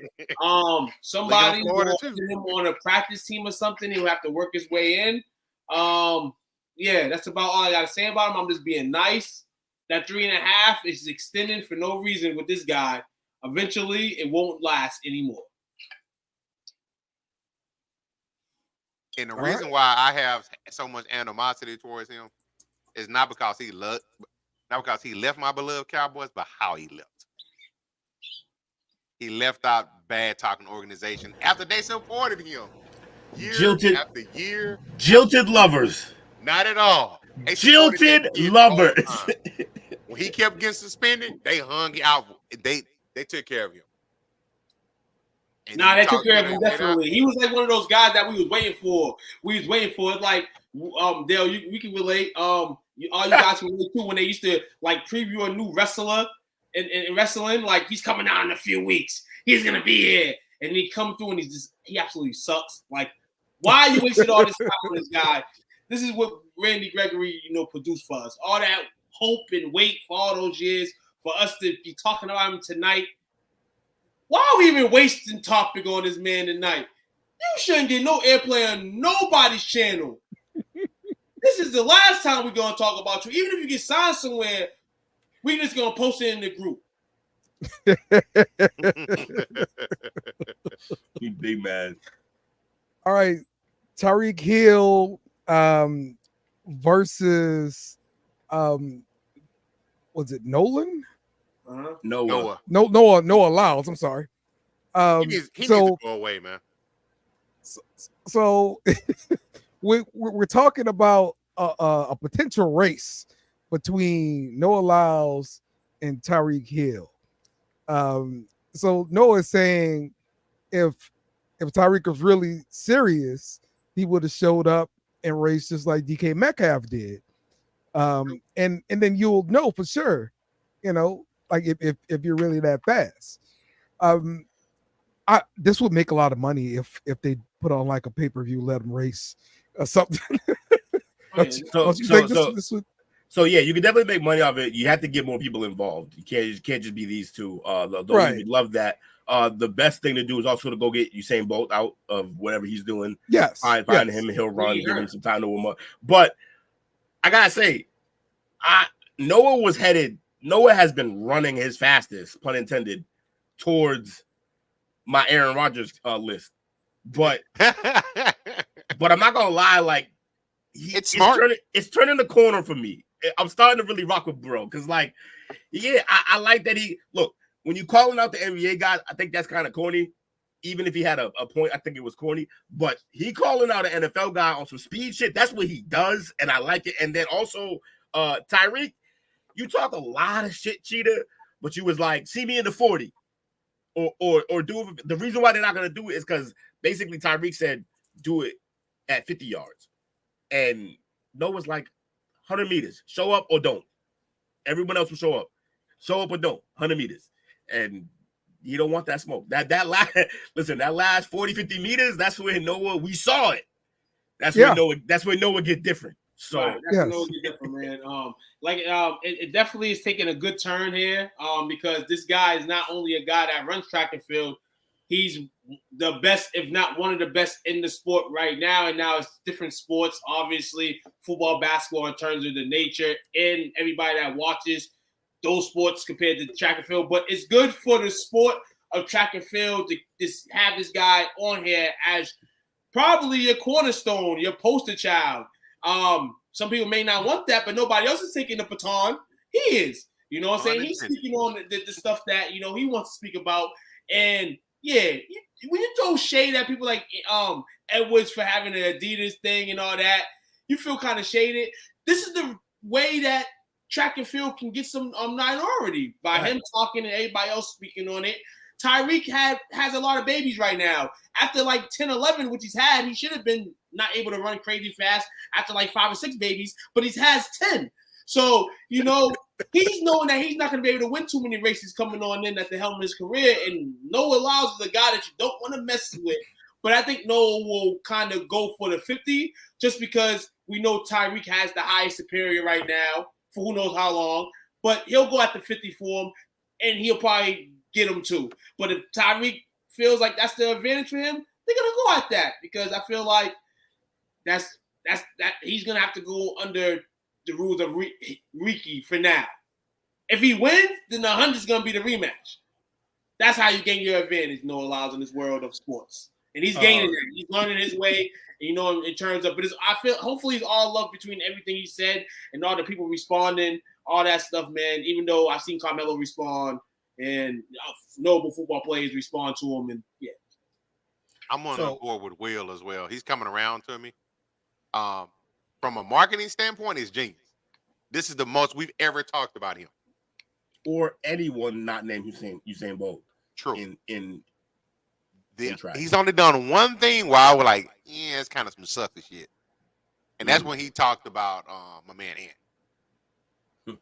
[SPEAKER 6] Somebody will put him on a practice team or something. He'll have to work his way in. Yeah, that's about all I got to say about him. I'm just being nice. That 3.5 is extending for no reason with this guy. Eventually, it won't last anymore.
[SPEAKER 5] And the reason why I have so much animosity towards him is not because he left my beloved Cowboys, but how he left. He left out bad talking organization after they supported him.
[SPEAKER 7] Jilted
[SPEAKER 5] after year.
[SPEAKER 7] Jilted lovers.
[SPEAKER 5] Not at all.
[SPEAKER 7] Jilted lovers.
[SPEAKER 5] When he kept getting suspended, they hung out. They took care of him. And
[SPEAKER 6] they took care of him definitely. He was like one of those guys that we was waiting for. It's like Dale, we can relate. All you guys can relate too when they used to preview a new wrestler in wrestling. He's coming out in a few weeks. He's gonna be here, and he come through and he absolutely sucks. Why are you wasting all this time on this guy? This is what Randy Gregory, produced for us. All that hope and wait for all those years for us to be talking about him tonight. Why are we even wasting topic on this man tonight? You shouldn't get no airplay on nobody's channel. This is the last time we're going to talk about you. Even if you get signed somewhere, we're just going to post it in the group.
[SPEAKER 7] You big man.
[SPEAKER 4] All right. Tyreek Hill versus was it Nolan?
[SPEAKER 7] Noah
[SPEAKER 4] Lyles. I'm sorry.
[SPEAKER 5] He needs to go away, man.
[SPEAKER 4] So we're talking about a potential race between Noah Lyles and Tyreek Hill. So Noah is saying if Tyreek was really serious, he would have showed up and raced just like DK Metcalf did. And then you'll know for sure, if you're really that fast. This would make a lot of money if they put on a pay-per-view, let them race or something.
[SPEAKER 7] So yeah, you can definitely make money off it. You have to get more people involved. You can't just be these two. We love that. The best thing to do is also to go get Usain Bolt out of whatever he's doing.
[SPEAKER 4] Yes,
[SPEAKER 7] find him, he'll run, give him some time to warm up. But I gotta say, Noah has been running his fastest, pun intended, towards my Aaron Rodgers list. But I'm not gonna lie,
[SPEAKER 5] it's smart.
[SPEAKER 7] It's turning the corner for me. I'm starting to really rock with bro because, I like that when you calling out the NBA guys, I think that's kind of corny. Even if he had a point, I think it was corny. But he calling out an NFL guy on some speed shit, that's what he does, and I like it. And then also Tyreek, you talk a lot of shit, Cheetah, but you was like, see me in the 40. Or do it. The reason why they're not going to do it is because basically Tyreek said do it at 50 yards. And Noah's like 100 meters. Show up or don't. Everyone else will show up. Show up or don't. 100 meters. And you don't want that smoke. That last 40, 50 meters, that's where Noah, we saw it. That's where Noah get different. So
[SPEAKER 6] right, that's Noah get different, man. It definitely is taking a good turn here. Because this guy is not only a guy that runs track and field, he's the best, if not one of the best in the sport right now. And now it's different sports, obviously, football, basketball, in terms of the nature and everybody that watches those sports compared to track and field. But it's good for the sport of track and field to just have this guy on here as probably your cornerstone, your poster child. Some people may not want that, but nobody else is taking the baton. He is. You know what I'm saying? He's speaking on the stuff that, he wants to speak about. And, yeah, when you throw shade at people like Edwards for having an Adidas thing and all that, you feel kind of shaded. This is the way that track and field can get some minority by him talking and everybody else speaking on it. Tyreek has a lot of babies right now. After like 10, 11, which he's had, he should have been not able to run crazy fast after like 5 or 6 babies, but he has 10. So, he's knowing that he's not going to be able to win too many races coming on in at the helm of his career. And Noah Lyles is a guy that you don't want to mess with. But I think Noah will kind of go for the 50 just because we know Tyreek has the highest superior right now for who knows how long. But he'll go at the 50 for him, and he'll probably get him too. But if Tyreek feels like that's the advantage for him, they're gonna go at that because I feel like that's he's gonna have to go under the rules of Ricky for now. If he wins, then the 100 is gonna be the rematch. That's how you gain your advantage, Noah Lyles, in this world of sports, and he's gaining that. He's learning his way. In terms of, but I feel hopefully it's all love between everything he said and all the people responding, all that stuff, man. Even though I've seen Carmelo respond. And notable football players respond to him, and yeah.
[SPEAKER 5] I'm on the board with Will as well. He's coming around to me. From a marketing standpoint, it's genius. This is the most we've ever talked about him,
[SPEAKER 7] or anyone not named Usain Bolt.
[SPEAKER 5] True.
[SPEAKER 7] In track.
[SPEAKER 5] He's only done one thing where I was like, yeah, it's kind of some sucker shit, and that's when he talked about my man Ant.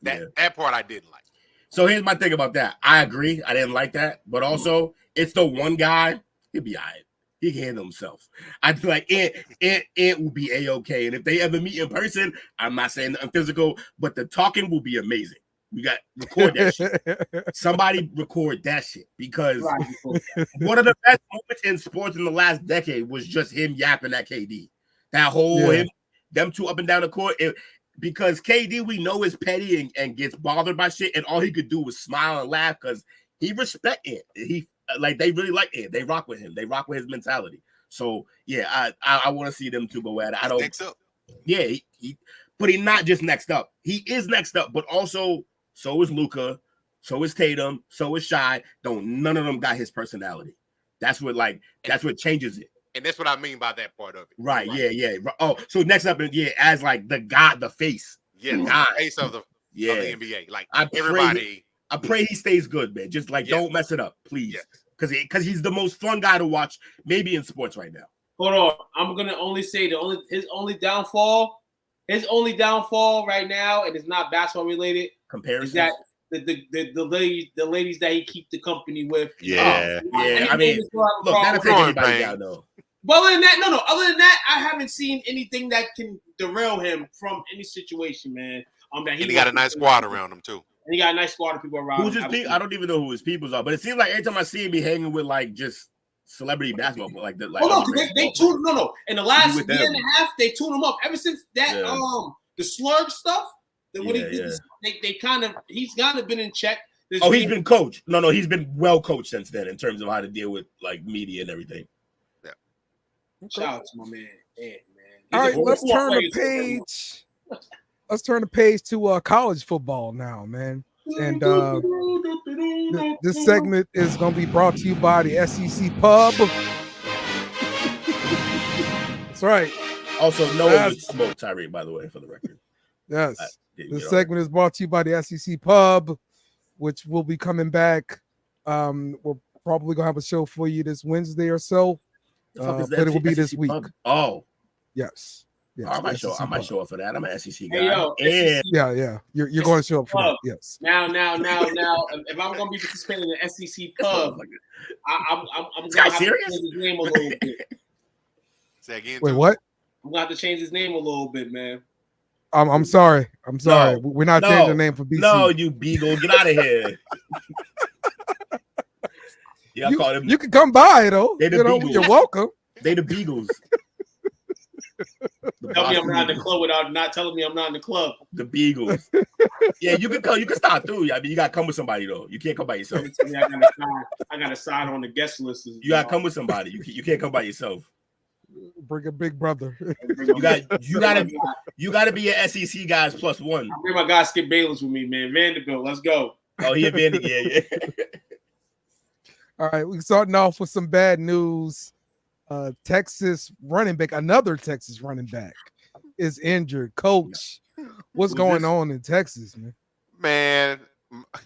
[SPEAKER 5] That part I didn't like.
[SPEAKER 7] So here's my thing about that. I agree. I didn't like that. But also, it's the one guy, he'll be all right. He can handle himself. I feel like Ant will be A-okay. And if they ever meet in person, I'm not saying nothing physical, but the talking will be amazing. We got record that shit. Somebody record that shit because one of the best moments in sports in the last decade was just him yapping at KD. That whole them two up and down the court. Because KD, we know, is petty and gets bothered by shit, and all he could do was smile and laugh because he respect it. They really like it. They rock with him. They rock with his mentality. So yeah, I want to see them two go at it. I don't.
[SPEAKER 5] Next up.
[SPEAKER 7] Yeah, but he's not just next up. He is next up, but also so is Luka, so is Tatum, so is Shai. None of them got his personality. That's what changes it.
[SPEAKER 5] And that's what I mean by that part of it.
[SPEAKER 7] Right. Yeah. Oh, so next up, as like the god, the face.
[SPEAKER 5] Yeah, the face of the NBA. Like everybody.
[SPEAKER 7] I pray he stays good, man. Just don't mess it up, please. Because he's the most fun guy to watch, maybe in sports right now.
[SPEAKER 6] Hold on. I'm gonna only say his only downfall right now, and it's not basketball related.
[SPEAKER 7] Comparison.
[SPEAKER 6] Is that the ladies that he keep the company with.
[SPEAKER 5] Yeah.
[SPEAKER 7] I mean, look, that'll take anybody down though.
[SPEAKER 6] But other than that, other than that, I haven't seen anything that can derail him from any situation, man.
[SPEAKER 5] He got a nice squad around him too.
[SPEAKER 6] And he got a nice squad of people around him.
[SPEAKER 7] Who's his people? I don't even know who his peoples are, but it seems like every time I see him, be hanging with like just celebrity basketball, like that.
[SPEAKER 6] They tuned in the last year and a half, they tuned him up. Ever since that the slurg stuff, he's kind of been in check.
[SPEAKER 7] He's been coached. No, he's been well coached since then in terms of how to deal with like media and everything.
[SPEAKER 6] Shout out to my man, Ed, man.
[SPEAKER 4] All right, let's turn the page. Let's turn the page to college football now, man. And this segment is going to be brought to you by the SEC Pub. That's right.
[SPEAKER 7] Also, no one would smoke Tyreek, by the way, for the record.
[SPEAKER 4] Yes. This segment is brought to you by the SEC Pub, which will be coming back. We're probably gonna have a show for you this Wednesday or so. But it will be this week.
[SPEAKER 7] Pub? Oh,
[SPEAKER 4] yes.
[SPEAKER 7] Oh, I might show up for that. I'm an SEC guy.
[SPEAKER 6] Hey, yo,
[SPEAKER 7] and
[SPEAKER 4] yeah. You're going to show up for that. Yes.
[SPEAKER 6] Now. If I'm going to be participating in the SEC Pub, I'm going to have to change his name a little bit.
[SPEAKER 5] Say again.
[SPEAKER 4] Wait, what?
[SPEAKER 6] I'm going to have to change his name a little bit, man.
[SPEAKER 4] I'm sorry.
[SPEAKER 7] No,
[SPEAKER 4] we're not changing the name for BC.
[SPEAKER 7] No, you beagle, get out of here. Yeah, I call them.
[SPEAKER 4] You can come by though. You're welcome.
[SPEAKER 7] They the Beagles.
[SPEAKER 6] Tell me I'm not in the club without not telling me I'm not in the club.
[SPEAKER 7] The Beagles. Yeah, you can come. You can start through. I mean, you got to come with somebody though. You can't come by yourself.
[SPEAKER 6] I got to sign on the guest list.
[SPEAKER 7] You got to come with somebody. You can't come by yourself.
[SPEAKER 4] Bring a big brother.
[SPEAKER 7] You got to be an SEC guys plus one.
[SPEAKER 6] I bring my guy Skip Bayless with me, man. Vanderbilt, let's go.
[SPEAKER 7] Oh, he a Vanderbilt. Yeah.
[SPEAKER 4] All right, we're starting off with some bad news. Texas running back, another Texas running back, is injured. Coach, what's going on in Texas, man?
[SPEAKER 5] Man,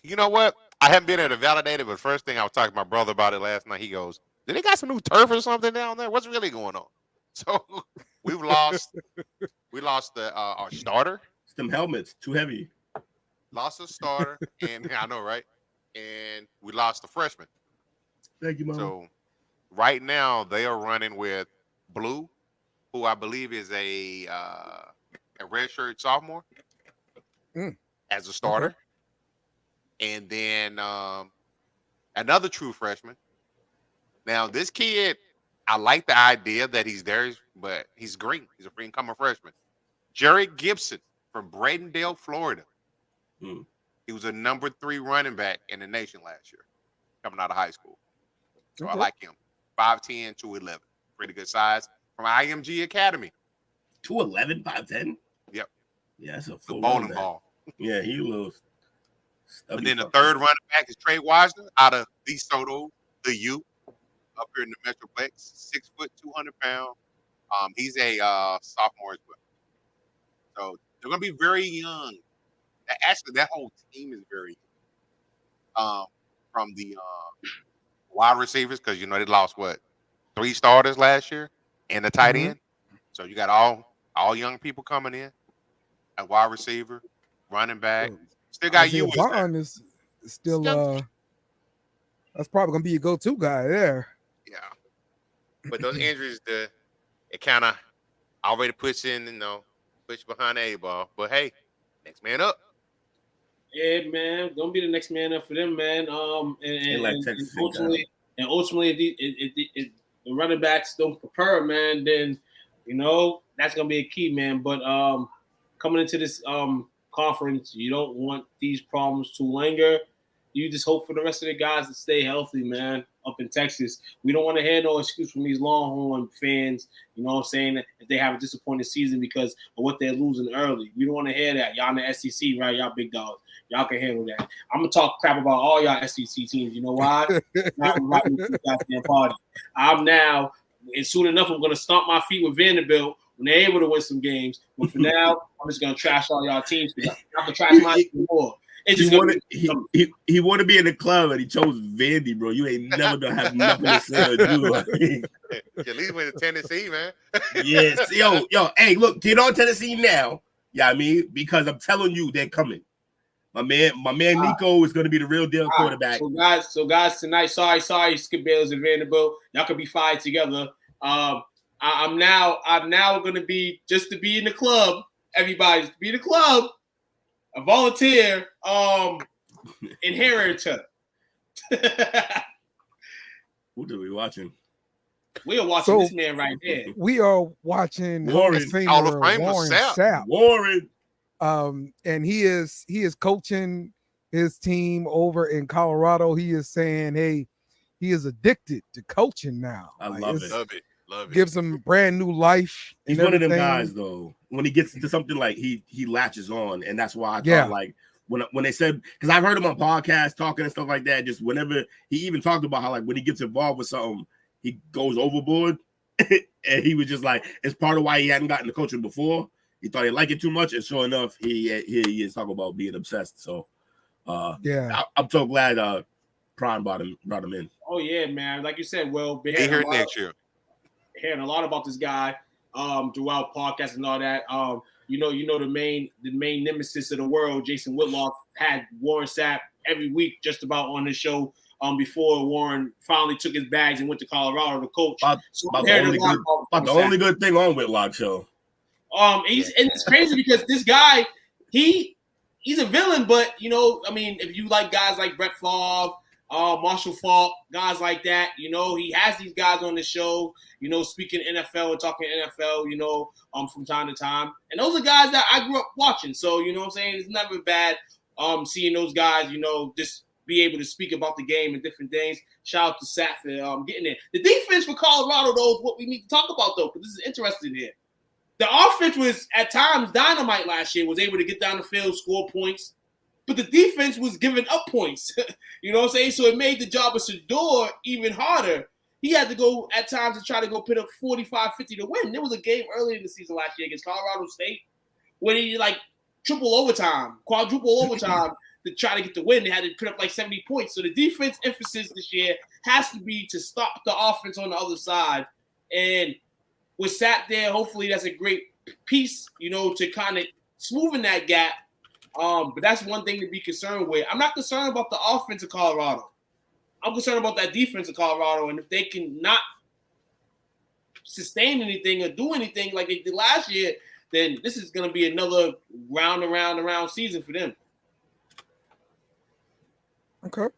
[SPEAKER 5] you know what? I haven't been able to validate it, but first thing I was talking to my brother about it last night. He goes, "Did they got some new turf or something down there? What's really going on?" So we lost our starter.
[SPEAKER 7] It's them helmets too heavy.
[SPEAKER 5] Lost a starter, and I know, right? And we lost the freshman.
[SPEAKER 7] Thank you, Mom.
[SPEAKER 5] So right now they are running with Blue, who I believe is a redshirt sophomore as a starter, and then another true freshman. Now this kid, I like the idea that he's there, but he's green. He's a free-incoming freshman. Jerry Gibson from Bradendale, Florida. He was a number 3 running back in the nation last year, coming out of high school. So I like him. 5'10", 211. Pretty good size. From IMG Academy.
[SPEAKER 7] 211, 5'10"?
[SPEAKER 5] Yep.
[SPEAKER 7] Yeah, that's a full
[SPEAKER 5] bowling ball.
[SPEAKER 7] Yeah, he loves.
[SPEAKER 5] And then the third running back is Trey Washington out of DeSoto, the U, up here in the Metroplex. 6 foot, 200 pounds. He's a sophomore as well. So they're going to be very young. Actually, that whole team is very young. From the wide receivers, because they lost 3 starters last year and the tight end. So you got all young people coming in. A wide receiver, running back. Still got you.
[SPEAKER 4] Bond is still that's probably gonna be your go-to guy there.
[SPEAKER 5] Yeah. But those injuries, it kind of already puts in, push behind the A-ball. But hey, next man up.
[SPEAKER 6] Yeah, man, don't be the next man up for them, man. And ultimately, if the running backs don't prepare, man, then that's gonna be a key, man. But coming into this conference, you don't want these problems to linger. You just hope for the rest of the guys to stay healthy, man. Up in Texas, we don't want to hear no excuse from these Longhorn fans. You know what I'm saying? If they have a disappointing season because of what they're losing early, we don't want to hear that. Y'all in the SEC, right? Y'all big dogs. Y'all can handle that. I'm gonna talk crap about all y'all SEC teams. You know why? Goddamn party. I'm now, and soon enough, I'm gonna stomp my feet with Vanderbilt when they're able to win some games. But for now, I'm just gonna trash all y'all teams because y'all can trash my team more.
[SPEAKER 7] He want to be in the club and he chose Vandy, bro. You ain't never gonna have nothing to say or do.
[SPEAKER 5] At least went to Tennessee, man.
[SPEAKER 7] Yes, yo, hey, look, get on Tennessee now. Yeah, I mean, because I'm telling you, they're coming. My man Nico is gonna be the real deal quarterback.
[SPEAKER 6] So guys, tonight, sorry, Skip Bayless and Vanderbilt. Y'all could be fired together. I'm now gonna be just to be in the club. Everybody to be in the club. A volunteer inheritor.
[SPEAKER 7] Who are we watching?
[SPEAKER 6] We are watching this man right there.
[SPEAKER 4] We are watching
[SPEAKER 7] Warren
[SPEAKER 4] Sapp.
[SPEAKER 7] Warren.
[SPEAKER 4] And he is coaching his team over in Colorado. He is saying, hey, he is addicted to coaching now.
[SPEAKER 7] I love it.
[SPEAKER 5] Love it.
[SPEAKER 4] Gives him brand new life.
[SPEAKER 7] He's one of them guys, though. When he gets into something like he latches on, and that's why I thought like when they said, because I've heard him on podcasts talking and stuff like that. Just whenever he even talked about how like when he gets involved with something, he goes overboard, and he was just like it's part of why he hadn't gotten the coaching before he thought he liked it too much, and sure enough, he is talking about being obsessed. So, I'm so glad Prime brought him in.
[SPEAKER 6] Oh yeah, man. Like you said, Will,
[SPEAKER 5] Be here next year.
[SPEAKER 6] Hearing a lot about this guy throughout podcasts and all that. You know the main nemesis of the world, Jason Whitlock, had Warren Sapp every week just about on his show before Warren finally took his bags and went to Colorado to coach.
[SPEAKER 7] About the only good thing on Whitlock show.
[SPEAKER 6] And it's crazy because this guy, he's a villain, but if you like guys like Brett Favre, Marshall Faulk, guys like that, he has these guys on the show, speaking NFL and talking NFL, from time to time. And those are guys that I grew up watching. So, you know what I'm saying? It's never bad seeing those guys, just be able to speak about the game and different things. Shout out to Sapp for getting there. The defense for Colorado, though, is what we need to talk about, though, because this is interesting here. The offense was, at times, dynamite last year, was able to get down the field, score points. But the defense was giving up points. You know what I'm saying? So it made the job of Shador even harder. He had to go at times to try to go put up 45-50 to win. There was a game earlier in the season last year against Colorado State where he quadruple overtime to try to get the win. They had to put up like 70 points. So the defense emphasis this year has to be to stop the offense on the other side. And with Sapp there, hopefully that's a great piece, to kind of smoothen that gap. But that's one thing to be concerned with. I'm not concerned about the offense of Colorado. I'm concerned about that defense of Colorado. And if they can not sustain anything or do anything like they did last year, then this is going to be another round season for them.
[SPEAKER 4] Okay.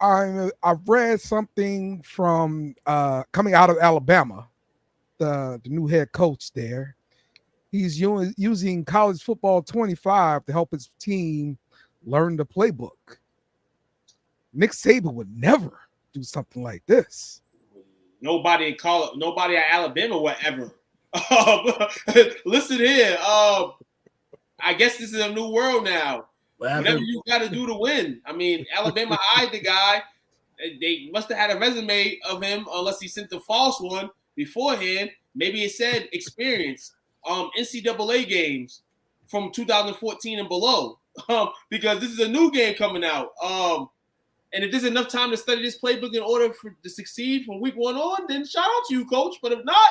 [SPEAKER 4] I've read something from coming out of Alabama, the new head coach there. He's using college football 25 to help his team learn the playbook. Nick Saban would never do something like this.
[SPEAKER 6] Nobody at Alabama would ever. Listen here. I guess this is a new world now. Whatever you got to do to win. I mean, Alabama eyed the guy. They must have had a resume of him, unless he sent the false one beforehand. Maybe it said experience. NCAA games from 2014 and below, because this is a new game coming out. And if there's enough time to study this playbook in order to succeed from week 1 on, then shout out to you, coach. But if not,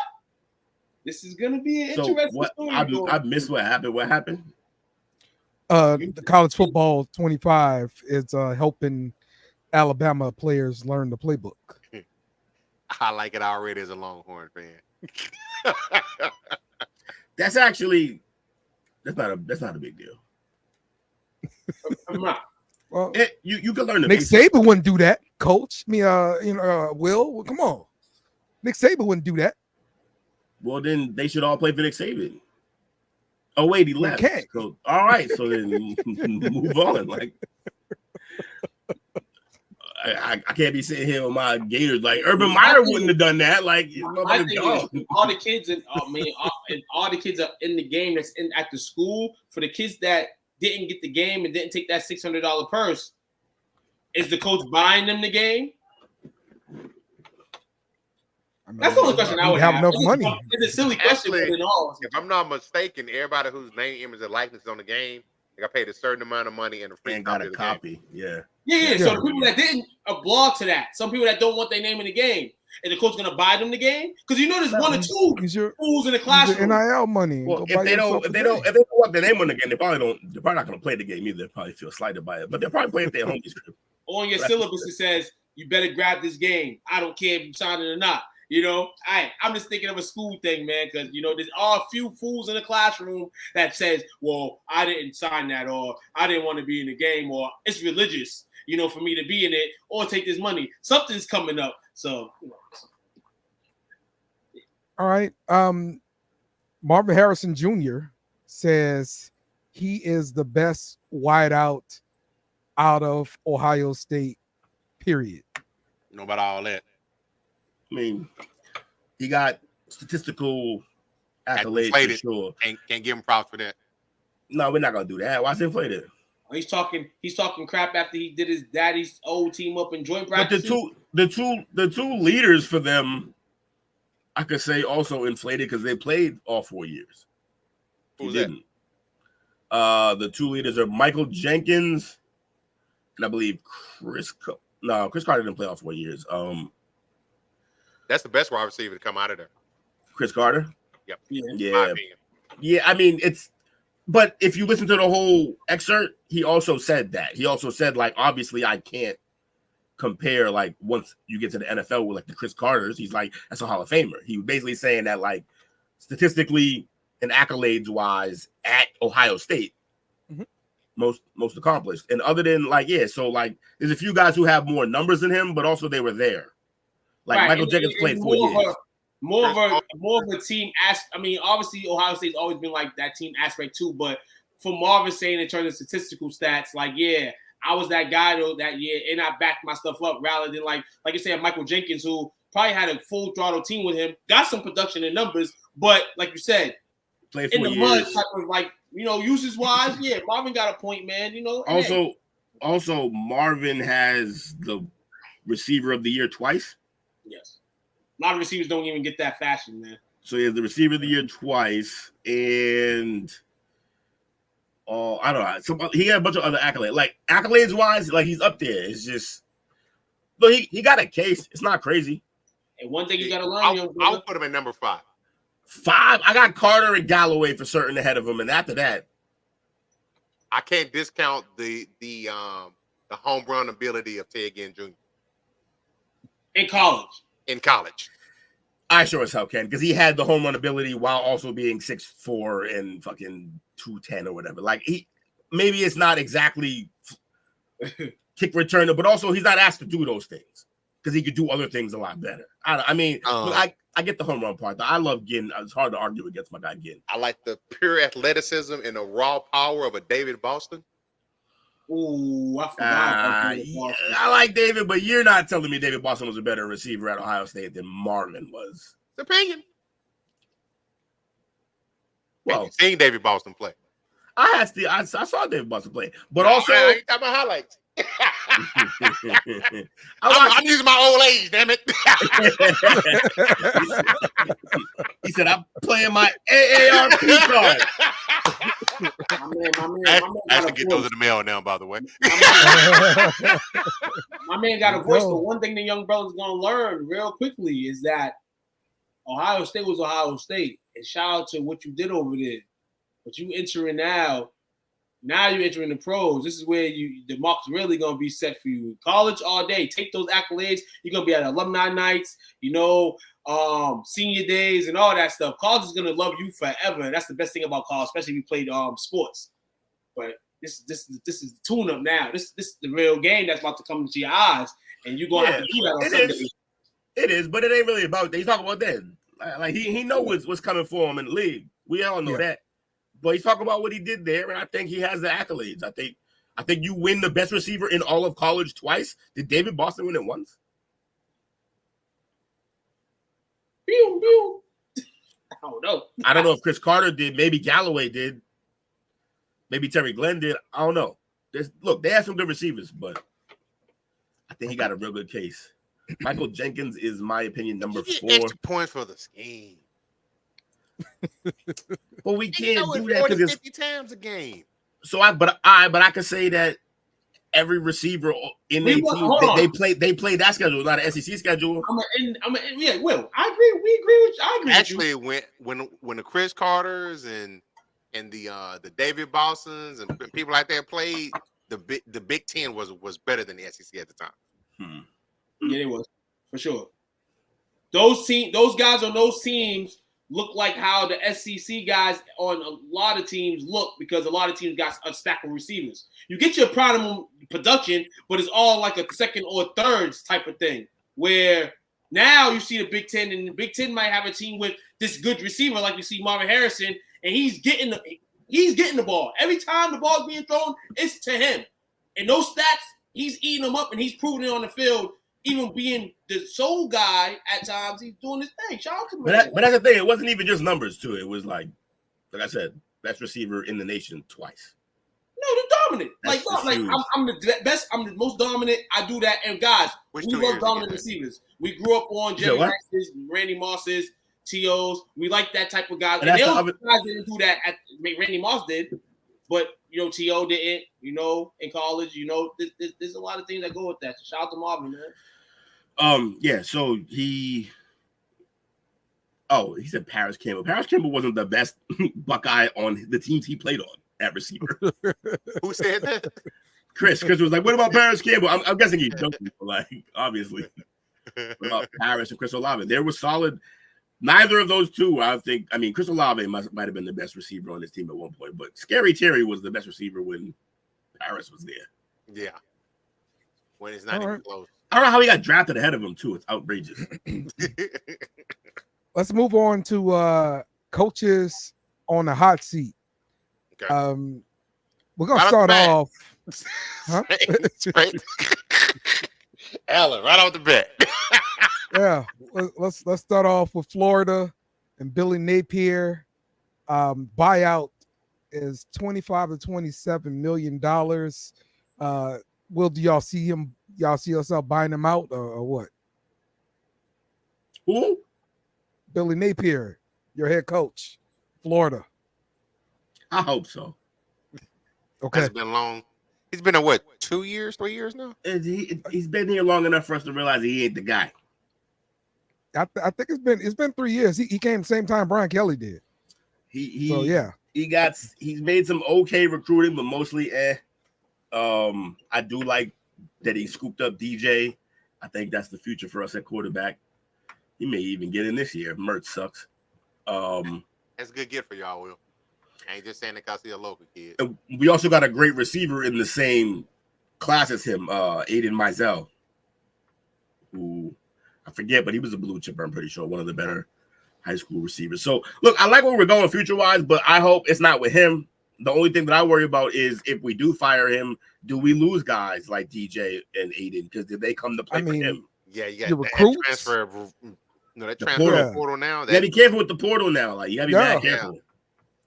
[SPEAKER 6] this is going to be an interesting story.
[SPEAKER 7] I missed what happened. What happened?
[SPEAKER 4] The college football 25 is helping Alabama players learn the playbook.
[SPEAKER 5] I like it already as a Longhorn fan.
[SPEAKER 7] That's not a big deal.
[SPEAKER 4] Well,
[SPEAKER 7] you can learn.
[SPEAKER 4] Nick Saban wouldn't do that, coach. Will, come on. Nick Saban wouldn't do that.
[SPEAKER 7] Well, then they should all play for Nick Saban. Oh wait, he left. So, all right, so then move on. Like, I can't be sitting here with my Gators. Like Urban Meyer wouldn't have done that. Like,
[SPEAKER 6] I think all the kids and all the kids are in the game that's at the school. For the kids that didn't get the game and didn't take that $600 purse, is the coach buying them the game? That's the only question I would have.
[SPEAKER 4] Enough money.
[SPEAKER 6] It's a silly question.
[SPEAKER 5] Actually, if I'm not mistaken, everybody whose name, image, and likeness is on the game, they got paid a certain amount of money and a free copy.
[SPEAKER 6] Yeah. So the people that didn't blog to that, some people that don't want their name in the game, and the coach going to buy them the game, because there's 1 or 2 fools in the classroom.
[SPEAKER 4] NIL money.
[SPEAKER 7] Well, if they don't want their name on the game, they're probably not going to play the game either. They probably feel slighted by it, but they'll probably play if they're home.
[SPEAKER 6] On your syllabus, it says you better grab this game. I don't care if you sign it or not. I'm just thinking of a school thing, man, because, there's a few fools in the classroom that says, well, I didn't sign that, or I didn't want to be in the game, or it's religious, for me to be in it, or take this money. Something's coming up. So,
[SPEAKER 4] all right. Marvin Harrison Jr. says he is the best wideout out of Ohio State, period.
[SPEAKER 5] Know about all that.
[SPEAKER 7] I mean, he got statistical accolades for sure.
[SPEAKER 5] Can't give him props for that.
[SPEAKER 7] No, we're not gonna do that. Why's he inflated?
[SPEAKER 6] He's talking crap after he did his daddy's old team up in joint practice.
[SPEAKER 7] But the two leaders for them, I could say also inflated because they played all 4 years.
[SPEAKER 5] Who's
[SPEAKER 7] he didn't. The two leaders are Michael Jenkins and I believe Chris Carter didn't play all 4 years.
[SPEAKER 5] That's the best wide receiver to come out of there.
[SPEAKER 7] Chris Carter?
[SPEAKER 5] Yep.
[SPEAKER 7] Yeah. I mean, but if you listen to the whole excerpt, he also said that. He also said, like, obviously I can't compare, like, once you get to the NFL with, like, the Chris Carters. He's like, that's a Hall of Famer. He was basically saying that, like, statistically and accolades wise at Ohio State, most accomplished. And other than, like, so, like, there's a few guys who have more numbers than him, but also they were there. Like, Michael Jenkins played 4 years.
[SPEAKER 6] More of a team I mean, obviously Ohio State's always been like that team aspect too, but for Marvin saying in terms of statistical stats, like, I was that guy though that year and I backed my stuff up rather than like you said, Michael Jenkins, who probably had a full throttle team with him, got some production and numbers, but like you said,
[SPEAKER 7] played
[SPEAKER 6] in the
[SPEAKER 7] years.
[SPEAKER 6] mud type of, like, uses wise, Marvin got a point, man.
[SPEAKER 7] Also Marvin has the receiver of the year twice.
[SPEAKER 6] Yes. A lot of receivers don't even get that fashion, man.
[SPEAKER 7] So he has the receiver of the year twice, and I don't know. He had a bunch of other accolades. Like, accolades wise, like, he's up there. It's just, but he got a case. It's not crazy.
[SPEAKER 6] And one thing you got to learn,
[SPEAKER 5] I'll put him at number 5.
[SPEAKER 7] 5. I got Carter and Galloway for certain ahead of him, and after that,
[SPEAKER 5] I can't discount the home run ability of Ted Ginn Jr.
[SPEAKER 6] in college.
[SPEAKER 7] I sure as hell can, because he had the home run ability while also being 6'4" and fucking 210 or whatever. Like, maybe it's not exactly kick returner, but also he's not asked to do those things because he could do other things a lot better. I get the home run part. I love Ginn. It's hard to argue against my guy Ginn.
[SPEAKER 5] I like the pure athleticism and the raw power of a David Boston.
[SPEAKER 6] Ooh, I forgot.
[SPEAKER 7] I like David, but you're not telling me David Boston was a better receiver at Ohio State than Marvin was.
[SPEAKER 5] It's opinion.
[SPEAKER 7] Well,
[SPEAKER 5] you've seen David Boston play.
[SPEAKER 7] I saw David Boston play, but also
[SPEAKER 5] I ain't got my highlights. I'm using my old age, damn it.
[SPEAKER 7] He said, I'm playing my AARP card.
[SPEAKER 5] I have to get those in the mail now, by the way.
[SPEAKER 6] My man got a voice, but one thing the young brother's going to learn real quickly is that Ohio State was Ohio State. And shout out to what you did over there. But you entering now you're entering the pros. This is where the mark's really going to be set for you. College all day. Take those accolades. You're going to be at alumni nights, senior days and all that stuff. College is going to love you forever. That's the best thing about college, especially if you played sports. But this is the tune-up now. This is the real game that's about to come into your eyes, and you're going to have to do that on Sunday.
[SPEAKER 7] It is, but it ain't really about that. He's talking about that. Like, he knows what's coming for him in the league. We all know that. But he's talking about what he did there, and I think he has the accolades. I think you win the best receiver in all of college twice. Did David Boston win it once?
[SPEAKER 6] I don't know.
[SPEAKER 7] I don't know if Chris Carter did. Maybe Galloway did. Maybe Terry Glenn did. I don't know. They have some good receivers, but I think he got a real good case. Michael Jenkins is, my opinion, number 4.
[SPEAKER 5] Extra points for the scheme.
[SPEAKER 7] But we can't do that because
[SPEAKER 5] 50 times a game.
[SPEAKER 7] So I can say that every receiver in their team they play that schedule, not an SEC schedule.
[SPEAKER 6] Will, I agree. We agree with you. I agree.
[SPEAKER 5] Actually, when the Chris Carters and the David Bostons and people like that played, the Big Ten was better than the SEC at the time.
[SPEAKER 6] Yeah, it was for sure. Those guys on those teams look like how the SEC guys on a lot of teams look, because a lot of teams got a stack of receivers. You get your prime production, but it's all like a second or third type of thing, where now you see the Big Ten, and the Big Ten might have a team with this good receiver, like you see Marvin Harrison, and he's getting the ball. Every time the ball's being thrown, it's to him. And those stats, he's eating them up, and he's proving it on the field. Even being the sole guy at times, he's doing his thing. Shout out to him.
[SPEAKER 7] But that's the thing. It wasn't even just numbers, too. It was like I said, best receiver in the nation twice.
[SPEAKER 6] No, they're dominant. I'm the best. I'm the most dominant. I do that. And guys, we love dominant receivers. We grew up on Jerry Rice's, Randy Moss's. TOs. We like that type of guys.
[SPEAKER 7] And
[SPEAKER 6] And
[SPEAKER 7] that's
[SPEAKER 6] those
[SPEAKER 7] the
[SPEAKER 6] guys didn't do that. Randy Moss did, but T.O. didn't. In college, there's a lot of things that go with that. So shout out to Marvin, man.
[SPEAKER 7] Yeah. So he said Paris Campbell. Paris Campbell wasn't the best Buckeye on the teams he played on at receiver.
[SPEAKER 5] Who said that?
[SPEAKER 7] Chris was like, "What about Paris Campbell?" I'm guessing he's joking, but like obviously about Paris and Chris Olave. There was solid. Neither of those two, I think. I mean, Chris Olave might have been the best receiver on this team at one point, but Scary Terry was the best receiver when Paris was there.
[SPEAKER 5] Yeah, when it's not even close.
[SPEAKER 7] I don't know how he got drafted ahead of him too. It's outrageous.
[SPEAKER 4] Let's move on to coaches on the hot seat.
[SPEAKER 5] Okay.
[SPEAKER 4] We're gonna start off. Huh?
[SPEAKER 5] Straight. Allen, right off the bat.
[SPEAKER 4] Yeah, let's start off with Florida and Billy Napier. Buyout is $25 to $27 million. Do y'all see him? Y'all see yourself buying him out or what?
[SPEAKER 7] Who?
[SPEAKER 4] Billy Napier, your head coach, Florida.
[SPEAKER 7] I hope so.
[SPEAKER 4] Okay.
[SPEAKER 5] It's been long. He's been in what, 2 years, 3 years now?
[SPEAKER 7] He's been here long enough for us to realize he ain't the guy.
[SPEAKER 4] I think it's been 3 years. He came the same time Brian Kelly did. He's
[SPEAKER 7] made some okay recruiting, but mostly I do like that he scooped up DJ. I think that's the future for us at quarterback. He may even get in this year. Mertz sucks.
[SPEAKER 5] That's a good gift for y'all, Will. I ain't just saying it because he's a local kid.
[SPEAKER 7] We also got a great receiver in the same class as him, Aiden Mizell, who I forget, but he was a blue chipper, I'm pretty sure, one of the better high school receivers. So, look, I like where we're going future-wise, but I hope it's not with him. The only thing that I worry about is if we do fire him, do we lose guys like DJ and Aiden? Because did they come to play for him?
[SPEAKER 5] Yeah, you got
[SPEAKER 4] the
[SPEAKER 5] that
[SPEAKER 4] recruits?
[SPEAKER 5] transfer. That transfer portal now.
[SPEAKER 7] You got to be careful with the portal now. Like, you got to be very careful.
[SPEAKER 5] Yeah.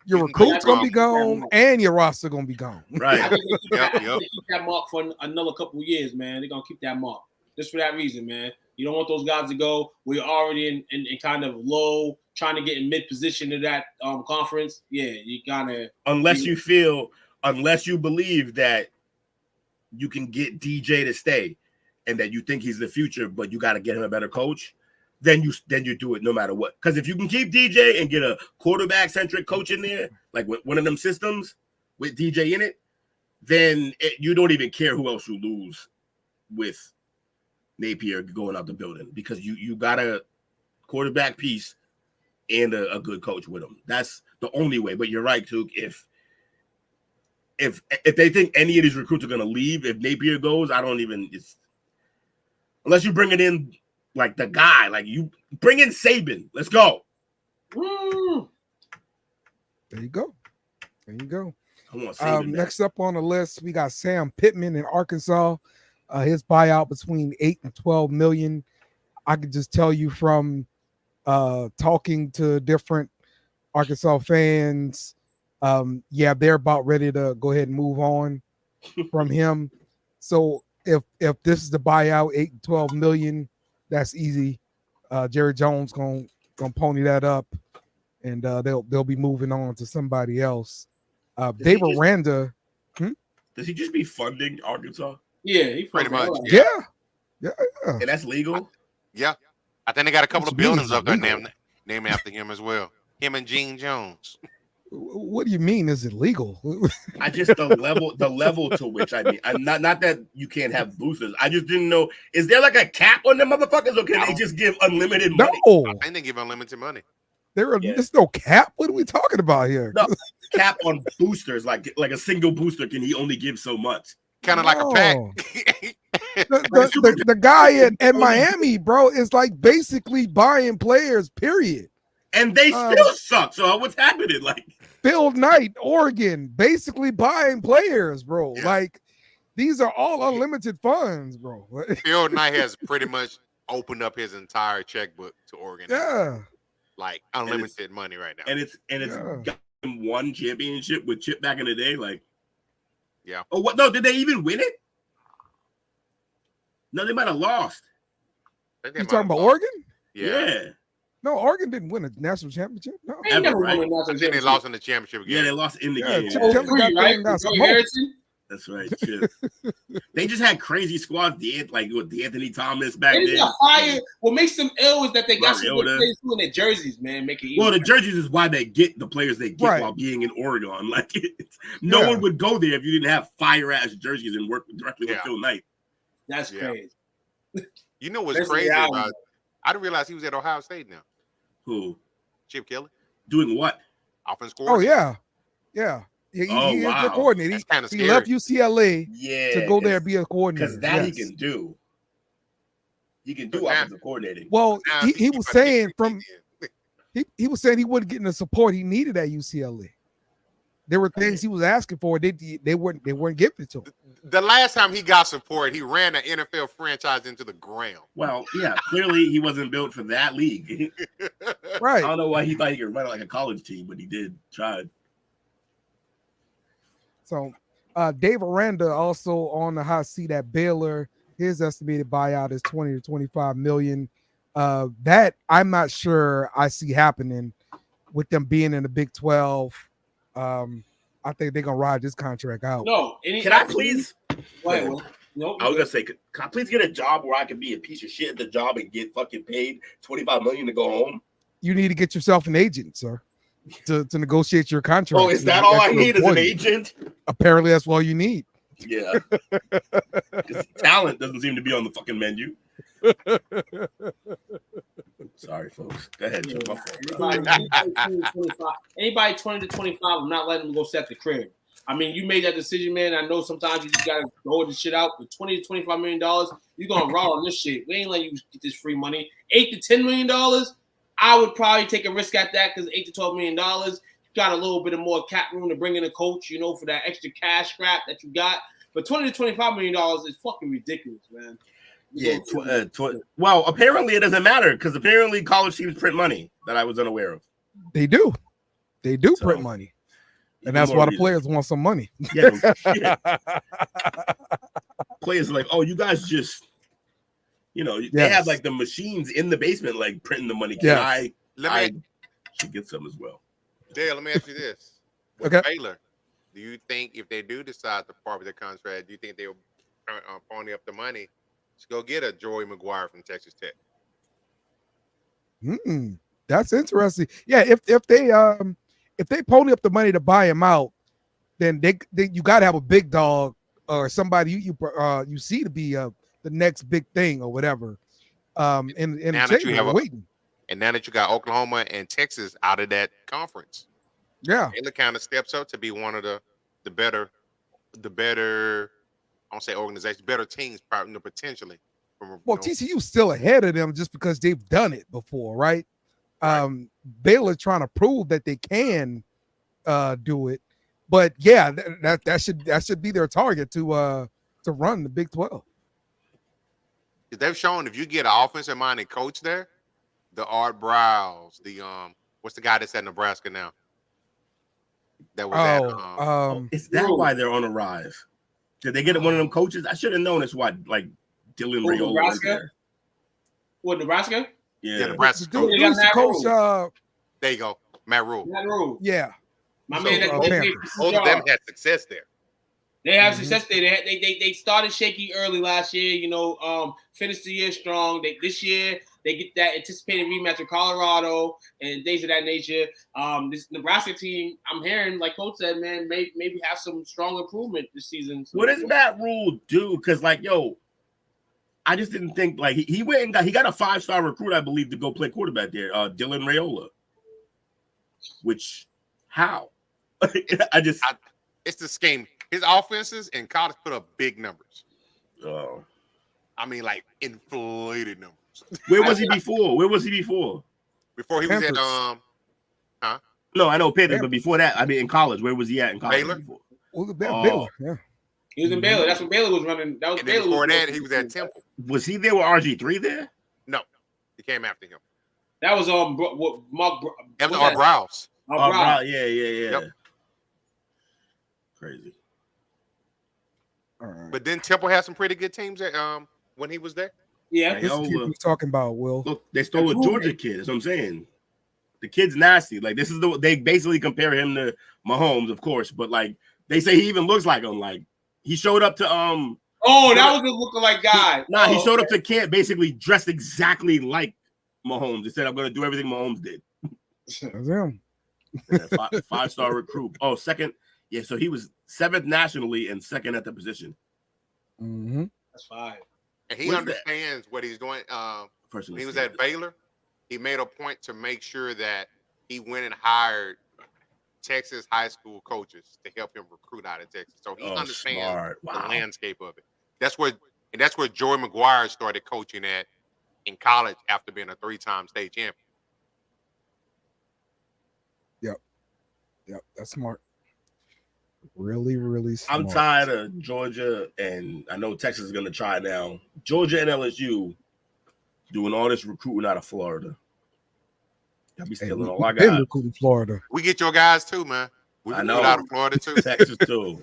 [SPEAKER 4] Your recruit's gonna be gone, and your roster gonna be gone.
[SPEAKER 7] Right.
[SPEAKER 6] Keep that mark for another couple of years, man. They're gonna keep that mark just for that reason, man. You don't want those guys to go. We're already in kind of low, trying to get in mid position to that conference. Yeah, you gotta.
[SPEAKER 7] Unless you believe that you can get DJ to stay, and that you think he's the future, but you got to get him a better coach. Then you do it no matter what. Because if you can keep DJ and get a quarterback-centric coach in there, like with one of them systems with DJ in it, then you don't even care who else you lose with Napier going out the building, because you got a quarterback piece and a good coach with him. That's the only way. But you're right, Took. If they think any of these recruits are going to leave, if Napier goes, unless you bring it in like the guy, like you bring in Saban. Let's go.
[SPEAKER 4] There you go.
[SPEAKER 7] I want Saban
[SPEAKER 4] next up on the list, we got Sam Pittman in Arkansas. His buyout between $8 and $12 million. I could just tell you from talking to different Arkansas fans, they're about ready to go ahead and move on from him. So if this is the buyout, $8 and $12 million, that's easy. Jerry Jones gonna pony that up, and they'll be moving on to somebody else. Dave Aranda.
[SPEAKER 7] Does he just be funding Arkansas?
[SPEAKER 6] Yeah, he
[SPEAKER 5] pretty much.
[SPEAKER 4] Yeah.
[SPEAKER 7] And that's legal.
[SPEAKER 5] Yeah, I think they got a couple of buildings up there named after him as well. Him and Gene Jones.
[SPEAKER 4] What do you mean? Is it legal?
[SPEAKER 7] I just the level to which I'm not that you can't have boosters. I just didn't know. Is there like a cap on them motherfuckers, or can they just give unlimited money?
[SPEAKER 4] No,
[SPEAKER 5] I think they give unlimited money.
[SPEAKER 4] There's no cap. What are we talking about here?
[SPEAKER 7] No, cap on boosters, like a single booster can he only give so much?
[SPEAKER 5] Kind of like a pack.
[SPEAKER 4] the guy at Miami, bro, is like basically buying players, period.
[SPEAKER 7] And they still suck. So what's happening? Like
[SPEAKER 4] Phil Knight, Oregon, basically buying players, bro. Yeah. Like these are all unlimited funds, bro.
[SPEAKER 5] Phil Knight has pretty much opened up his entire checkbook to Oregon.
[SPEAKER 4] Yeah,
[SPEAKER 5] like unlimited money right now.
[SPEAKER 7] And it's got him one championship with Chip back in the day. Like,
[SPEAKER 5] yeah.
[SPEAKER 7] Oh, what? No, did they even win it? No, they might have lost.
[SPEAKER 4] You talking about Oregon?
[SPEAKER 5] Yeah.
[SPEAKER 4] No, Oregon didn't win a national championship. No.
[SPEAKER 6] They never won a national
[SPEAKER 5] I think they
[SPEAKER 6] championship.
[SPEAKER 5] lost in the championship game.
[SPEAKER 7] Yeah, they lost in the
[SPEAKER 4] Yeah,
[SPEAKER 7] game.
[SPEAKER 4] Chip
[SPEAKER 6] Oh,
[SPEAKER 4] Kelly
[SPEAKER 6] three,
[SPEAKER 4] got there
[SPEAKER 6] right?
[SPEAKER 4] and got
[SPEAKER 6] With Joey
[SPEAKER 4] smoked.
[SPEAKER 6] Harrison?
[SPEAKER 7] That's right. Chip. They just had crazy squads. Like with Anthony Thomas back
[SPEAKER 6] They
[SPEAKER 7] then.
[SPEAKER 6] got fired. What makes them ill is that they got some good
[SPEAKER 7] Mariota.
[SPEAKER 6] players too in their jerseys, man. Make it
[SPEAKER 7] Well,
[SPEAKER 6] easy.
[SPEAKER 7] the jerseys is why they get the players they get
[SPEAKER 4] Right.
[SPEAKER 7] while being in Oregon. Like, no one would go there if you didn't have fire ass jerseys and work directly with Phil Knight.
[SPEAKER 6] That's crazy.
[SPEAKER 5] You know what's
[SPEAKER 6] Especially
[SPEAKER 5] crazy
[SPEAKER 6] Allen.
[SPEAKER 5] about? I didn't realize he was at Ohio State now.
[SPEAKER 7] Who?
[SPEAKER 5] Chip Kelly,
[SPEAKER 7] Doing what?
[SPEAKER 5] offense
[SPEAKER 4] Oh
[SPEAKER 5] coordinator.
[SPEAKER 4] yeah. He
[SPEAKER 7] Oh,
[SPEAKER 4] is
[SPEAKER 7] wow.
[SPEAKER 4] the coordinator.
[SPEAKER 5] That's kinda
[SPEAKER 4] He
[SPEAKER 5] scary.
[SPEAKER 4] left UCLA
[SPEAKER 7] Yeah.
[SPEAKER 4] to go there and be a coordinator.
[SPEAKER 7] Because that
[SPEAKER 4] Yes.
[SPEAKER 7] he can do. He can do
[SPEAKER 5] But now-
[SPEAKER 7] offensive coordinating.
[SPEAKER 4] Well,
[SPEAKER 5] Now,
[SPEAKER 4] he
[SPEAKER 5] keep
[SPEAKER 4] was
[SPEAKER 5] my
[SPEAKER 4] saying
[SPEAKER 5] kick
[SPEAKER 4] from
[SPEAKER 5] in.
[SPEAKER 4] he was saying he wasn't getting the support he needed at UCLA. There were things he was asking for. They weren't giving it to him.
[SPEAKER 5] The last time he got support, he ran an NFL franchise into the ground.
[SPEAKER 7] Well, yeah, clearly he wasn't built for that league.
[SPEAKER 4] Right.
[SPEAKER 7] I don't know why he thought he could run like a college team, but he did. Tried.
[SPEAKER 4] So Dave Aranda also on the hot seat at Baylor. His estimated buyout is 20 to 25 million. That I'm not sure I see happening with them being in the Big 12. I think they're gonna ride this contract out.
[SPEAKER 6] No.
[SPEAKER 7] Can I please?
[SPEAKER 6] Wait, what? Nope.
[SPEAKER 7] I was gonna say, can I please get a job where I can be a piece of shit at the job and get fucking paid $25 million to go home?
[SPEAKER 4] You need to get yourself an agent, sir, to negotiate your contract.
[SPEAKER 7] Oh, is that all I need is an agent?
[SPEAKER 4] Apparently, that's all you need.
[SPEAKER 7] Yeah. 'Cause talent doesn't seem to be on the fucking menu. Sorry, folks. Go ahead, Joe.
[SPEAKER 6] Anybody 20 to 25, I'm not letting them go set the crib. I mean, you made that decision, man. I know sometimes you just gotta go this shit out. With 20 to 25 million dollars, you're gonna raw on this shit. We ain't letting you get this free money. $8 to $10 million, I would probably take a risk at that because $8 to $12 million, you got a little bit of more cap room to bring in a coach, you know, for that extra cash scrap that you got. But $20 to $25 million is fucking ridiculous, man.
[SPEAKER 7] Yeah. Well, apparently it doesn't matter because apparently college teams print money that I was unaware of.
[SPEAKER 4] They do. They do
[SPEAKER 7] So,
[SPEAKER 4] print money. And
[SPEAKER 7] even
[SPEAKER 4] that's
[SPEAKER 7] more
[SPEAKER 4] why the
[SPEAKER 7] reason.
[SPEAKER 4] players want some money.
[SPEAKER 7] Yeah, shit. Players are like, oh, you guys just, you know, they
[SPEAKER 4] Yes.
[SPEAKER 7] have like the machines in the basement, like printing the money. Can
[SPEAKER 4] Yes.
[SPEAKER 7] I should get some as well.
[SPEAKER 5] Dale, let me ask you this. With
[SPEAKER 4] Okay.
[SPEAKER 5] Baylor, do you think if they do decide to part with their contract, do you think they'll pony up the money to go get a Joey McGuire from Texas Tech?
[SPEAKER 4] That's interesting. Yeah, if they pony up the money to buy him out, then they you got to have a big dog or somebody you see to be the next big thing or whatever. In
[SPEAKER 5] Now
[SPEAKER 4] the
[SPEAKER 5] that you have
[SPEAKER 4] waiting.
[SPEAKER 5] And now that you got Oklahoma and Texas out of that conference,
[SPEAKER 4] Yeah.
[SPEAKER 5] Baylor kind of steps up to be one of the better, I don't say organizations, better teams, probably potentially.
[SPEAKER 4] Well, TCU's still ahead of them just because they've done it before, right? Baylor trying to prove that they can do it, but yeah, that should be their target to run the Big 12.
[SPEAKER 5] They've shown if you get an offensive minded coach there, the Art Browse, the what's the guy that's at Nebraska now? That was
[SPEAKER 7] is that why they're on a rise? Did they get one of them coaches? I should have known it's why, like Dylan Raiola.
[SPEAKER 6] Nebraska? What, Nebraska?
[SPEAKER 7] Yeah,
[SPEAKER 5] Nebraska.
[SPEAKER 4] Dude, who's the coach?
[SPEAKER 5] There you go, Matt Rule.
[SPEAKER 6] Matt Rule.
[SPEAKER 4] Yeah,
[SPEAKER 6] My man,
[SPEAKER 5] both of them had success there.
[SPEAKER 6] They have success there. They started shaky early last year. You know, finished the year strong. This year they get that anticipated rematch with Colorado and things of that nature. This Nebraska team, I'm hearing, like Coach said, man, maybe have some strong improvement this season. So,
[SPEAKER 7] what does Matt Rule do? Because like, yo, I just didn't think like he went and got a 5-star recruit, I believe, to go play quarterback there, Dylan Raiola. Which how?
[SPEAKER 5] It's the scheme. His offenses in college put up big numbers.
[SPEAKER 7] Oh,
[SPEAKER 5] I mean, like inflated numbers.
[SPEAKER 7] Where was he before?
[SPEAKER 5] Before he was
[SPEAKER 4] Panthers.
[SPEAKER 5] at
[SPEAKER 7] No, I know Panthers, but before that, I mean, in college, where was he at in college?
[SPEAKER 5] Baylor.
[SPEAKER 7] Before?
[SPEAKER 4] Baylor, yeah.
[SPEAKER 6] he was in Baylor. That's when Baylor was running. That was
[SPEAKER 5] And then
[SPEAKER 6] Baylor.
[SPEAKER 5] before that, he was at Temple.
[SPEAKER 7] Was he there with RG3 there?
[SPEAKER 5] No, he came after him.
[SPEAKER 6] That was Mark.
[SPEAKER 5] That was Art Browse.
[SPEAKER 7] Yeah.
[SPEAKER 5] Yep.
[SPEAKER 7] Crazy.
[SPEAKER 4] All right.
[SPEAKER 5] But then Temple had some pretty good teams when he was there.
[SPEAKER 6] Yeah,
[SPEAKER 7] Like,
[SPEAKER 4] This kid you talking about, Will.
[SPEAKER 7] Look, they stole a Georgia kid. That's what I'm saying. The kid's nasty. Like, this is they basically compare him to Mahomes, of course, but like they say he even looks like him. Like he showed up to
[SPEAKER 6] Oh, that was a lookalike guy.
[SPEAKER 7] He showed up to camp basically dressed exactly like Mahomes. He said, "I'm going to do everything Mahomes did."
[SPEAKER 4] That's him.
[SPEAKER 7] Yeah, five-star recruit. Oh, second. Yeah, so he was 7th nationally and 2nd at the position.
[SPEAKER 4] Mm-hmm.
[SPEAKER 6] That's fine.
[SPEAKER 5] And he understands what he's doing. When he was at Baylor, he made a point to make sure that he went and hired Texas high school coaches to help him recruit out of Texas. So he understands the landscape of it. That's where Joey McGuire started coaching at in college after being a 3-time state champion.
[SPEAKER 4] Yep, that's smart. Really, really smart.
[SPEAKER 7] I'm tired of Georgia, and I know Texas is going to try now. Georgia and LSU doing all this recruiting out of Florida. Y'all be stealing all our guys.
[SPEAKER 4] Recruiting Florida.
[SPEAKER 5] We get your guys too, man. We
[SPEAKER 7] I know.
[SPEAKER 5] out of Florida too.
[SPEAKER 7] Texas too.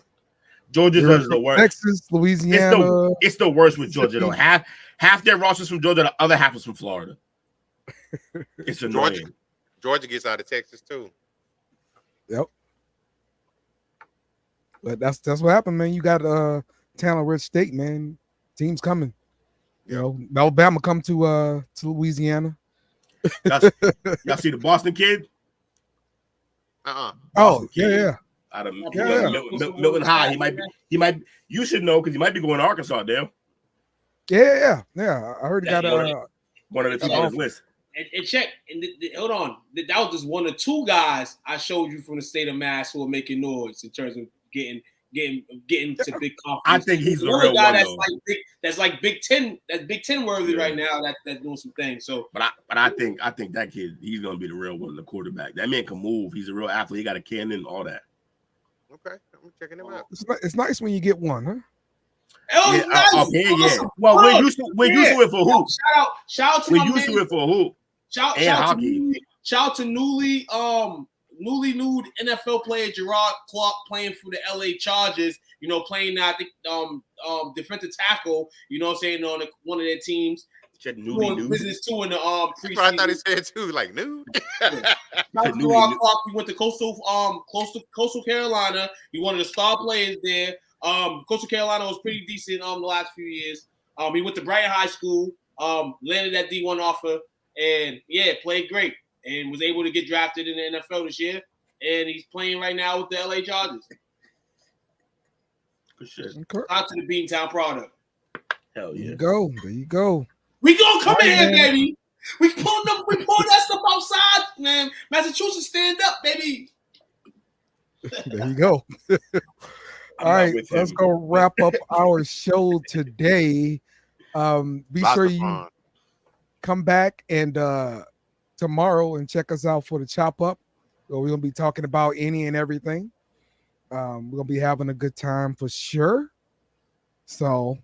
[SPEAKER 7] Georgia does the worst.
[SPEAKER 4] Texas, Louisiana.
[SPEAKER 7] It's the worst with Georgia though. Half their rosters from Georgia, the other half is from Florida. It's annoying.
[SPEAKER 5] Georgia gets out of Texas too.
[SPEAKER 4] Yep. But that's what happened, man. You got a talent-rich state, man. Teams coming. You know, Alabama come to Louisiana.
[SPEAKER 7] Y'all see the Boston kid?
[SPEAKER 4] Oh, yeah.
[SPEAKER 7] Out of Milton High. He might. You should know because he might be going to Arkansas, Dale.
[SPEAKER 4] Yeah. I heard he got
[SPEAKER 7] one of the people on his list.
[SPEAKER 6] And check. Hold on. That was just one of 2 guys I showed you from the state of Mass who are making noise in terms of getting to big conference.
[SPEAKER 7] I think he's the real
[SPEAKER 6] guy
[SPEAKER 7] one.
[SPEAKER 6] That's like Big Ten. That's Big Ten worthy right now. That's doing some things. So,
[SPEAKER 7] but I think that kid, he's gonna be the real one, the quarterback. That man can move. He's a real athlete. He got a cannon, all that.
[SPEAKER 5] Okay, I'm checking him out.
[SPEAKER 4] It's nice when you get one, huh?
[SPEAKER 6] Nice.
[SPEAKER 7] Well, we're used to it for who?
[SPEAKER 6] Shout out to
[SPEAKER 7] we're used to it for who?
[SPEAKER 6] Shout out to newly nude NFL player Gerard Clark playing for the LA Chargers. You know, playing now, I think defensive tackle. You know what I'm saying, on one of their teams. Doing business too in the preseason.
[SPEAKER 5] I thought he said too, like nude.
[SPEAKER 6] Gerard Clark, he went to Coastal Carolina. He one of the star players there. Coastal Carolina was pretty decent the last few years. He went to Brighton High School, landed that D1 offer, and played great and was able to get drafted in the NFL this year. And he's playing right now with the LA Chargers.
[SPEAKER 7] Good shit.
[SPEAKER 6] Out to the Beantown product.
[SPEAKER 7] Hell yeah.
[SPEAKER 4] There you go.
[SPEAKER 6] We gonna come in here, baby. We pulling that stuff outside, man. Massachusetts, stand up, baby.
[SPEAKER 4] There you go. All right, let's go wrap up our show today. Be sure you come back and tomorrow and check us out for the chop up. So we're gonna be talking about any and everything. We're gonna be having a good time for sure. So,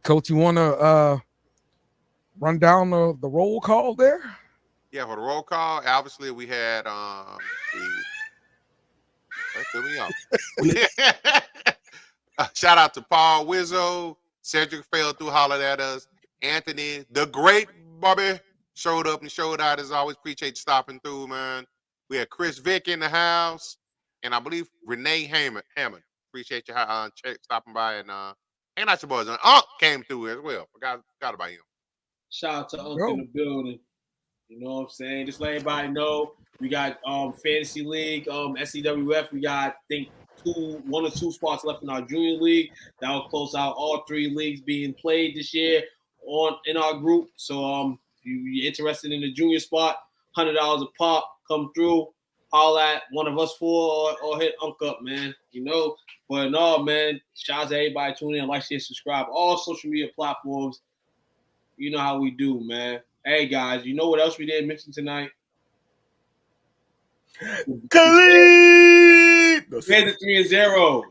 [SPEAKER 4] Coach, you want to run down the roll call there?
[SPEAKER 5] Yeah, for the roll call, obviously we had shout out to Paul Wizzo, Cedric fell through, hollered at us. Anthony, the great Bobby, showed up and showed out as always. Appreciate you stopping through, man. We had Chris Vick in the house, and I believe Renee Hammond. Appreciate you stopping by, and I suppose Unc came through as well. Forgot about him.
[SPEAKER 6] Shout out to Unc in the building. You know what I'm saying? Just let everybody know we got Fantasy League, STWF. We got, I think, 1 or 2 spots left in our junior league. That will close out all 3 leagues being played this year in our group. So if you're interested in the junior spot, $100 a pop, come through, holler at one of us 4 or hit Unc up, man. You know, but no, man. Shout out to everybody tuning in, like, share, subscribe, all social media platforms. You know how we do, man. Hey guys, you know what else we didn't mention tonight?
[SPEAKER 7] Khalid!
[SPEAKER 6] Bears are 3-0.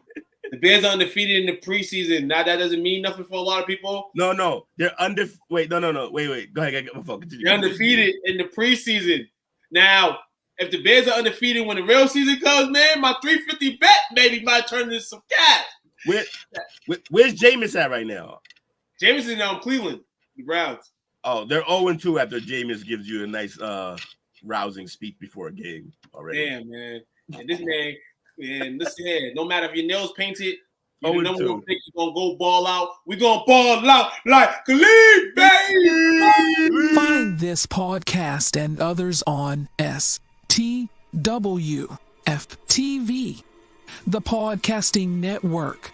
[SPEAKER 6] The Bears are undefeated in the preseason. Now that doesn't mean nothing for a lot of people.
[SPEAKER 7] No. They're undefeated. Wait, no. Wait. Go ahead. I get my phone. Continue.
[SPEAKER 6] They're undefeated in the preseason. Now, if the Bears are undefeated when the real season comes, man, my 350 bet maybe might turn into some cash.
[SPEAKER 7] Where's Jameis at right now?
[SPEAKER 6] Jameis on Cleveland, the Browns.
[SPEAKER 7] Oh, they're 0-2 after Jameis gives you a nice rousing speech before a game already.
[SPEAKER 6] Damn, man. And this man, listen here. No matter if your nails painted, you're the number one pick. You're going to go ball out. We're going to ball out like Khalid, baby.
[SPEAKER 9] Find this podcast and others on STWF TV, the Podcasting Network.